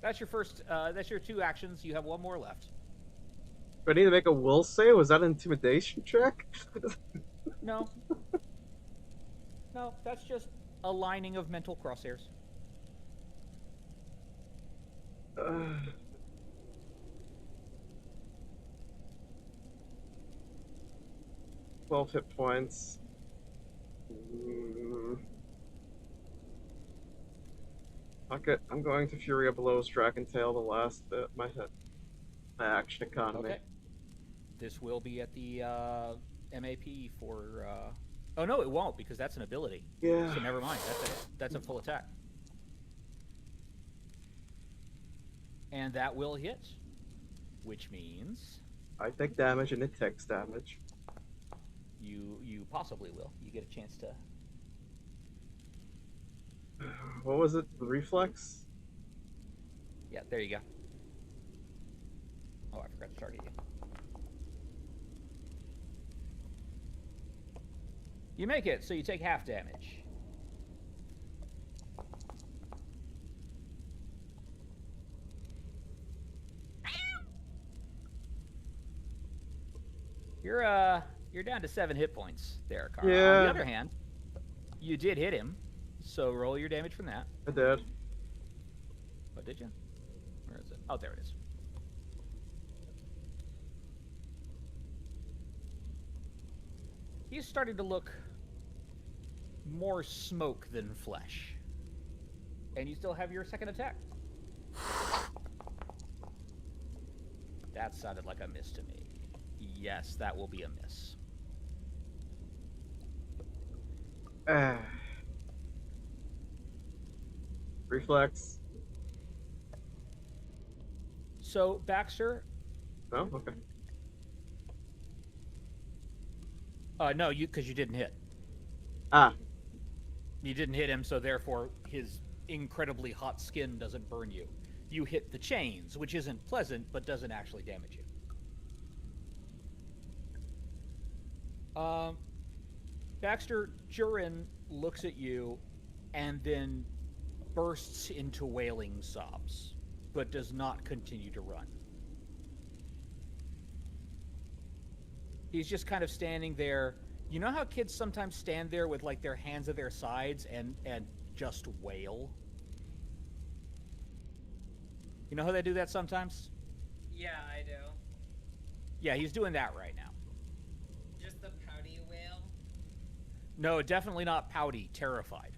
That's your first, that's your 2 actions. You have 1 more left. Do I need to make a will save? Was that an intimidation check? No. No, that's just aligning of mental crosshairs. 12 hit points. Fuck it. I'm going to Fury of Blows, Dragon Tail, the last bit. My action economy. Okay. This will be at the MAP for. Oh no, it won't because that's an ability. Yeah. So never mind. That's a full attack. And that will hit, which means I take damage and it takes damage. you possibly will. You get a chance to. What was it? The reflex? Yeah, there you go. Oh, I forgot to target you. You make it, so you take half damage. You're down to 7 hit points there, Carl. Yeah. On the other hand, you did hit him, so roll your damage from that. I did. Oh, did you? Where is it? Oh, there it is. He's starting to look more smoke than flesh. And you still have your second attack. That sounded like a miss to me. Yes, that will be a miss. Reflex. So, Baxter. Oh, okay. No, because you didn't hit. Ah. You didn't hit him, so therefore his incredibly hot skin doesn't burn you. You hit the chains, which isn't pleasant, but doesn't actually damage you. Baxter, Jurin looks at you and then bursts into wailing sobs, but does not continue to run. He's just kind of standing there. You know how kids sometimes stand there with like their hands at their sides and just wail? You know how they do that sometimes? Yeah, I do. Yeah, he's doing that right now. Just the pouty wail. No, definitely not pouty, terrified.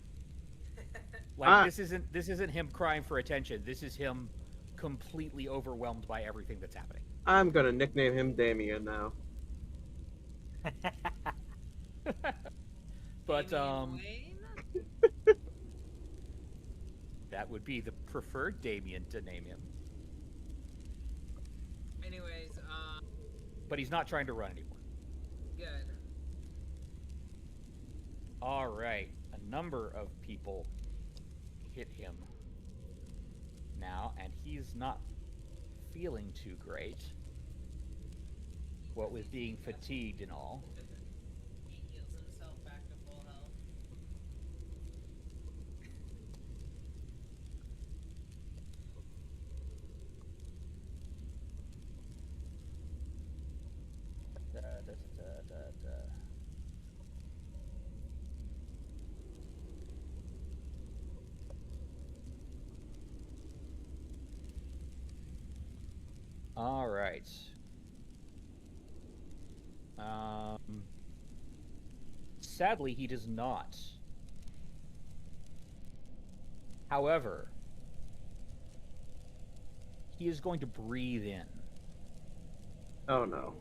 Like this isn't him crying for attention. This is him completely overwhelmed by everything that's happening. I'm gonna nickname him Damien now. But Damien Wayne? that would be the preferred Damien to name him. Anyways, But he's not trying to run anymore. good. All right, a number of people hit him now, and he's not feeling too great. What with being fatigued and all. He heals himself back to full health. All right. Sadly, he does not. However, he is going to breathe in. Oh no.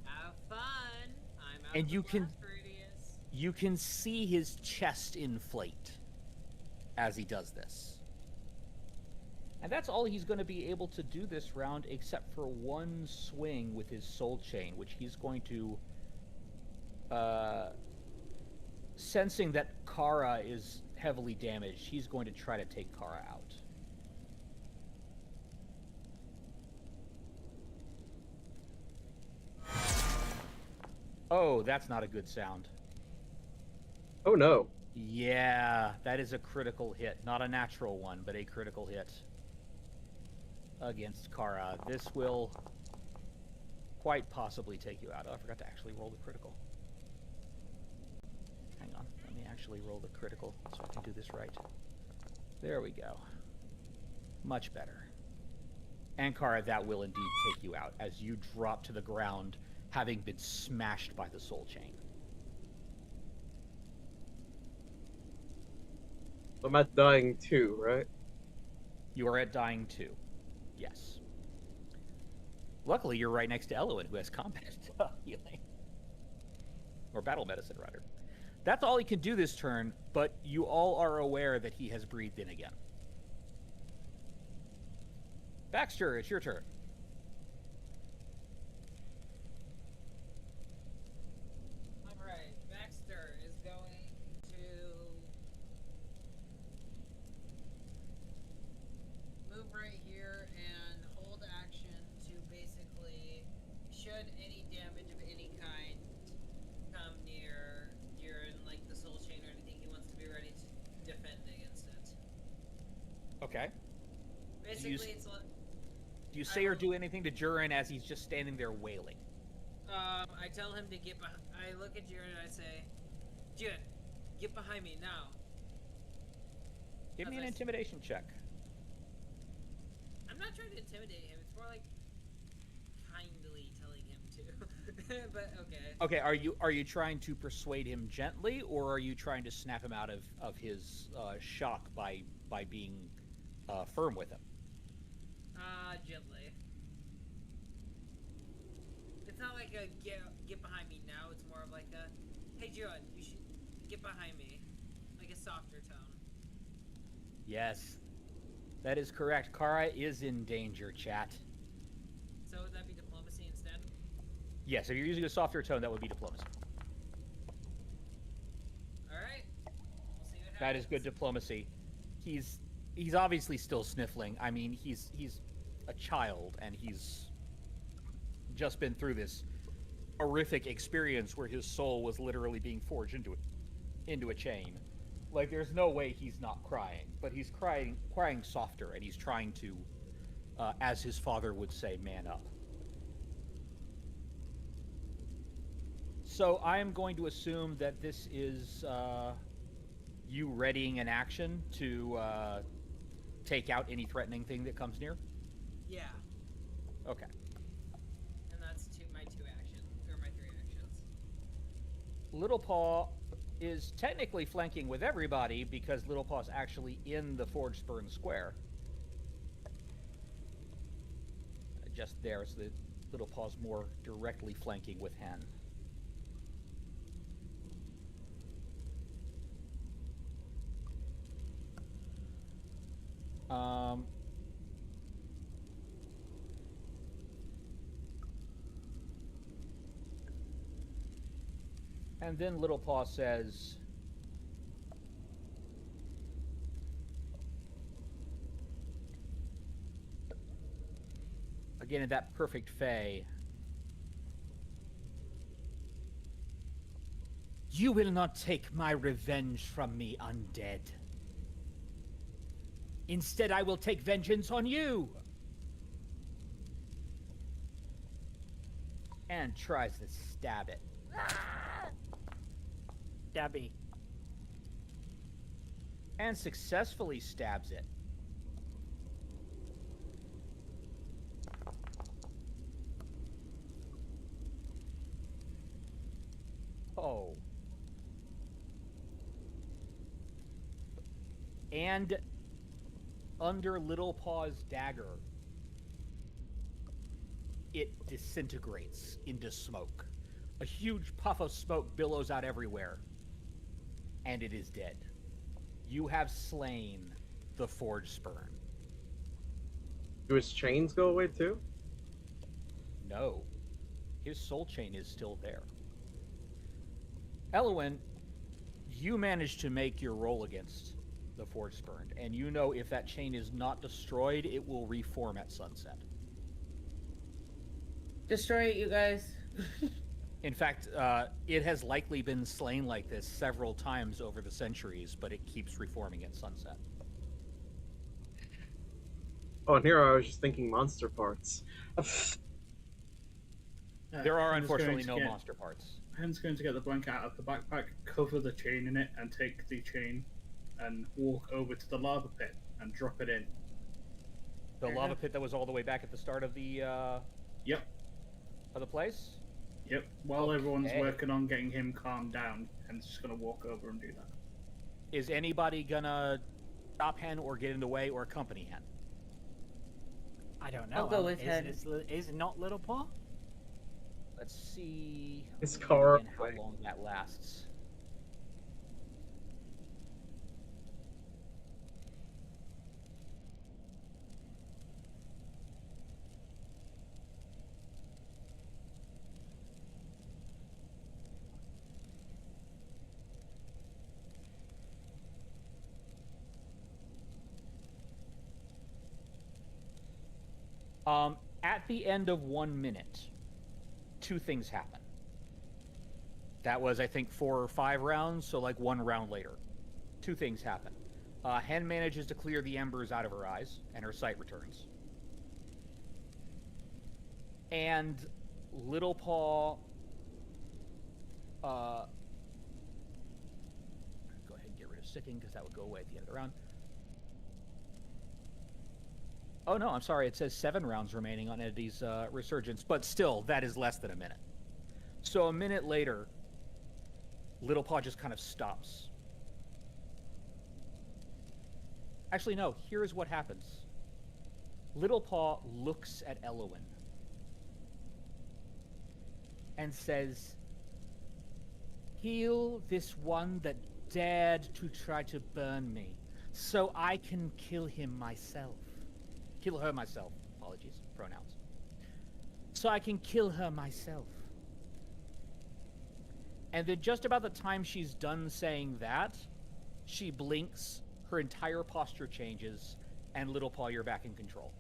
Have fun. I'm out And of the you can- blast radius. You can see his chest inflate as he does this. And that's all he's going to be able to do this round, except for one swing with his soul chain, which he's going to... sensing that Kara is heavily damaged, he's going to try to take Kara out. Oh, that's not a good sound. Oh no. Yeah, that is a critical hit. Not a natural one, but a critical hit against Kara. This will quite possibly take you out. Oh, I forgot to actually roll the critical. Hang on, let me actually roll the critical so I can do this right. There we go. Much better. And Kara, that will indeed take you out as you drop to the ground, having been smashed by the soul chain. I'm at dying too, right? You are at dying 2. Yes. Luckily, you're right next to Eloin, who has combat healing. Or battle medicine, rather. That's all he can do this turn, but you all are aware that he has breathed in again. Baxter, it's your turn. Alright, Baxter is going to move right here and hold action to basically, should any damage of any kind come near during like the soul chain or anything, he wants to be ready to defend against it. Okay. Basically, it's like Do you say or do anything to Jurin as he's just standing there wailing? I tell him to get behind. I look at Jiren and I say, Jiren, get behind me now. Give me an As I s- intimidation check. I'm not trying to intimidate him. It's more like kindly telling him to. But okay. Okay, are you trying to persuade him gently, or are you trying to snap him out of his shock by being firm with him? Gently. It's not like a get behind me now. It's more of like a, hey Jiren, you should get behind me, like a softer tone. Yes, that is correct. Kara is in danger, chat. So would that be diplomacy instead? Yes, if you're using a softer tone, that would be diplomacy. All right. We'll see what happens. That is good diplomacy. He's obviously still sniffling. I mean, he's a child, and he's just been through this horrific experience where his soul was literally being forged into a chain. Like, there's no way he's not crying, but he's crying softer, and he's trying to, as his father would say, man up. So I am going to assume that this is you readying an action to take out any threatening thing that comes near? Yeah. Okay. And that's my 2 actions, or my 3 actions. Little Paw is technically flanking with everybody because Little Paw's actually in the Forge Spurn Square. Just there, so that Little Paw's more directly flanking with Hen. And then Little Paw says, Again, in that perfect Fey. You will not take my revenge from me, undead. Instead, I will take vengeance on you. And tries to stab it. Dabby. And successfully stabs it. Oh. And under Little Paw's dagger, it disintegrates into smoke. A huge puff of smoke billows out everywhere, and it is dead. You have slain the Forge Spurn. Do his chains go away too? No. His soul chain is still there. Elwyn, you managed to make your roll against the Forge Spurned, and you know if that chain is not destroyed, it will reform at sunset. Destroy it, you guys. In fact, it has likely been slain like this several times over the centuries, but it keeps reforming at sunset. Oh, and here I was just thinking monster parts. There are I'm just unfortunately going no to monster parts. Hen's going to get the blanket out of the backpack, cover the chain in it, and take the chain and walk over to the lava pit and drop it in. The lava pit that was all the way back at the start of the Yep. of the place? Yep. While everyone's Okay. working on getting him calmed down, Hen's just going to walk over and do that. Is anybody gonna stop Hen or get in the way or accompany Hen? I don't know. I'll go with is, Hen. Is it not Little Paw? Let's see His car again how long that lasts. At the end of 1 minute, two things happen. That was, I think, 4 or 5 rounds, so like 1 round later. Two things happen. Hen manages to clear the embers out of her eyes, and her sight returns. And Little Paw... go ahead and get rid of sicking, because that would go away at the end of the round. Oh no, I'm sorry, it says 7 rounds remaining on Eddie's resurgence, but still, that is less than a minute. So a minute later, Little Paw just kind of stops. Actually, no, here's what happens. Little Paw looks at Elwyn and says, "Heal this one that dared to try to burn me, so I can kill him myself." Kill her myself. Apologies. Pronouns. So I can kill her myself. And then just about the time she's done saying that, she blinks, her entire posture changes, and Little Paw, you're back in control.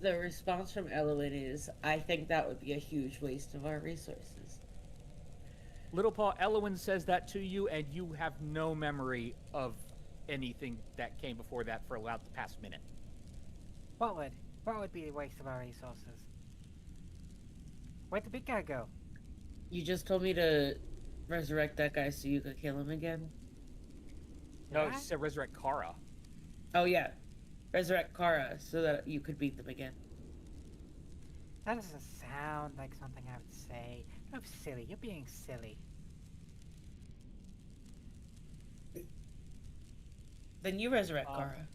The response from Elwyn is, I think that would be a huge waste of our resources. Little Paw, Elwyn says that to you, and you have no memory of anything that came before that for about the past minute. What would be a waste of our resources? Where'd the big guy go? You just told me to resurrect that guy so you could kill him again? No, What? you said resurrect Kara. Oh yeah. Resurrect Kara so that you could beat them again. That doesn't sound like something I would say. No, silly. You're being silly. Then you resurrect Kara.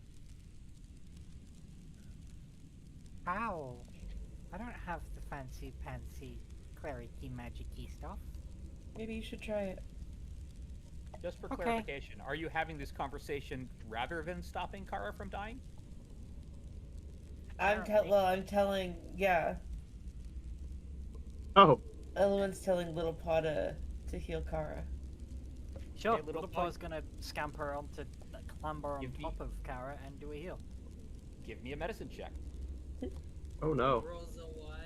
How? I don't have the fancy clericy magic-y stuff. Maybe you should try it. Just for Okay. clarification, are you having this conversation rather than stopping Kara from dying? I'm telling, yeah. Oh, Elwyn's telling Little Paw to heal Kara. Sure, Okay, Little Little Paw's gonna scamper onto, clamber on Give me- top of Kara and do a heal. Give me a medicine check. Oh no. Rolls a 1.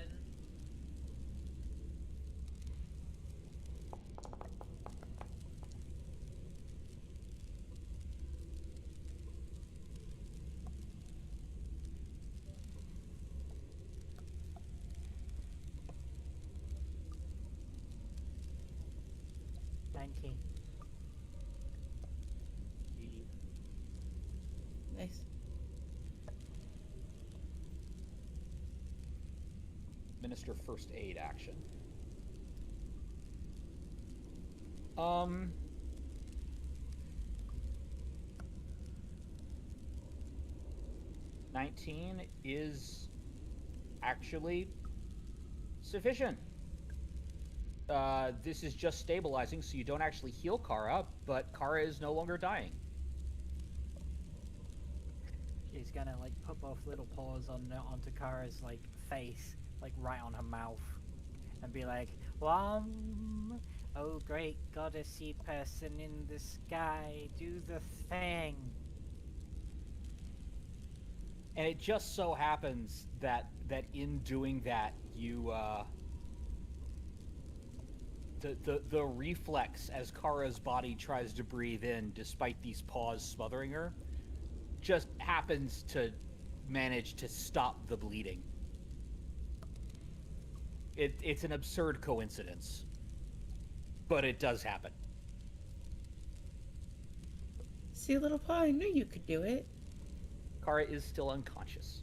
$19. Nice. Minister first aid action. 19 is actually sufficient. This is just stabilizing, so you don't actually heal Kara, but Kara is no longer dying. She's gonna like put both little paws onto Kara's like face, like right on her mouth, and be like, oh great goddessy person in the sky, do the thing." And it just so happens that in doing that, you the reflex as Kara's body tries to breathe in, despite these paws smothering her, just happens to manage to stop the bleeding. It's an absurd coincidence, but it does happen. See, little paw, I knew you could do it. Kara is still unconscious.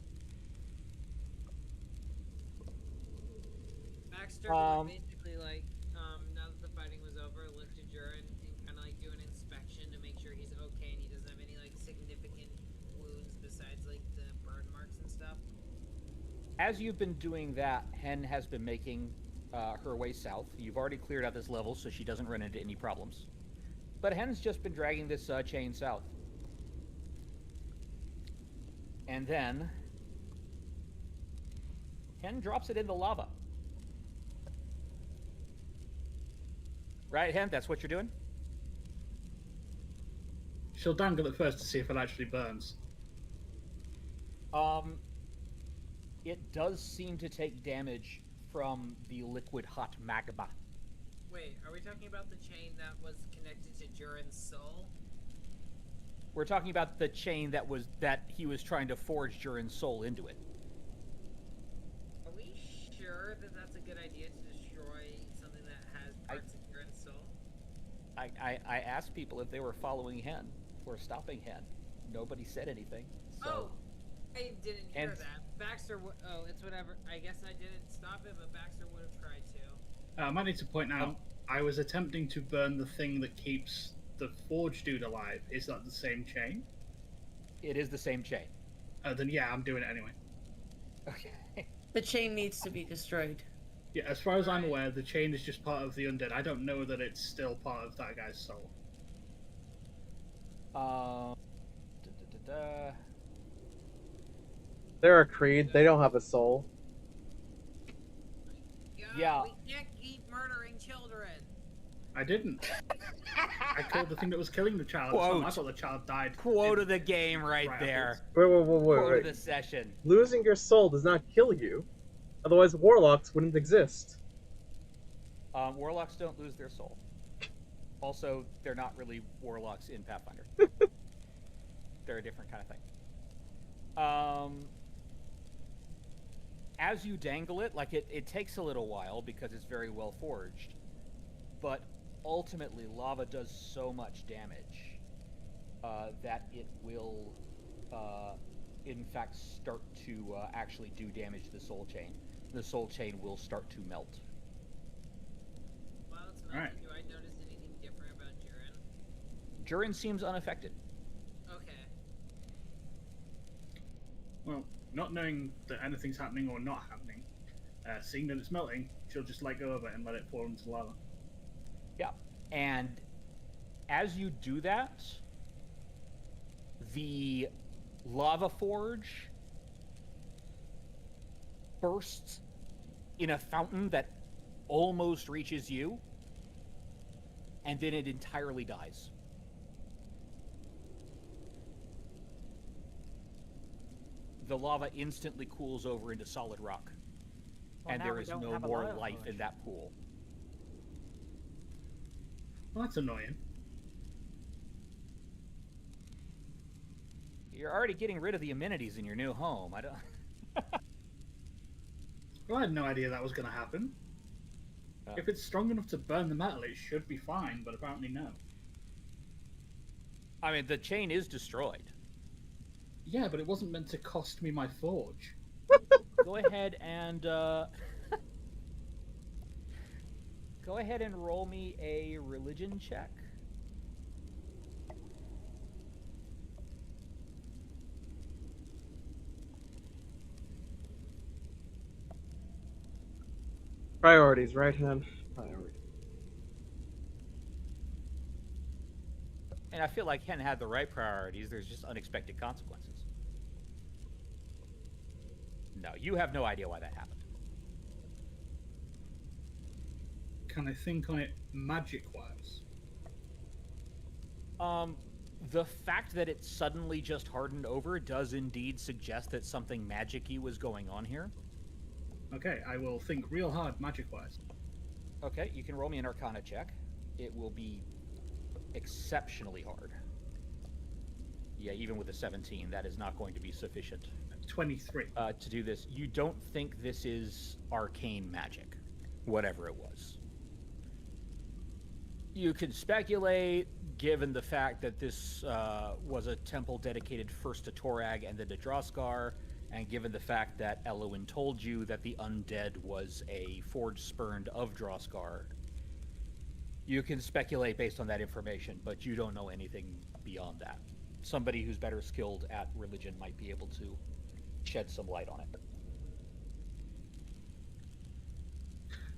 Baxter would basically like, now that the fighting was over, look to Jurin and kind of like do an inspection to make sure he's okay and he doesn't have any like significant wounds besides like the burn marks and stuff. As you've been doing that, Hen has been making her way south. You've already cleared out this level, so she doesn't run into any problems. But Hen's just been dragging this chain south. And then Hen drops it in the lava. Right, Hen? That's what you're doing? She'll dangle it first to see if it actually burns. It does seem to take damage from the liquid hot magma. Wait, are we talking about the chain that was connected to Jurin's soul? We're talking about the chain that he was trying to forge Jurin's soul into it. Are we sure that that's a good idea to destroy something that has parts of Jurin's soul? I asked people if they were following Hen or stopping Hen. Nobody said anything. So. Oh, I didn't hear that. Baxter, it's whatever. I guess I didn't stop it, but Baxter would have tried to. I might need to point out, I was attempting to burn the thing that keeps the Forge dude alive. Is that the same chain? It is the same chain. Then yeah, I'm doing it anyway. Okay. The chain needs to be destroyed. Yeah, as far as I'm aware, the chain is just part of the undead. I don't know that it's still part of that guy's soul. They're a creed. They don't have a soul. Yeah. We can't keep murdering children. I didn't. I killed the thing that was killing the child. Quote. I thought the child died. Quote of the game right there. Wait. Quote of the session. Losing your soul does not kill you. Otherwise, warlocks wouldn't exist. Warlocks don't lose their soul. Also, they're not really warlocks in Pathfinder. They're a different kind of thing. As you dangle it, like it takes a little while because it's very well forged, but ultimately lava does so much damage that it will, in fact, start to actually do damage to the soul chain. The soul chain will start to melt. While it's melting, do I notice anything different about Jurin? Jurin seems unaffected. Okay. Well, not knowing that anything's happening or not happening, seeing that it's melting, she'll just let go of it and let it fall into lava. Yeah, and as you do that, the lava forge bursts in a fountain that almost reaches you, and then it entirely dies. the lava instantly cools over into solid rock. Well, And now there we is don't no have a more lava life forge. in that pool. Well, that's annoying. You're already getting rid of the amenities in your new home. I don't. Well, I had no idea that was going to happen. If it's strong enough to burn the metal, it should be fine, but apparently no. I mean, the chain is destroyed. Yeah, but it wasn't meant to cost me my forge. Go ahead and go ahead and roll me a religion check. Priorities, right hand. Priorities. And I feel like Hen had the right priorities. There's just unexpected consequences. No, you have no idea why that happened. Can I think on it magic-wise? The fact that it suddenly just hardened over does indeed suggest that something magic-y was going on here. Okay, I will think real hard magic-wise. Okay, you can roll me an Arcana check. It will be exceptionally hard. Yeah, even with a 17, that is not going to be sufficient 23. to do this. You don't think this is arcane magic, whatever it was. You can speculate, given the fact that this was a temple dedicated first to Torag and then to Droskar, and given the fact that Elwyn told you that the undead was a forge spurned of Droskar. You can speculate based on that information, but you don't know anything beyond that. Somebody who's better skilled at religion might be able to shed some light on it.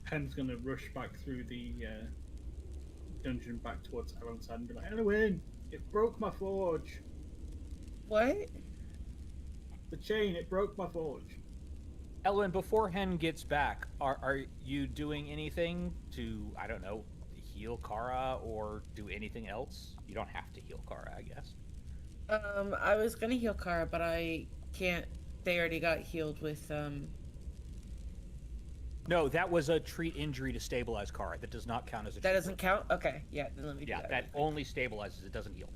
Hen's going to rush back through the dungeon back towards Elwyn's side and be like, Elwyn, it broke my forge. What? The chain, it broke my forge. Elwyn, before Hen gets back, are you doing anything to, I don't know, heal Kara or do anything else? You don't have to heal Kara, I guess. I was gonna heal Kara, but I can't. They already got healed with No, that was a treat injury to stabilize Kara. That does not count as a That treat doesn't count? Okay, yeah, then let me do Yeah, that. that only stabilizes, it doesn't heal.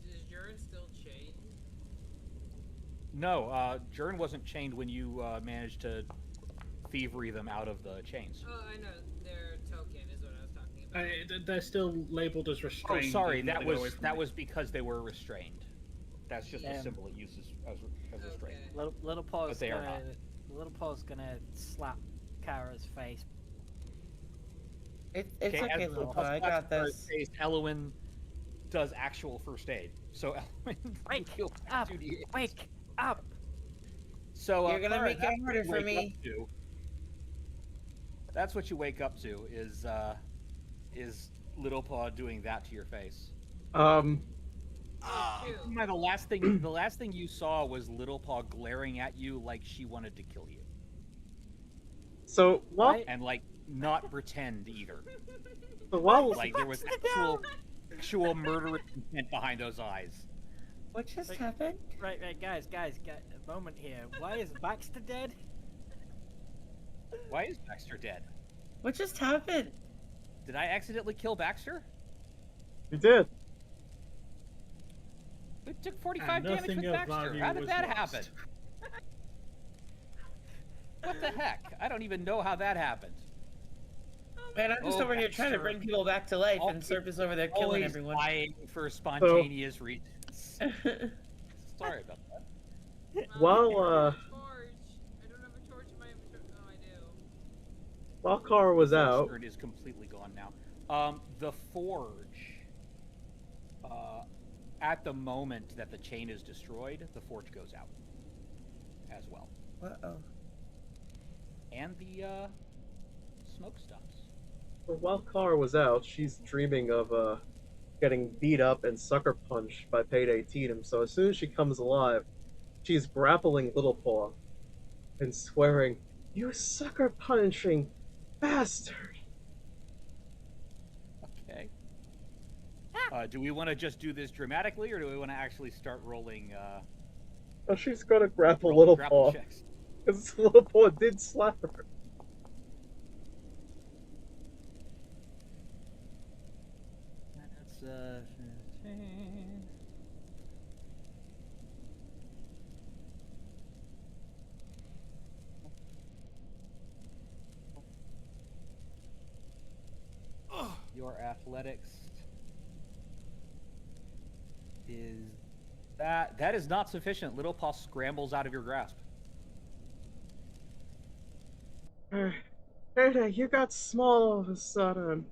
Is Jurn still chained? No, Jurn wasn't chained when you managed to thievery them out of the chains. Oh, I know. Their token is what I was talking about. They're still labeled as Oh, restrained. sorry, even though that they got away from me. was because they were restrained. That's just a symbol it uses as restraint. Okay. Little Paw's But they are gonna, Little Paw's gonna slap Kara's face. It's okay, as little Paul Paw, I got slaps this. Kara's face, Elwyn does actual first aid. So Elwyn, Wake heal up! 2d8. Wake up! So You're gonna Kara, make it that's what harder you for wake me. up to. That's what you wake up to is Little Paw doing that to your face. The last thing you saw was Little Paw glaring at you like she wanted to kill you, So while Right. and like not pretend either. so while Like there was actual murderous intent behind those eyes. What just Wait. happened? Right, guys, a moment here. Why is Baxter dead? Why is Baxter dead? What just happened? Did I accidentally kill Baxter? you did. It took 45 And damage nothing with of Baxter. value How did was that lost. happen? What the heck? I don't even know how that happened. Man, I'm just Oh, over here trying to Baxter. bring people back to life, and Always- Serp is over there killing Always everyone. lying for spontaneous reasons. Sorry about that. While Torch. I don't have a torch in my inventory. Oh, I do. while Kara was out, It is completely gone now. The forge. At the moment that the chain is destroyed, the forge goes out as well, Uh-oh. and the smoke stops. while Kara was out, she's dreaming of getting beat up and sucker punched by Payday Tatum. So as soon as she comes alive, she's grappling Little Paw and swearing, "You sucker punching bastard!" Okay. Do we want to just do this dramatically, or do we want to actually start rolling Oh, she's gonna grapple Roll Little grapple Paw. checks. Because Little Paw did slap her. That's 15. Your athletics is that is not sufficient. Little Paw scrambles out of your grasp. Payday, you got small all of a sudden.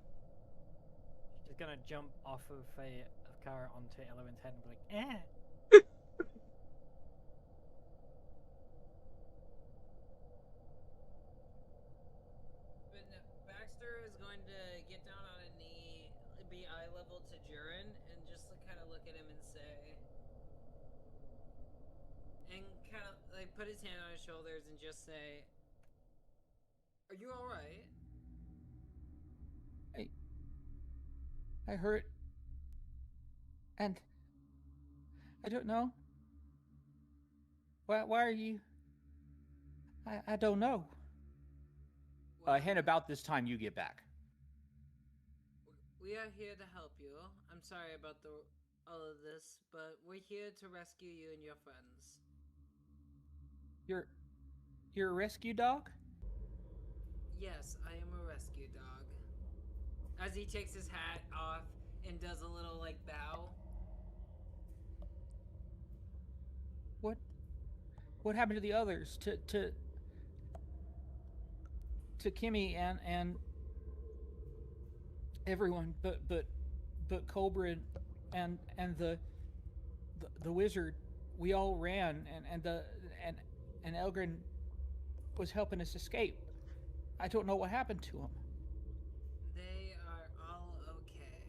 She's gonna jump off of a car onto Elowen's head and be like, eh. But no, Baxter is going to get down on a knee, be eye level to Jurin, and just kind of look at him and say, and kind of like put his hand on his shoulders and just say, "Are you all right?" I hurt, and I don't know. Why are you? I don't know. Well, And about this time, you get back. we are here to help you. I'm sorry about all of this, but we're here to rescue you and your friends. You're a rescue dog? Yes, I am a rescue dog. As he takes his hat off and does a little like bow. What happened to the others? To Kimmy and everyone, but Cobra and the wizard. We all ran, and Elgrin was helping us escape. I don't know what happened to him. They are all okay.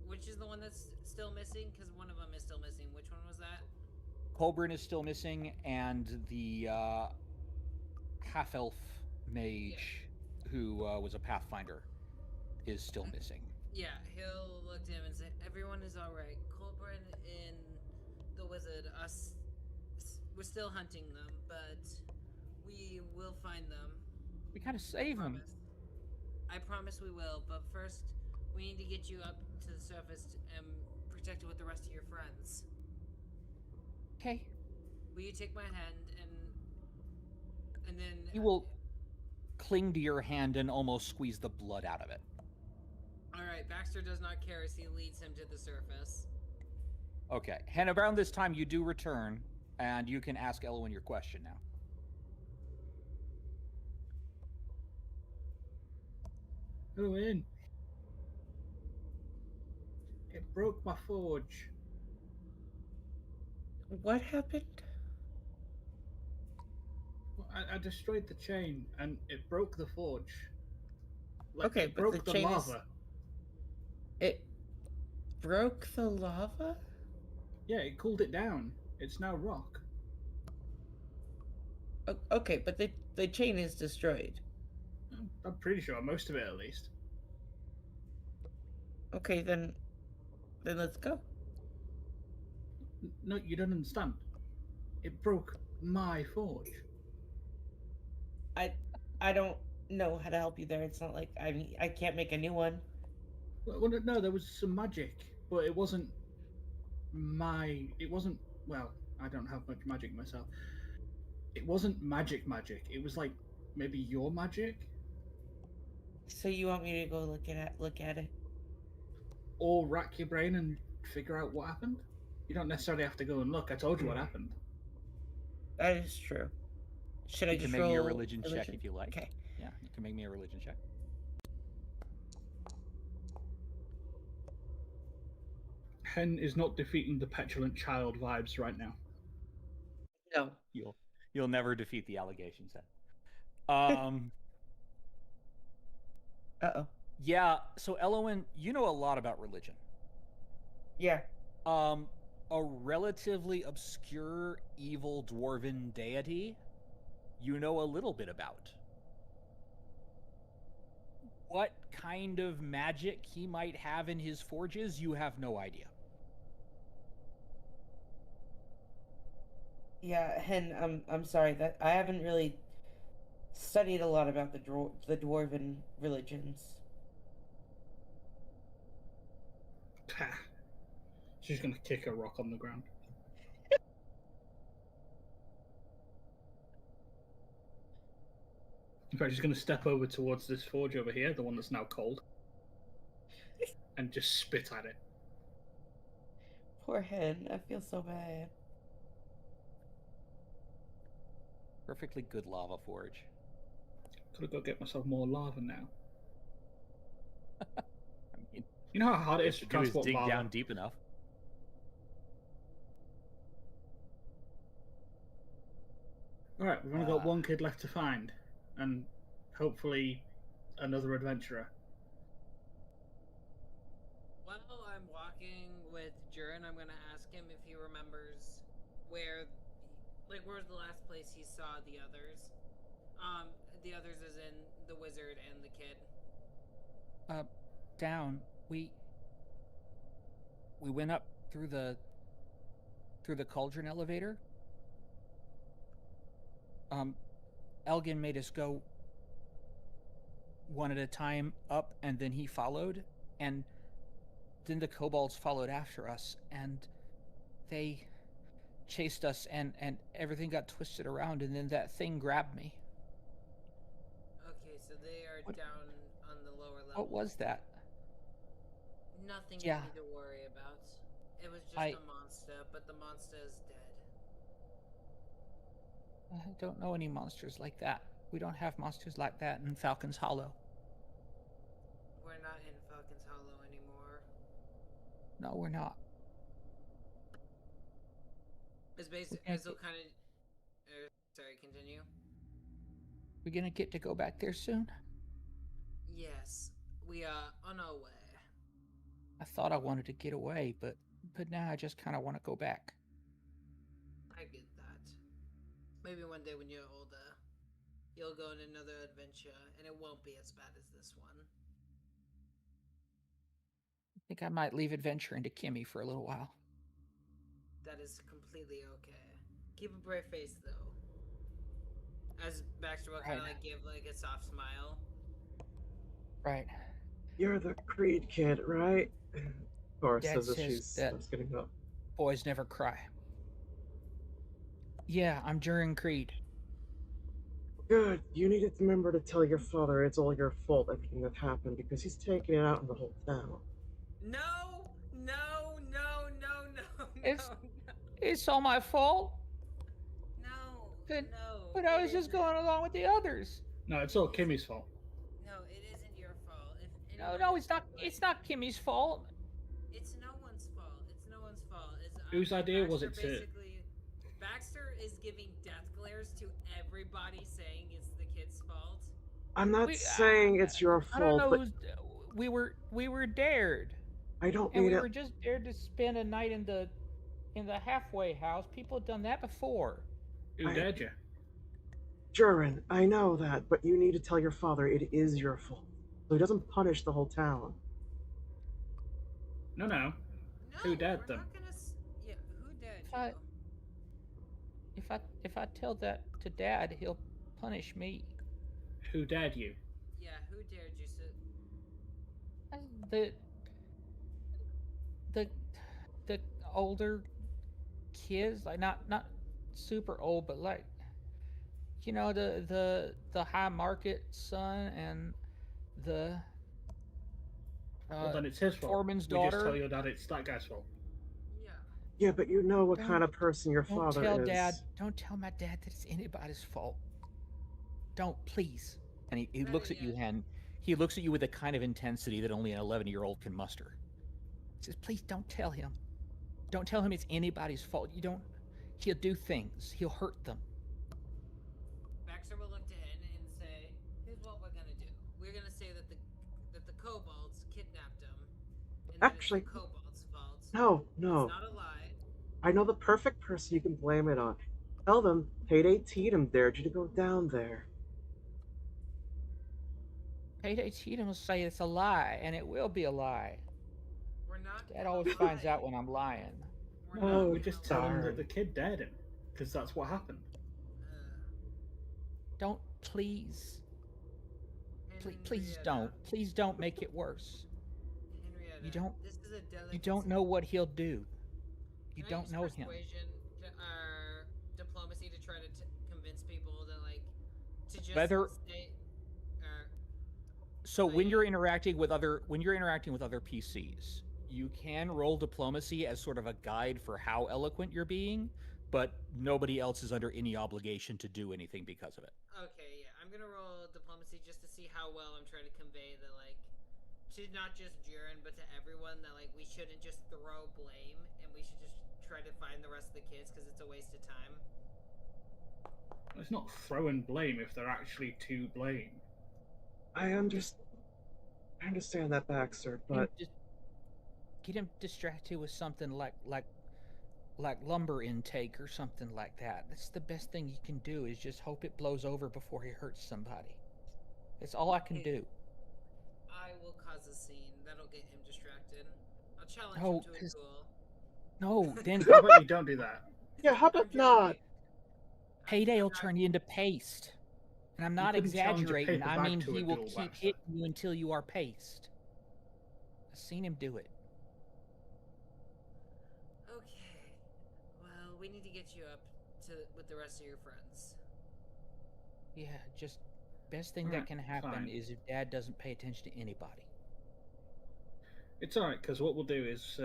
Which is the one that's still missing? Because one of them is still missing. Which one was that? Colburn is still missing, and the half elf mage who was a pathfinder is still missing. Yeah, he'll look to him and say, "Everyone is all right. Colburn and the wizard, we're still hunting them, but we will find them. We gotta save him. I promise we will, but first, we need to get you up to the surface and protect it with the rest of your friends. Okay. Will you take my hand and then He will cling to your hand and almost squeeze the blood out of it. All right, Baxter does not care as he leads him to the surface. Okay, and around this time you do return, and you can ask Elwyn your question now. Elwyn, it broke my forge. What happened? I destroyed the chain, and it broke the forge. Okay, it but broke the the chain lava. It broke the lava? Yeah, it cooled it down. It's now rock. Okay, but the chain is destroyed. I'm pretty sure, most of it at least. Okay, then let's go. No, you don't understand. It broke my forge. I don't know how to help you there. It's not like I can't make a new one. Well, no, there was some magic, but it wasn't my. It wasn't. Well, I don't have much magic myself. It wasn't magic. It was like maybe your magic. So you want me to go look at it? Or rack your brain and figure out what happened? You don't necessarily have to go and look. I told you what happened. That is true. Should I You can just make roll me a religion check if you like. Okay. Yeah, you can make me a religion check. Hen is not defeating the petulant child vibes right now. No. You'll never defeat the allegation set. Uh-oh. Yeah, so Elowin, you know a lot about religion. Yeah. A relatively obscure evil dwarven deity you know a little bit about. What kind of magic he might have in his forges, you have no idea. Yeah, Hen, I'm sorry that I haven't really studied a lot about the dwarven religions. Ha. She's going to kick a rock on the ground. In fact, she's going to step over towards this forge over here, the one that's now cold, and just spit at it. Poor Hen, I feel so bad. Perfectly good lava forge. Gotta go get myself more lava now. I mean, You know how hard it is to do is transport dig lava? down deep enough. Alright, we've only got one kid left to find, and hopefully another adventurer. While I'm walking with Jurin, I'm gonna ask him if he remembers where, where's the last place he saw the others. The others is in the wizard and the kid. Down. We went up through the cauldron elevator. Elgin made us go one at a time up, and then he followed, and then the kobolds followed after us, and they chased us, and everything got twisted around, and then that thing grabbed me. Okay, so they are down on the lower level. What was that? Nothing Yeah. you need to worry about. It was just a monster, but the monster is dead. I don't know any monsters like that. We don't have monsters like that in Falcon's Hollow. We're not in Falcon's Hollow anymore. No, we're not. It's basically so kind of. Sorry, continue. We're gonna get to go back there soon. Yes, we are on our way. I thought I wanted to get away, but now I just kind of want to go back. I get that. Maybe one day when you're older, you'll go on another adventure, and it won't be as bad as this one. I think I might leave adventuring to Kimmy for a little while. That is completely okay. Keep a brave face, though. As Baxter will kind of give a soft smile. Right. You're the Creed kid, right? Cora says as she's that getting up. Boys never cry. Yeah, I'm Jurin Creed. Good. You needed to remember to tell your father it's all your fault, everything that happened, because he's taking it out on the whole town. No! It's all my fault. No. But I was just going along with the others. No, it's all Kimmy's fault. No, it isn't your fault. No, it's not. It's not Kimmy's fault. It's no one's fault. Whose idea was it to? Baxter is giving death glares to everybody, saying it's the kid's fault. I'm not saying it's your fault. I don't know. But we were dared. I don't. And we were just dared to spend a night in the halfway house. People have done that before. Who dared you? Jurin, I know that, but you need to tell your father it is your fault, so he doesn't punish the whole town. No. Who dared them? Yeah, who dared you? If I tell that to Dad, he'll punish me. Who dared you? Yeah, who dared you, The older kids, like not super old, but like, you know, the high market son and the well, then it's his fault. Foreman's we daughter. Just tell your dad it's that guy's fault. Yeah, but you know what kind of person your father is. Don't tell my dad that it's anybody's fault. Don't, please. And he looks at you, Hen. He looks at you with a kind of intensity that only an 11-year-old can muster. He says, please don't tell him. Don't tell him it's anybody's fault. He'll do things. He'll hurt them. Baxter will look to Hen and say, here's what we're gonna do. We're gonna say that the kobolds kidnapped him. And Actually, it's the kobolds' fault. No. It's not a lie. I know the perfect person you can blame it on. Tell them Payday Tatum dared you to go down there. Payday Tatum will say it's a lie, and it will be a lie. We're not. Dad always finds out when I'm lying. No, we just tell him that the kid dared him. Because that's what happened. Don't, please. Please Henrietta, don't. Please don't make it worse. Henrietta, You don't this is a delicate you don't know what he'll do. You Can I don't use know him. persuasion or diplomacy to try to convince people that like to just Whether stay? Or so when like, you're interacting with other PCs, you can roll diplomacy as sort of a guide for how eloquent you're being, but nobody else is under any obligation to do anything because of it. okay, yeah, I'm gonna roll diplomacy just to see how well I'm trying to convey that like to not just Jiren but to everyone that like we shouldn't just throw blame and we should just try to find the rest of the kids because it's a waste of time. It's not throwing blame if they're actually to blame. I understand that, Baxter, but Just get him distracted with something like lumber intake or something like that. That's the best thing you can do, is just hope it blows over before he hurts somebody. That's all I can do. I will cause a scene. That'll get him distracted. I'll challenge No, him to a duel. No, then How about you don't do that? yeah, how about I'm not? joking. Payday will turn you into paste. And I'm not couldn't challenge a exaggerating. paper I bag mean, to a he will duel, keep Baxter. hitting you until you are paste. I've seen him do it. Okay. Well, we need to get you up to with the rest of your friends. Yeah, just best thing that Alright, can happen fine. is if Dad doesn't pay attention to anybody. It's alright, because what we'll do is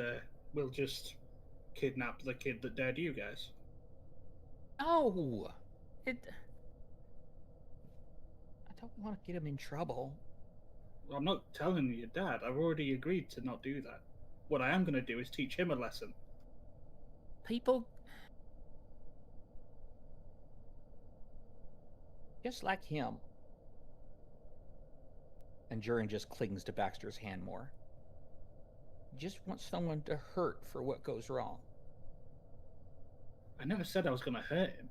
we'll just kidnap the kid that dared you guys. No, I don't want to get him in trouble. I'm not telling your dad. I've already agreed to not do that. What I am going to do is teach him a lesson. People just like him. And Jurin just clings to Baxter's hand more. Just wants someone to hurt for what goes wrong. I never said I was going to hurt him.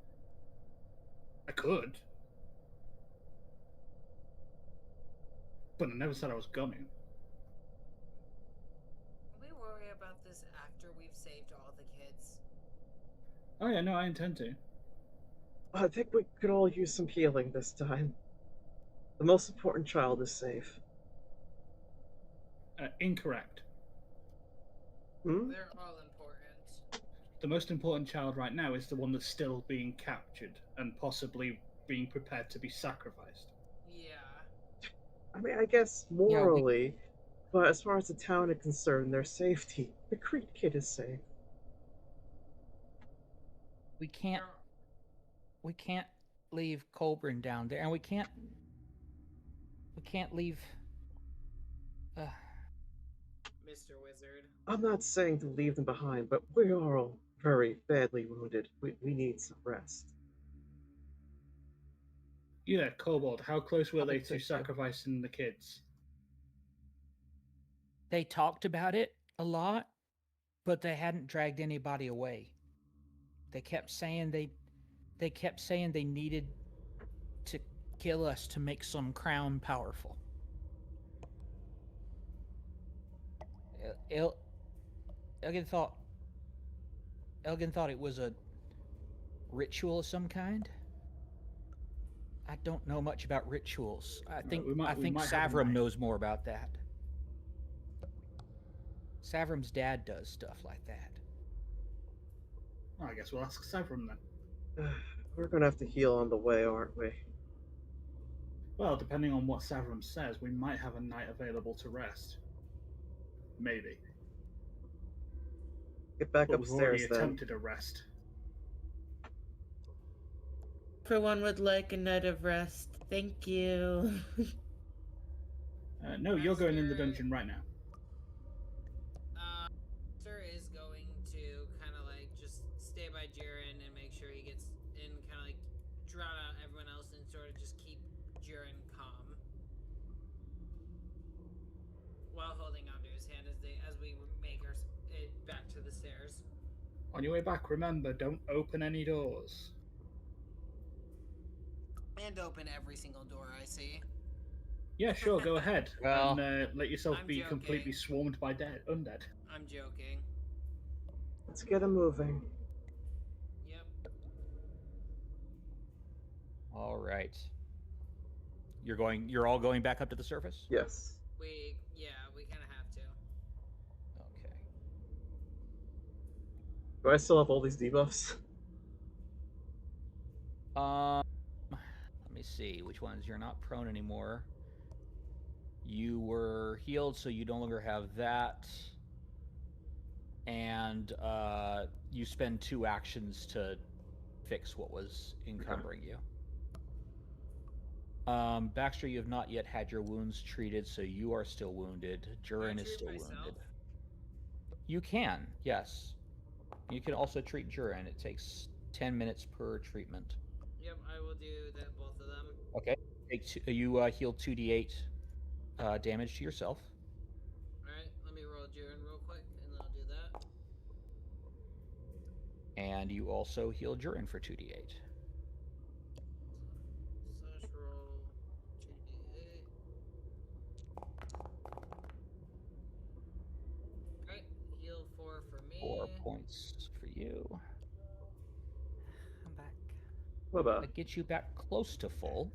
I could. But I never said I was going to. We worry about this after we've saved all the kids. Oh yeah, no, I intend to. I think we could all use some healing this time. The most important child is safe. Incorrect. Hmm? They're all important. The most important child right now is the one that's still being captured and possibly being prepared to be sacrificed. Yeah. I mean, I guess morally, but as far as the town is concerned, their safety, the Crete kid is safe. We can't leave Colburn down there, and we can't leave Mr. Wizard. I'm not saying to leave them behind, but we are all very badly wounded. We need some rest. Yeah, Kobold, how close were they Probably to could, too. sacrificing the kids? They talked about it a lot, but they hadn't dragged anybody away. They kept saying they needed to kill us to make some crown powerful. Elgin thought it was a ritual of some kind. I don't know much about rituals. I think Savram knows more about that. Savram's dad does stuff like that. Well, I guess we'll ask Savram then. We're gonna have to heal on the way, aren't we? Well, depending on what Savram says, we might have a night available to rest. Maybe. Get back But we've upstairs already then. attempted a rest. For one would like a night of rest. Thank you. No, you're going in the dungeon right now. Sir is going to kind of like just stay by Jiren and make sure he gets in, kind of like drown out everyone else and sort of just keep Jiren calm while holding onto his hand as we make it back to the stairs. On your way back, remember, don't open any doors. And open every single door I see. Yeah, sure, go ahead. Well, and let yourself I'm be joking. completely swarmed by undead. I'm joking. Let's get him moving. Yep. All right. You're all going back up to the surface? Yes. We kind of have to. Okay. Do I still have all these debuffs? Let me see which ones. You're not prone anymore. You were healed, so you no longer have that. And you spend 2 actions to fix what was encumbering you. Baxter, you have not yet had your wounds treated, so you are still wounded. Jurin is still wounded. You can, yes. You can also treat Jurin. It takes 10 minutes per treatment. Yep, I will do that. Both of them. Okay. You heal 2d8 damage to yourself. All right, let me roll Jiren real quick, and then I'll do that. And you also heal Jurin for 2d8. Slash roll 2d8. Alright, heal 4 for me. 4 points for you. I'm back. What about? That gets you back close to full.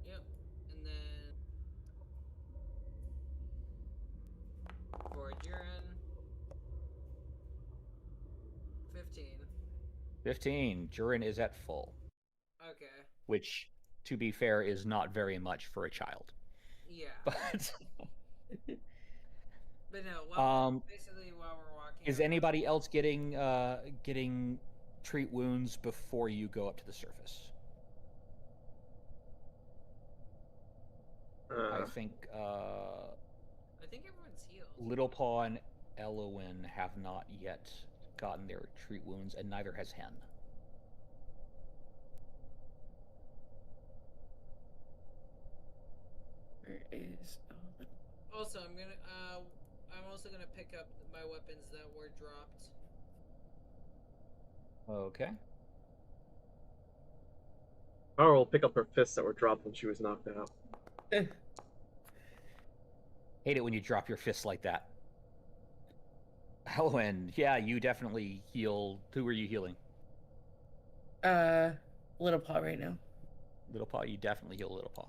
Yep, and then for Jiren, 15. 15. Jurin is at full. Okay. Which, to be fair, is not very much for a child. Yeah. But But no, basically while we're walking. Is anybody else getting treat wounds before you go up to the surface? I think everyone's healed. Little Paw and Elowin have not yet gotten their treat wounds, and neither has Hen. Where is? Also, I'm also gonna pick up my weapons that were dropped. Okay. Power will pick up her fists that were dropped when she was knocked out. Hate it when you drop your fists like that. Elowin, yeah, you definitely heal. Who are you healing? Little Paw right now. Little Paw, you definitely heal Little Paw.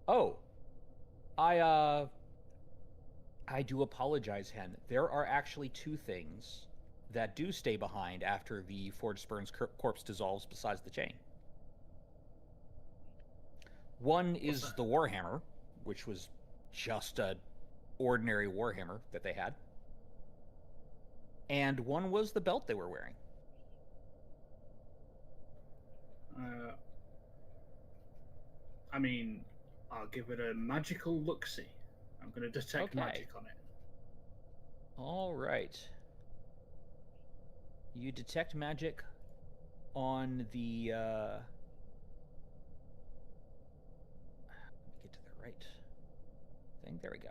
Oh, I do apologize, Hen. There are actually 2 things that do stay behind after the Forged Spurn's corpse dissolves besides the chain. One is the Warhammer, which was just a ordinary Warhammer that they had. And one was the belt they were wearing. I mean, I'll give it a magical look-see. I'm going to detect magic on it. All right. You detect magic on the... Let me get to the right thing. There we go.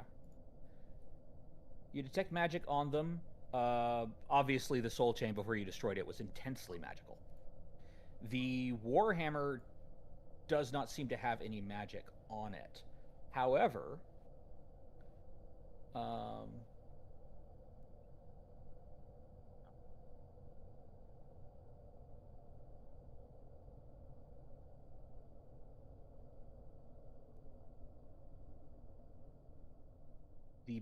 You detect magic on them. Obviously, the soul chain before you destroyed it was intensely magical. The Warhammer does not seem to have any magic on it. However, the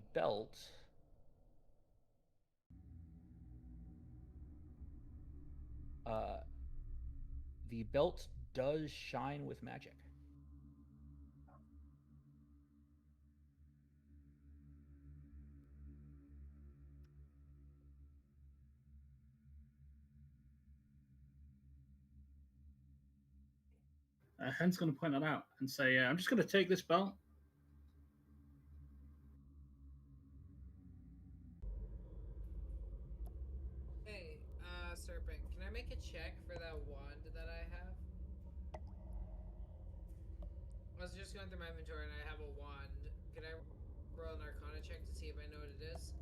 belt does shine with magic. Hen's going to point that out and say, I'm just going to take this belt. Hey, Serpent, can I make a check for that wand that I have? I was just going through my inventory and I have a wand. Can I roll an Arcana check to see if I know what it is?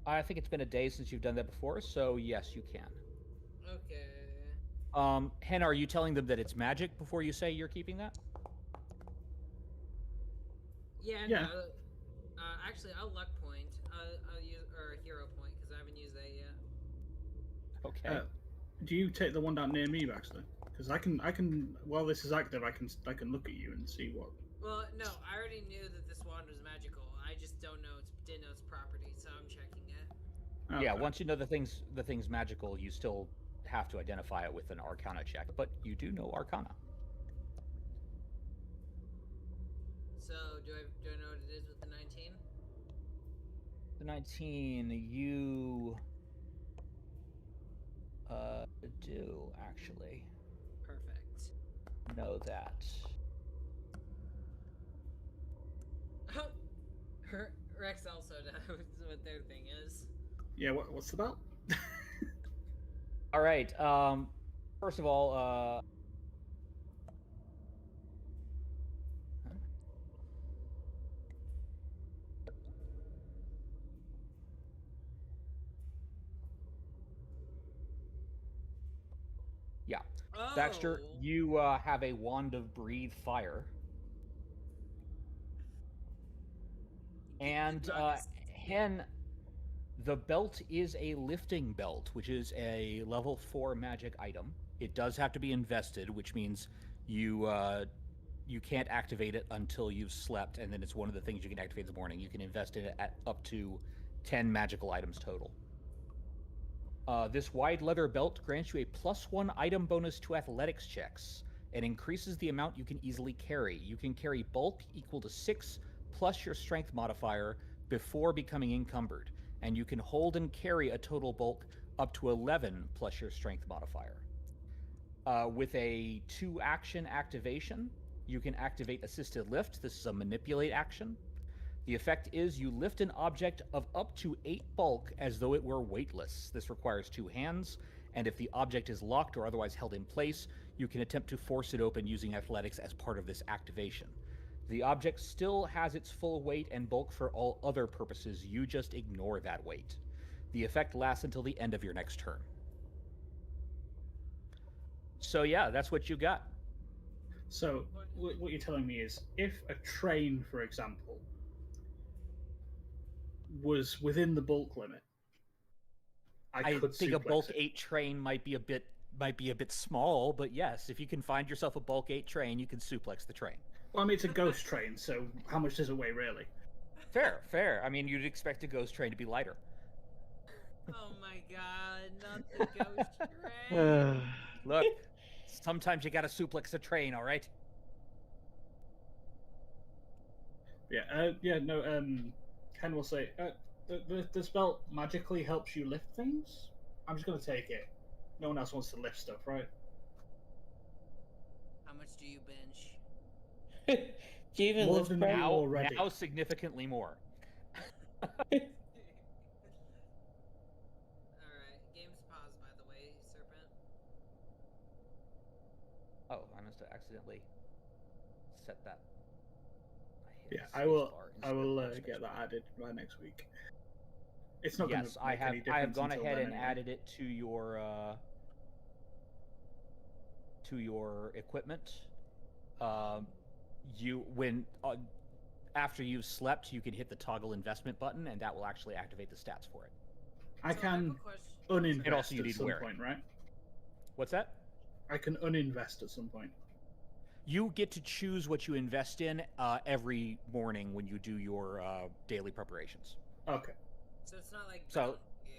I think it's been a day since you've done that before, so yes, you can. Okay. Hen, are you telling them that it's magic before you say you're keeping that? Yeah. Yeah. No, actually, I'll luck point. I'll use or a hero point because I haven't used that yet. Okay. Do you take the one down near me, Baxter? Because I can. While this is active, I can look at you and see what. Well, no, I already knew that this wand was magical. I just didn't know its property, so I'm checking it. Okay. Yeah, once you know the thing's magical, you still have to identify it with an Arcana check, but you do know Arcana. So do I know what it is with the 19? The 19, you do actually Perfect. know that. Rex also knows what their thing is. Yeah. What's the belt? All right. First of all, yeah, Oh. Baxter, you have a wand of breathe fire, and Hen, the belt is a lifting belt, which is a level 4 magic item. It does have to be invested, which means you can't activate it until you've slept, and then it's one of the things you can activate in the morning. You can invest in it at up to 10 magical items total. This wide leather belt grants you a +1 item bonus to athletics checks and increases the amount you can easily carry. You can carry bulk equal to 6 plus your strength modifier before becoming encumbered, and you can hold and carry a total bulk up to 11 plus your strength modifier. With a 2-action activation, you can activate assisted lift. This is a manipulate action. The effect is you lift an object of up to 8 bulk as though it were weightless. This requires 2 hands, and if the object is locked or otherwise held in place, you can attempt to force it open using athletics as part of this activation. The object still has its full weight and bulk for all other purposes. You just ignore that weight. The effect lasts until the end of your next turn. So yeah, that's what you got. So what you're telling me is, if a train, for example, was within the bulk limit, I could think a suplex bulk it. 8 train might be a bit small, but yes, if you can find yourself a bulk 8 train, you can suplex the train. Well, I mean, it's a ghost train, so how much does it weigh, really? Fair. I mean, you'd expect a ghost train to be lighter. Oh my god, not the ghost train. Look, sometimes you gotta suplex a train, all right? No. Ken will say, the spell magically helps you lift things. I'm just gonna take it. No one else wants to lift stuff, right? How much do you bench? Do you even More lift than Brett? you already. Now significantly more. Alright, game's paused, by the way, Serpent. Oh, I must have accidentally set that. Yeah, I will get that added by next week. It's not going to make any difference. I have gone until ahead then and anyway. added it to your equipment. After you've slept, you can hit the toggle investment button, and that will actually activate the stats for it. I can And uninvest also you at need some wearing. point, right? What's that? I can uninvest at some point. You get to choose what you invest in every morning when you do your daily preparations. Okay. So it's not like So, you.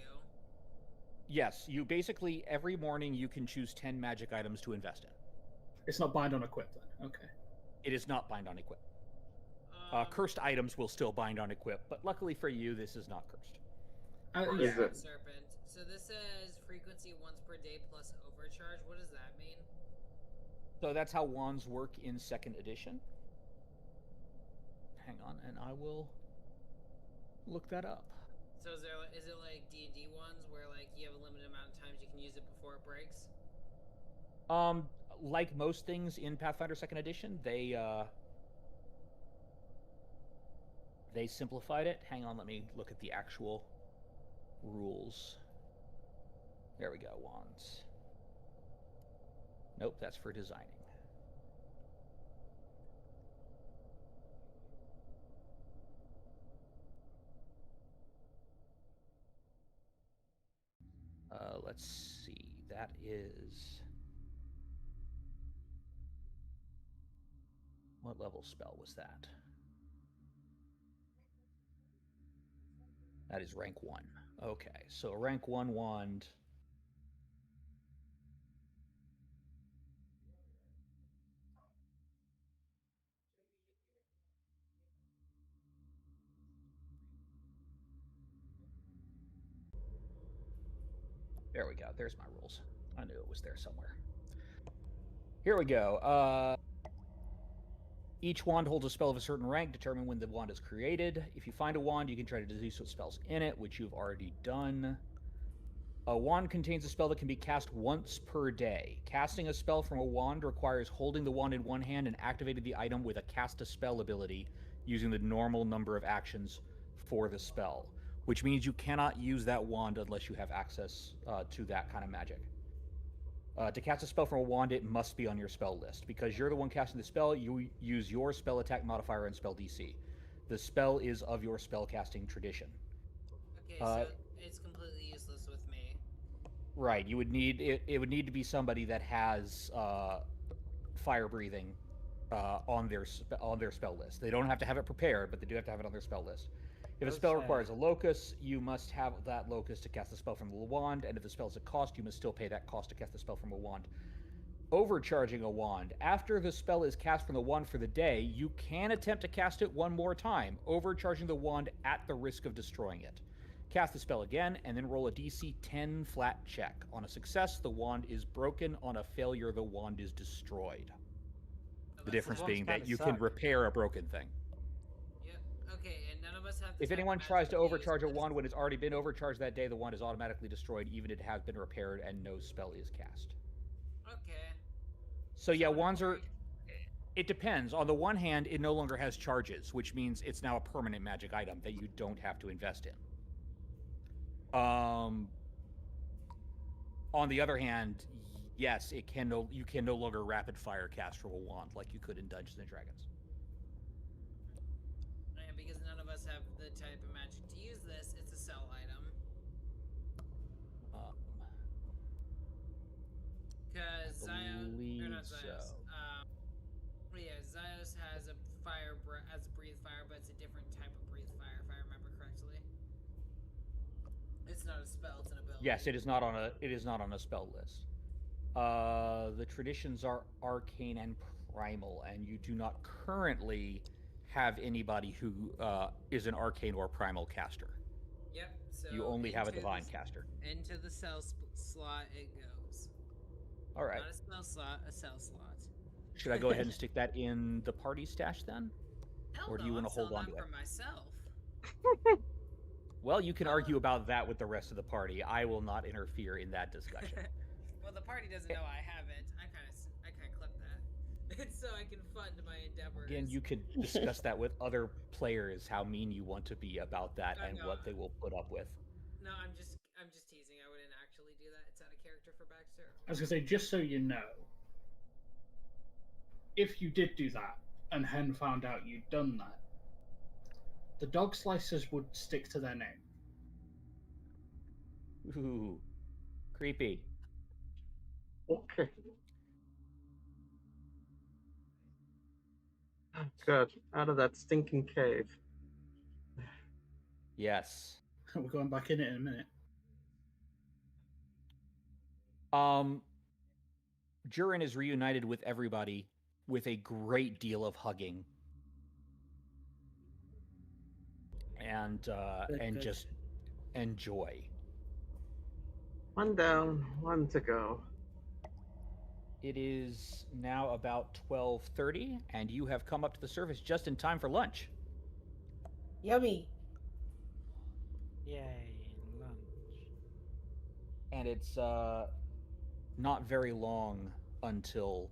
yes, you basically every morning you can choose 10 magic items to invest in. It's not bind on equip then. Okay. It is not bind on equip. Cursed items will still bind on equip, but luckily for you, this is not cursed. Is it? Serpent. So this says frequency once per day plus overcharge. What does that mean? So that's how wands work in 2nd edition. Hang on, and I will look that up. So is it like D&D ones where like you have a limited amount of times you can use it before it breaks? Like most things in Pathfinder 2nd edition, they simplified it. Hang on, let me look at the actual rules. There we go, wands. Nope, that's for designing. Let's see. That is... What level spell was that? That is rank 1. Okay, so rank 1 wand. There we go. There's my rules. I knew it was there somewhere. Here we go. Each wand holds a spell of a certain rank. Determine when the wand is created. If you find a wand, you can try to deduce what spell's in it, which you've already done. A wand contains a spell that can be cast once per day. Casting a spell from a wand requires holding the wand in one hand and activating the item with a cast a spell ability using the normal number of actions for the spell, which means you cannot use that wand unless you have access to that kind of magic. To cast a spell from a wand, it must be on your spell list. Because you're the one casting the spell, you use your spell attack modifier and spell DC. The spell is of your spell casting tradition. Okay, so it's completely useless with me. Right. You would need it would need to be somebody that has fire breathing on their spell list. They don't have to have it prepared, but they do have to have it on their spell list. If a spell requires a locus, you must have that locus to cast the spell from the wand, and if the spell is a cost, you must still pay that cost to cast the spell from a wand. Overcharging a wand. After the spell is cast from the wand for the day, you can attempt to cast it one more time, overcharging the wand at the risk of destroying it. Cast the spell again, and then roll a DC 10 flat check. On a success, the wand is broken. On a failure, the wand is destroyed. The difference being that you can repair a broken thing. Yep. Okay, and none of us have. If anyone tries to overcharge a wand when it's already been overcharged that day, the wand is automatically destroyed, even if it has been repaired and no spell is cast. Okay. So yeah, wands are... It depends. On the one hand, it no longer has charges, which means it's now a permanent magic item that you don't have to invest in. On the other hand, yes, you can no longer rapid fire cast from a wand like you could in Dungeons and Dragons. And because none of us have the type of magic to use this, it's a sell item. Because Xios, Xios has a breathe fire, but it's a different type of breathe fire, if I remember correctly. It's not a spell; it's an ability. Yes, it is not on a spell list. The traditions are arcane and primal, and you do not currently have anybody who is an arcane or primal caster. Yep. So you only have a divine caster. Into the cell slot it goes. All right. Not a spell slot, a cell slot. Should I go ahead and stick that in the party stash then? Hell or do you want to hold on to it? For myself. Well, you can argue about that with the rest of the party. I will not interfere in that discussion. Well, the party doesn't know I have it. I kind of clip that, so I can fund my endeavors. Again, you could discuss that with other players, how mean you want to be about that, and what they will put up with. No, I'm just teasing. I wouldn't actually do that. It's out of character for Baxter. I was gonna say, just so you know, if you did do that and Hen found out you'd done that, the dog slicers would stick to their name. Ooh, creepy. Okay. Good. Out of that stinking cave. Yes. We're going back in it in a minute. Jurin is reunited with everybody with a great deal of hugging. And just enjoy. One down, one to go. It is now about 12:30, and you have come up to the surface just in time for lunch. Yummy. Yay, lunch. And it's not very long until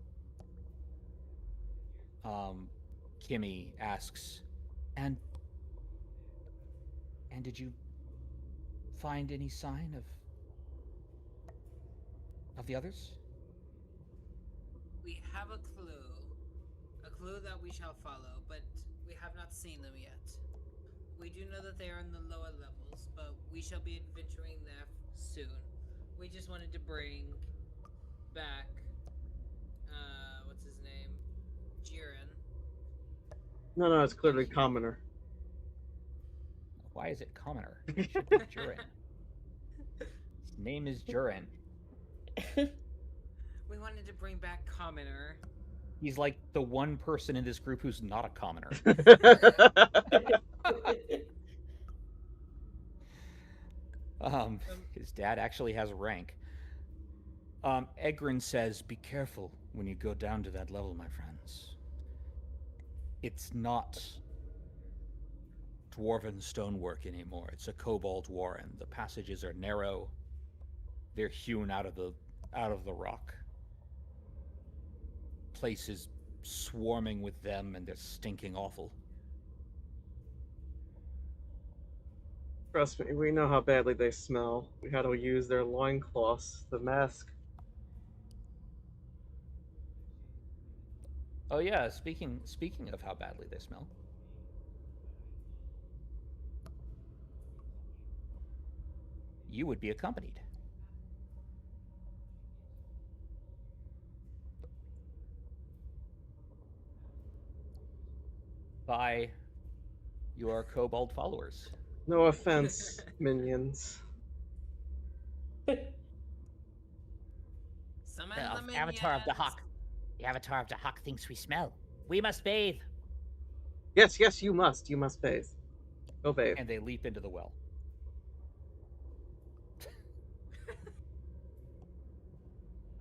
Kimmy asks, and did you find any sign of the others? We have a clue that we shall follow, but we have not seen them yet. We do know that they are in the lower levels, but we shall be adventuring there soon. We just wanted to bring back, what's his name? Jiren. No, it's clearly commoner. Why is it commoner? It should be Jurin. His name is Jurin. We wanted to bring back Commoner. He's like the one person in this group who's not a commoner. His dad actually has rank. Egrin says, "Be careful when you go down to that level, my friends. It's not dwarven stonework anymore. It's a kobold warren. The passages are narrow. They're hewn out of the rock. Place is swarming with them, and they're stinking awful." Trust me, we know how badly they smell. We had to use their loincloths, the mask. Oh yeah, speaking of how badly they smell. You would be accompanied. By your kobold followers. No offense, minions. Summon The the minions. Avatar of Dahak. The Avatar of Dahak thinks we smell. We must bathe. Yes, you must. You must bathe. Go bathe. And they leap into the well.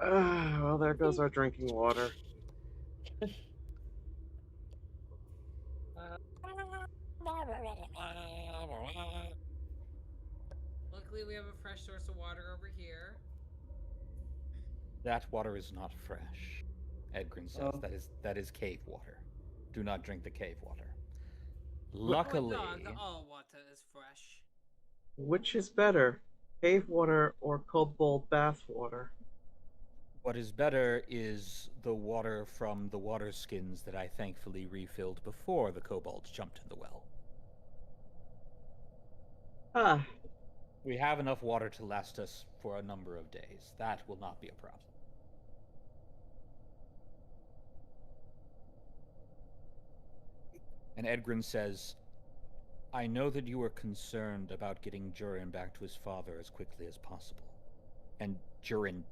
Well, there goes our drinking water. Luckily, we have a fresh source of water over here. That water is not fresh. Edgren says that is cave water. Do not drink the cave water. Luckily, all water is fresh. Which is better, cave water or kobold bath water? what is better is the water from the water skins that I thankfully refilled before the kobolds jumped in the well. Ah, We have enough water to last us for a number of days. That will not be a problem. And Edgren says, "I know that you are concerned about getting Jurin back to his father as quickly as possible." And Jurin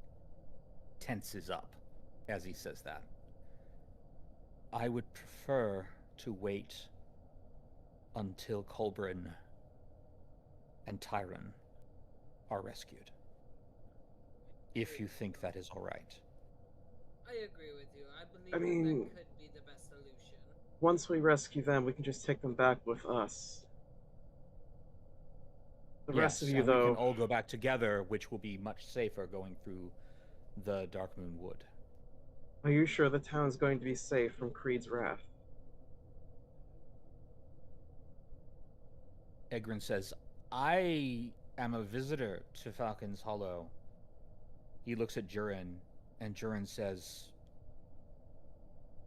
tenses up as he says that. "I would prefer to wait until Kolbrin and Tyron are rescued. If you think that is all right." I agree with you. I believe I mean- that could be the best solution. once we rescue them, we can just take them back with us. The rest of you, and though, we can all go back together, which will be much safer going through the Darkmoon Wood. are you sure the town's going to be safe from Creed's wrath? Egrin says, "I am a visitor to Falcon's Hollow." He looks at Jurin, and Jurin says,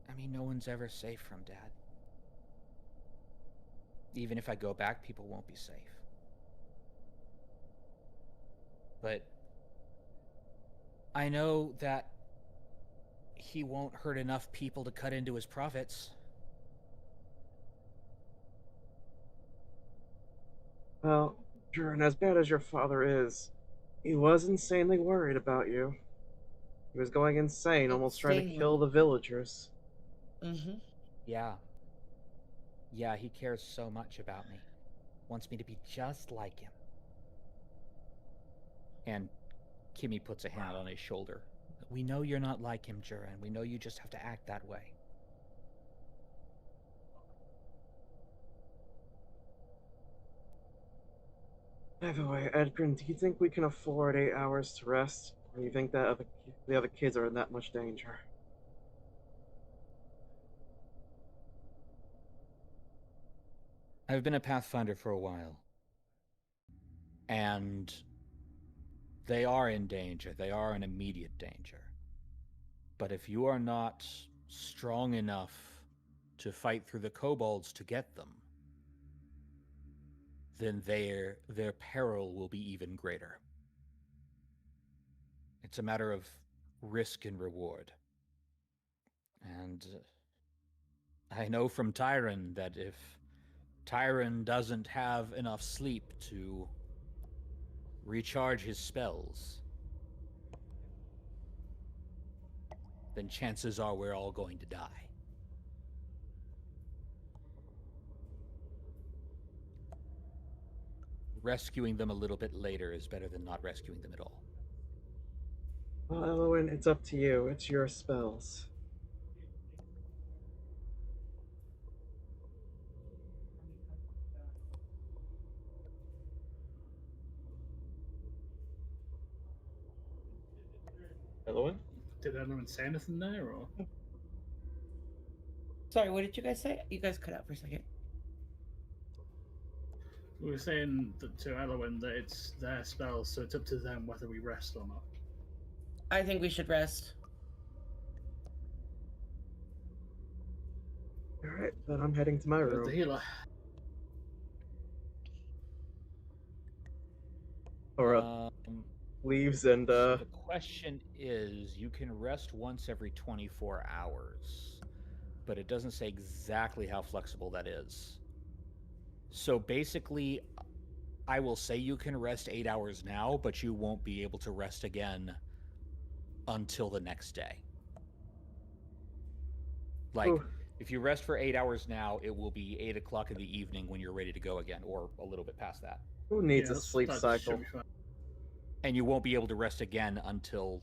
"I mean, no one's ever safe from Dad. Even if I go back, people won't be safe. But I know that he won't hurt enough people to cut into his profits." Well, Durin, as bad as your father is, he was insanely worried about you. He was going insane, almost trying to kill the villagers. Mm-hmm. Yeah, he cares so much about me. Wants me to be just like him. And Kimmy puts a hand on his shoulder. "We know you're not like him, Jurin. We know you just have to act that way." By the way, Edgren, do you think we can afford 8 hours to rest? Or do you think that the other kids are in that much danger? I've been a Pathfinder for a while. And they are in danger. They are in immediate danger. But if you are not strong enough to fight through the kobolds to get them, then their peril will be even greater. It's a matter of risk and reward. And I know from Tyron that if Tyron doesn't have enough sleep to recharge his spells, then chances are we're all going to die. Rescuing them a little bit later is better than not rescuing them at all. Well, Elowen, it's up to you. It's your spells. Elowen? Did anyone say anything there, or? Sorry, what did you guys say? You guys cut out for a second. We were saying that to Elowen that it's their spells, so it's up to them whether we rest or not. I think we should rest. Alright, then I'm heading to my The room. healer. Or leaves and So the question is, you can rest once every 24 hours, but it doesn't say exactly how flexible that is. So basically, I will say you can rest 8 hours now, but you won't be able to rest again until the next day. Like, Ooh. if you rest for 8 hours now, it will be 8 o'clock in the evening when you're ready to go again, or a little bit past that. Who needs Yeah, a sleep that cycle? should be fine. And you won't be able to rest again until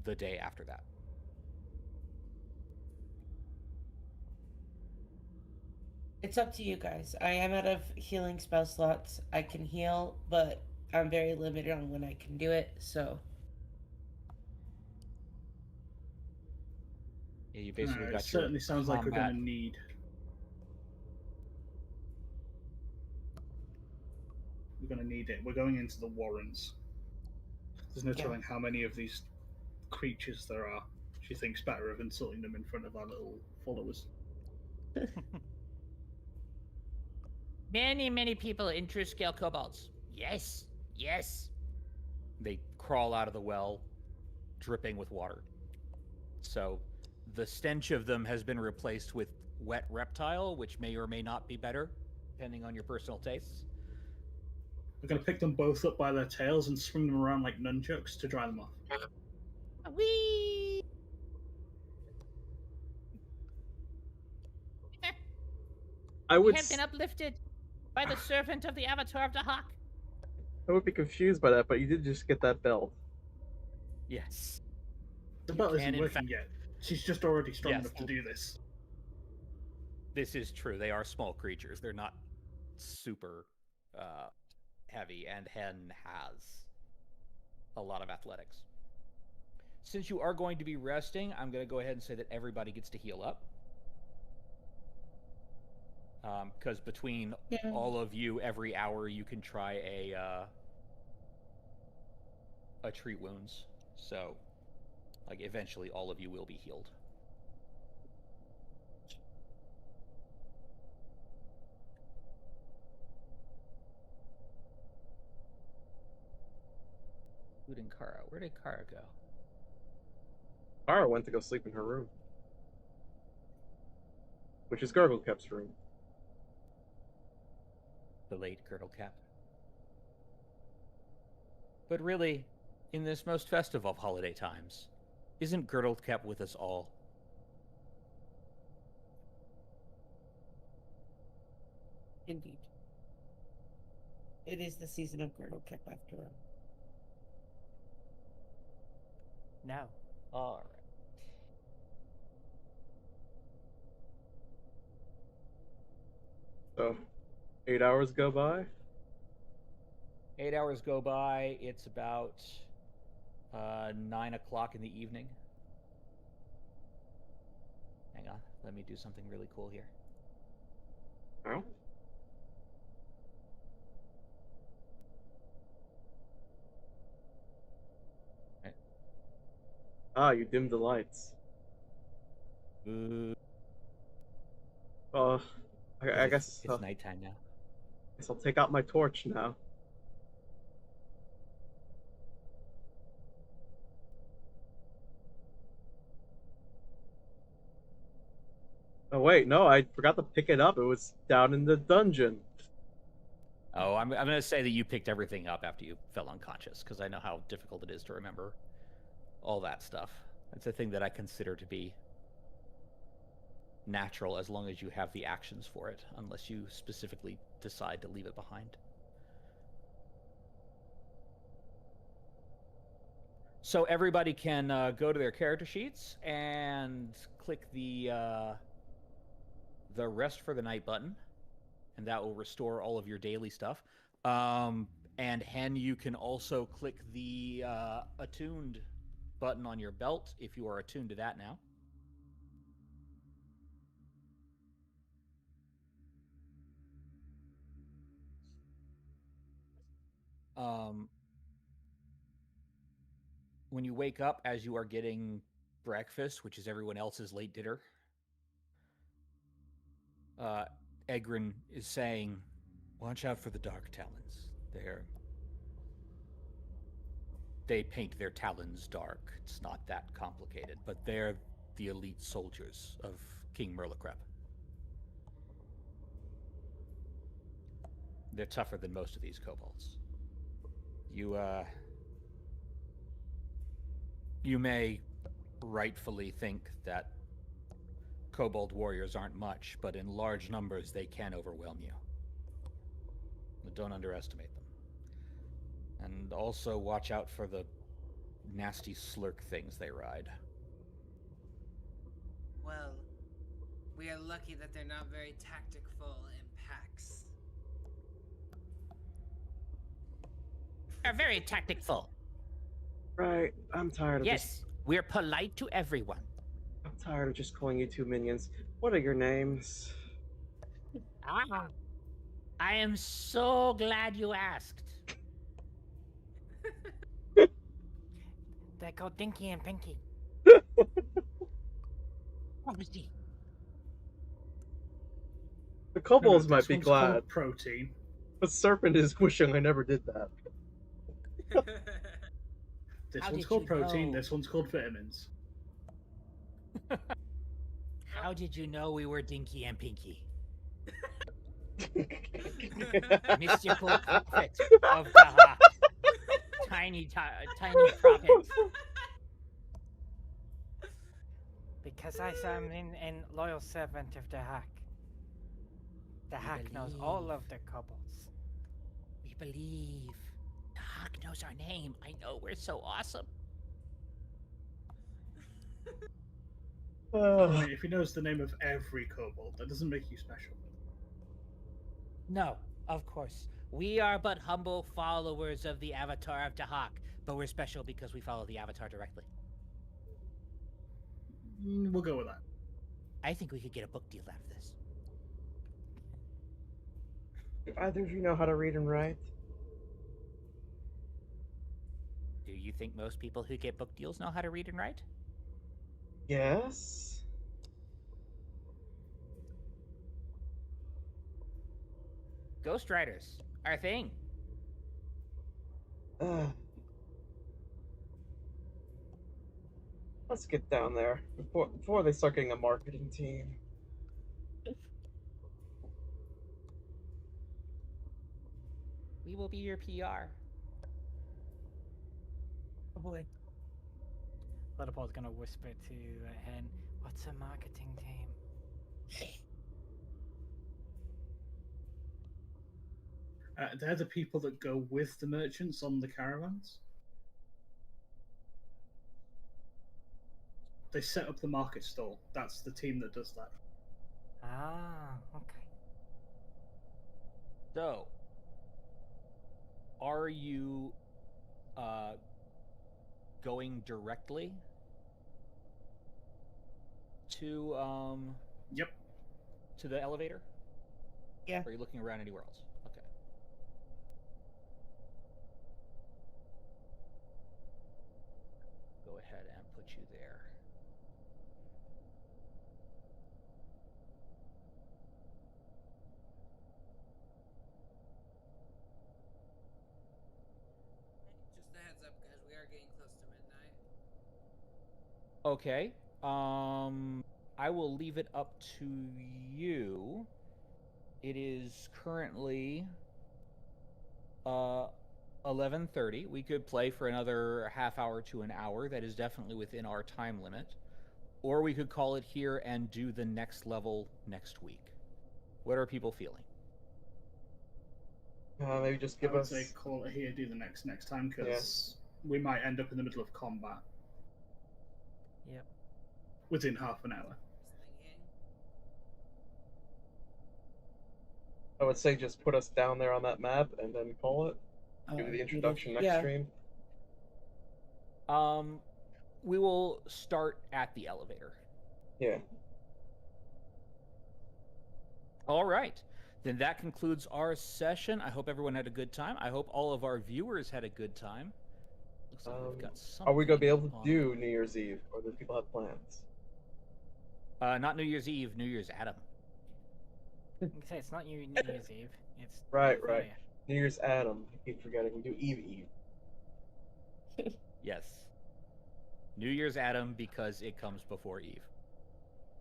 the day after that. It's up to you guys. I am out of healing spell slots. I can heal, but I'm very limited on when I can do it, so. Yeah, you basically It got certainly your sounds like we're combat. going to need. We're going to need it. We're going into the Warrens. There's no Yeah. telling how many of these creatures there are. She thinks better of insulting them in front of our little followers. Many, many people in true scale kobolds. Yes, yes. They crawl out of the well, dripping with water. So the stench of them has been replaced with wet reptile, which may or may not be better, depending on your personal tastes. We're going to pick them both up by their tails and swing them around like nunchucks to dry them off. Whee! I We would have been uplifted by the servant of the Avatar of Dahak. I would be confused by that, but you did just get that belt. Yes. The belt can, isn't in working yet. She's just already strong Yes. enough to do this. This is true. They are small creatures. They're not super heavy, and Hen has a lot of athletics. Since you are going to be resting, I'm going to go ahead and say that everybody gets to heal up. Because between all of you, every hour you can try a treat wounds. So, like, eventually all of you will be healed. Including Kara. Where did Kara go? Kara went to go sleep in her room, which is Garglecap's room. The late Girdlecap. But really, in this most festive of holiday times, isn't Girdlecap with us all? Indeed. It is the season of Girdlecap after all. No. All right. So, 8 hours go by. 8 hours go by. It's about 9 o'clock in the evening. Hang on. Let me do something really cool here. Oh. Right. Ah, you dimmed the lights. I guess it's nighttime now. Guess I'll take out my torch now. Oh wait, no, I forgot to pick it up. It was down in the dungeon. Oh, I'm going to say that you picked everything up after you fell unconscious, because I know how difficult it is to remember all that stuff. It's a thing that I consider to be natural as long as you have the actions for it, unless you specifically decide to leave it behind. So everybody can go to their character sheets and click the rest for the night button, and that will restore all of your daily stuff. And Hen, you can also click the attuned button on your belt if you are attuned to that now. When you wake up, as you are getting breakfast, which is everyone else's late dinner, Egrin is saying, "Watch out for the Dark Talons. They paint their talons dark. It's not that complicated, but they're the elite soldiers of King Merlicrep. They're tougher than most of these kobolds. You may rightfully think that kobold warriors aren't much, but in large numbers they can overwhelm you. But don't underestimate them. And also watch out for the nasty slurk things they ride." Well, we are lucky that they're not very tactful in packs. Are very tactful. Right, I'm tired of this. Yes, we're polite to everyone. I'm tired of just calling you two minions. What are your names? Ah, I am so glad you asked. They go Dinky and Pinky. Obviously. The kobolds No, might be one's glad, called Protein. but Serpent is wishing I never did that. This How one's did called you Protein. know? This one's called Vitamins. How did you know we were Dinky and Pinky? Mystical prophet of Dahak. Tiny prophet. Because I am in loyal servant of T.R.A.S.H. T.R.A.S.H knows all believe. of the kobolds. We believe. Dahak knows our name. I know, we're so awesome. I mean, if he knows the name of every kobold, that doesn't make you special. No, of course. We are but humble followers of the Avatar of Dahak, but we're special because we follow the Avatar directly. We'll go with that. I think we could get a book deal out of this. Do either of you know how to read and write? Do you think most people who get book deals know how to read and write? Yes. Ghostwriters, our thing. Let's get down there before they start getting a marketing team. We will be your PR. Oh boy. Leopold's gonna whisper to Hen, "What's a marketing team?" They're the people that go with the merchants on the caravans. They set up the market stall. That's the team that does that. Ah, okay. So, are you going directly to Yep. to the elevator? Yeah. Or are you looking around anywhere else? Okay. Go ahead and put you there. Just a heads up, guys. We are getting close to midnight. Okay. I will leave it up to you. It is currently 11:30. We could play for another half hour to an hour. That is definitely within our time limit. Or we could call it here and do the next level next week. What are people feeling? Maybe just I give would us. say call it here, do the next time, because we might end up in the middle of combat Yep. within half an hour. Thinking. I would say just put us down there on that map and then call it. Do the you introduction did- next yeah. stream. We will start at the elevator. Yeah. All right. Then that concludes our session. I hope everyone had a good time. I hope all of our viewers had a good time. Looks like we've got something. Are we going to be able to on- do New Year's Eve, or do people have plans? Not New Year's Eve, New Year's Adam. You can say it's not New Year's Eve. It's Right. Friday. New Year's Adam. I keep forgetting. We do Eve. Yes. New Year's Adam because it comes before Eve.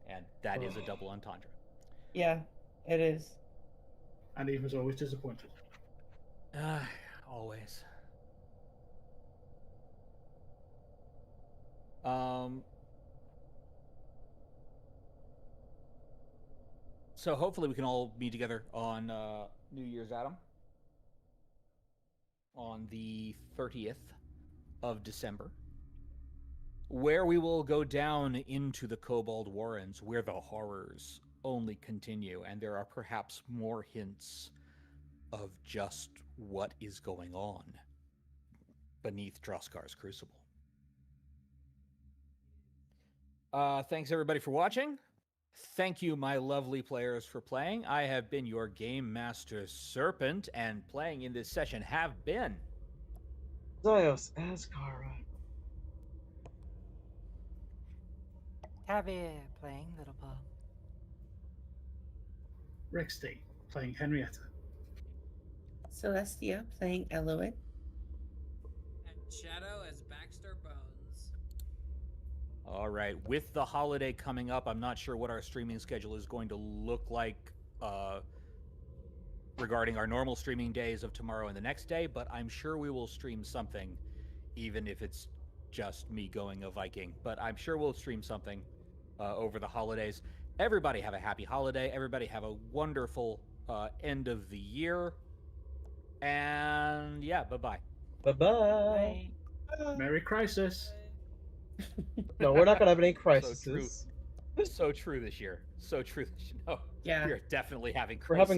And that is a double entendre. Yeah, it is. And Eve was always disappointed. Always. So hopefully we can all be together on New Year's Adam on the 30th of December, where we will go down into the Kobold Warrens, where the horrors only continue, and there are perhaps more hints of just what is going on beneath Droskar's crucible. Thanks everybody for watching. Thank you, my lovely players, for playing. I have been your Game Master Serpent, and playing in this session have been Xios as Kara. Tabby playing Little Paw. Rexty playing Henrietta. Celestia playing Eloit. And Shadow as Baxter Bones. all right. With the holiday coming up, I'm not sure what our streaming schedule is going to look like regarding our normal streaming days of tomorrow and the next day, but I'm sure we will stream something, even if it's just me going a Viking. But I'm sure we'll stream something over the holidays. Everybody have a happy holiday. Everybody have a wonderful end of the year. And yeah, bye-bye. Bye-bye. Merry Crisis. No, we're not going to have any So crises. true. So true this year. So true. No, Yeah. we are definitely having crises. We're having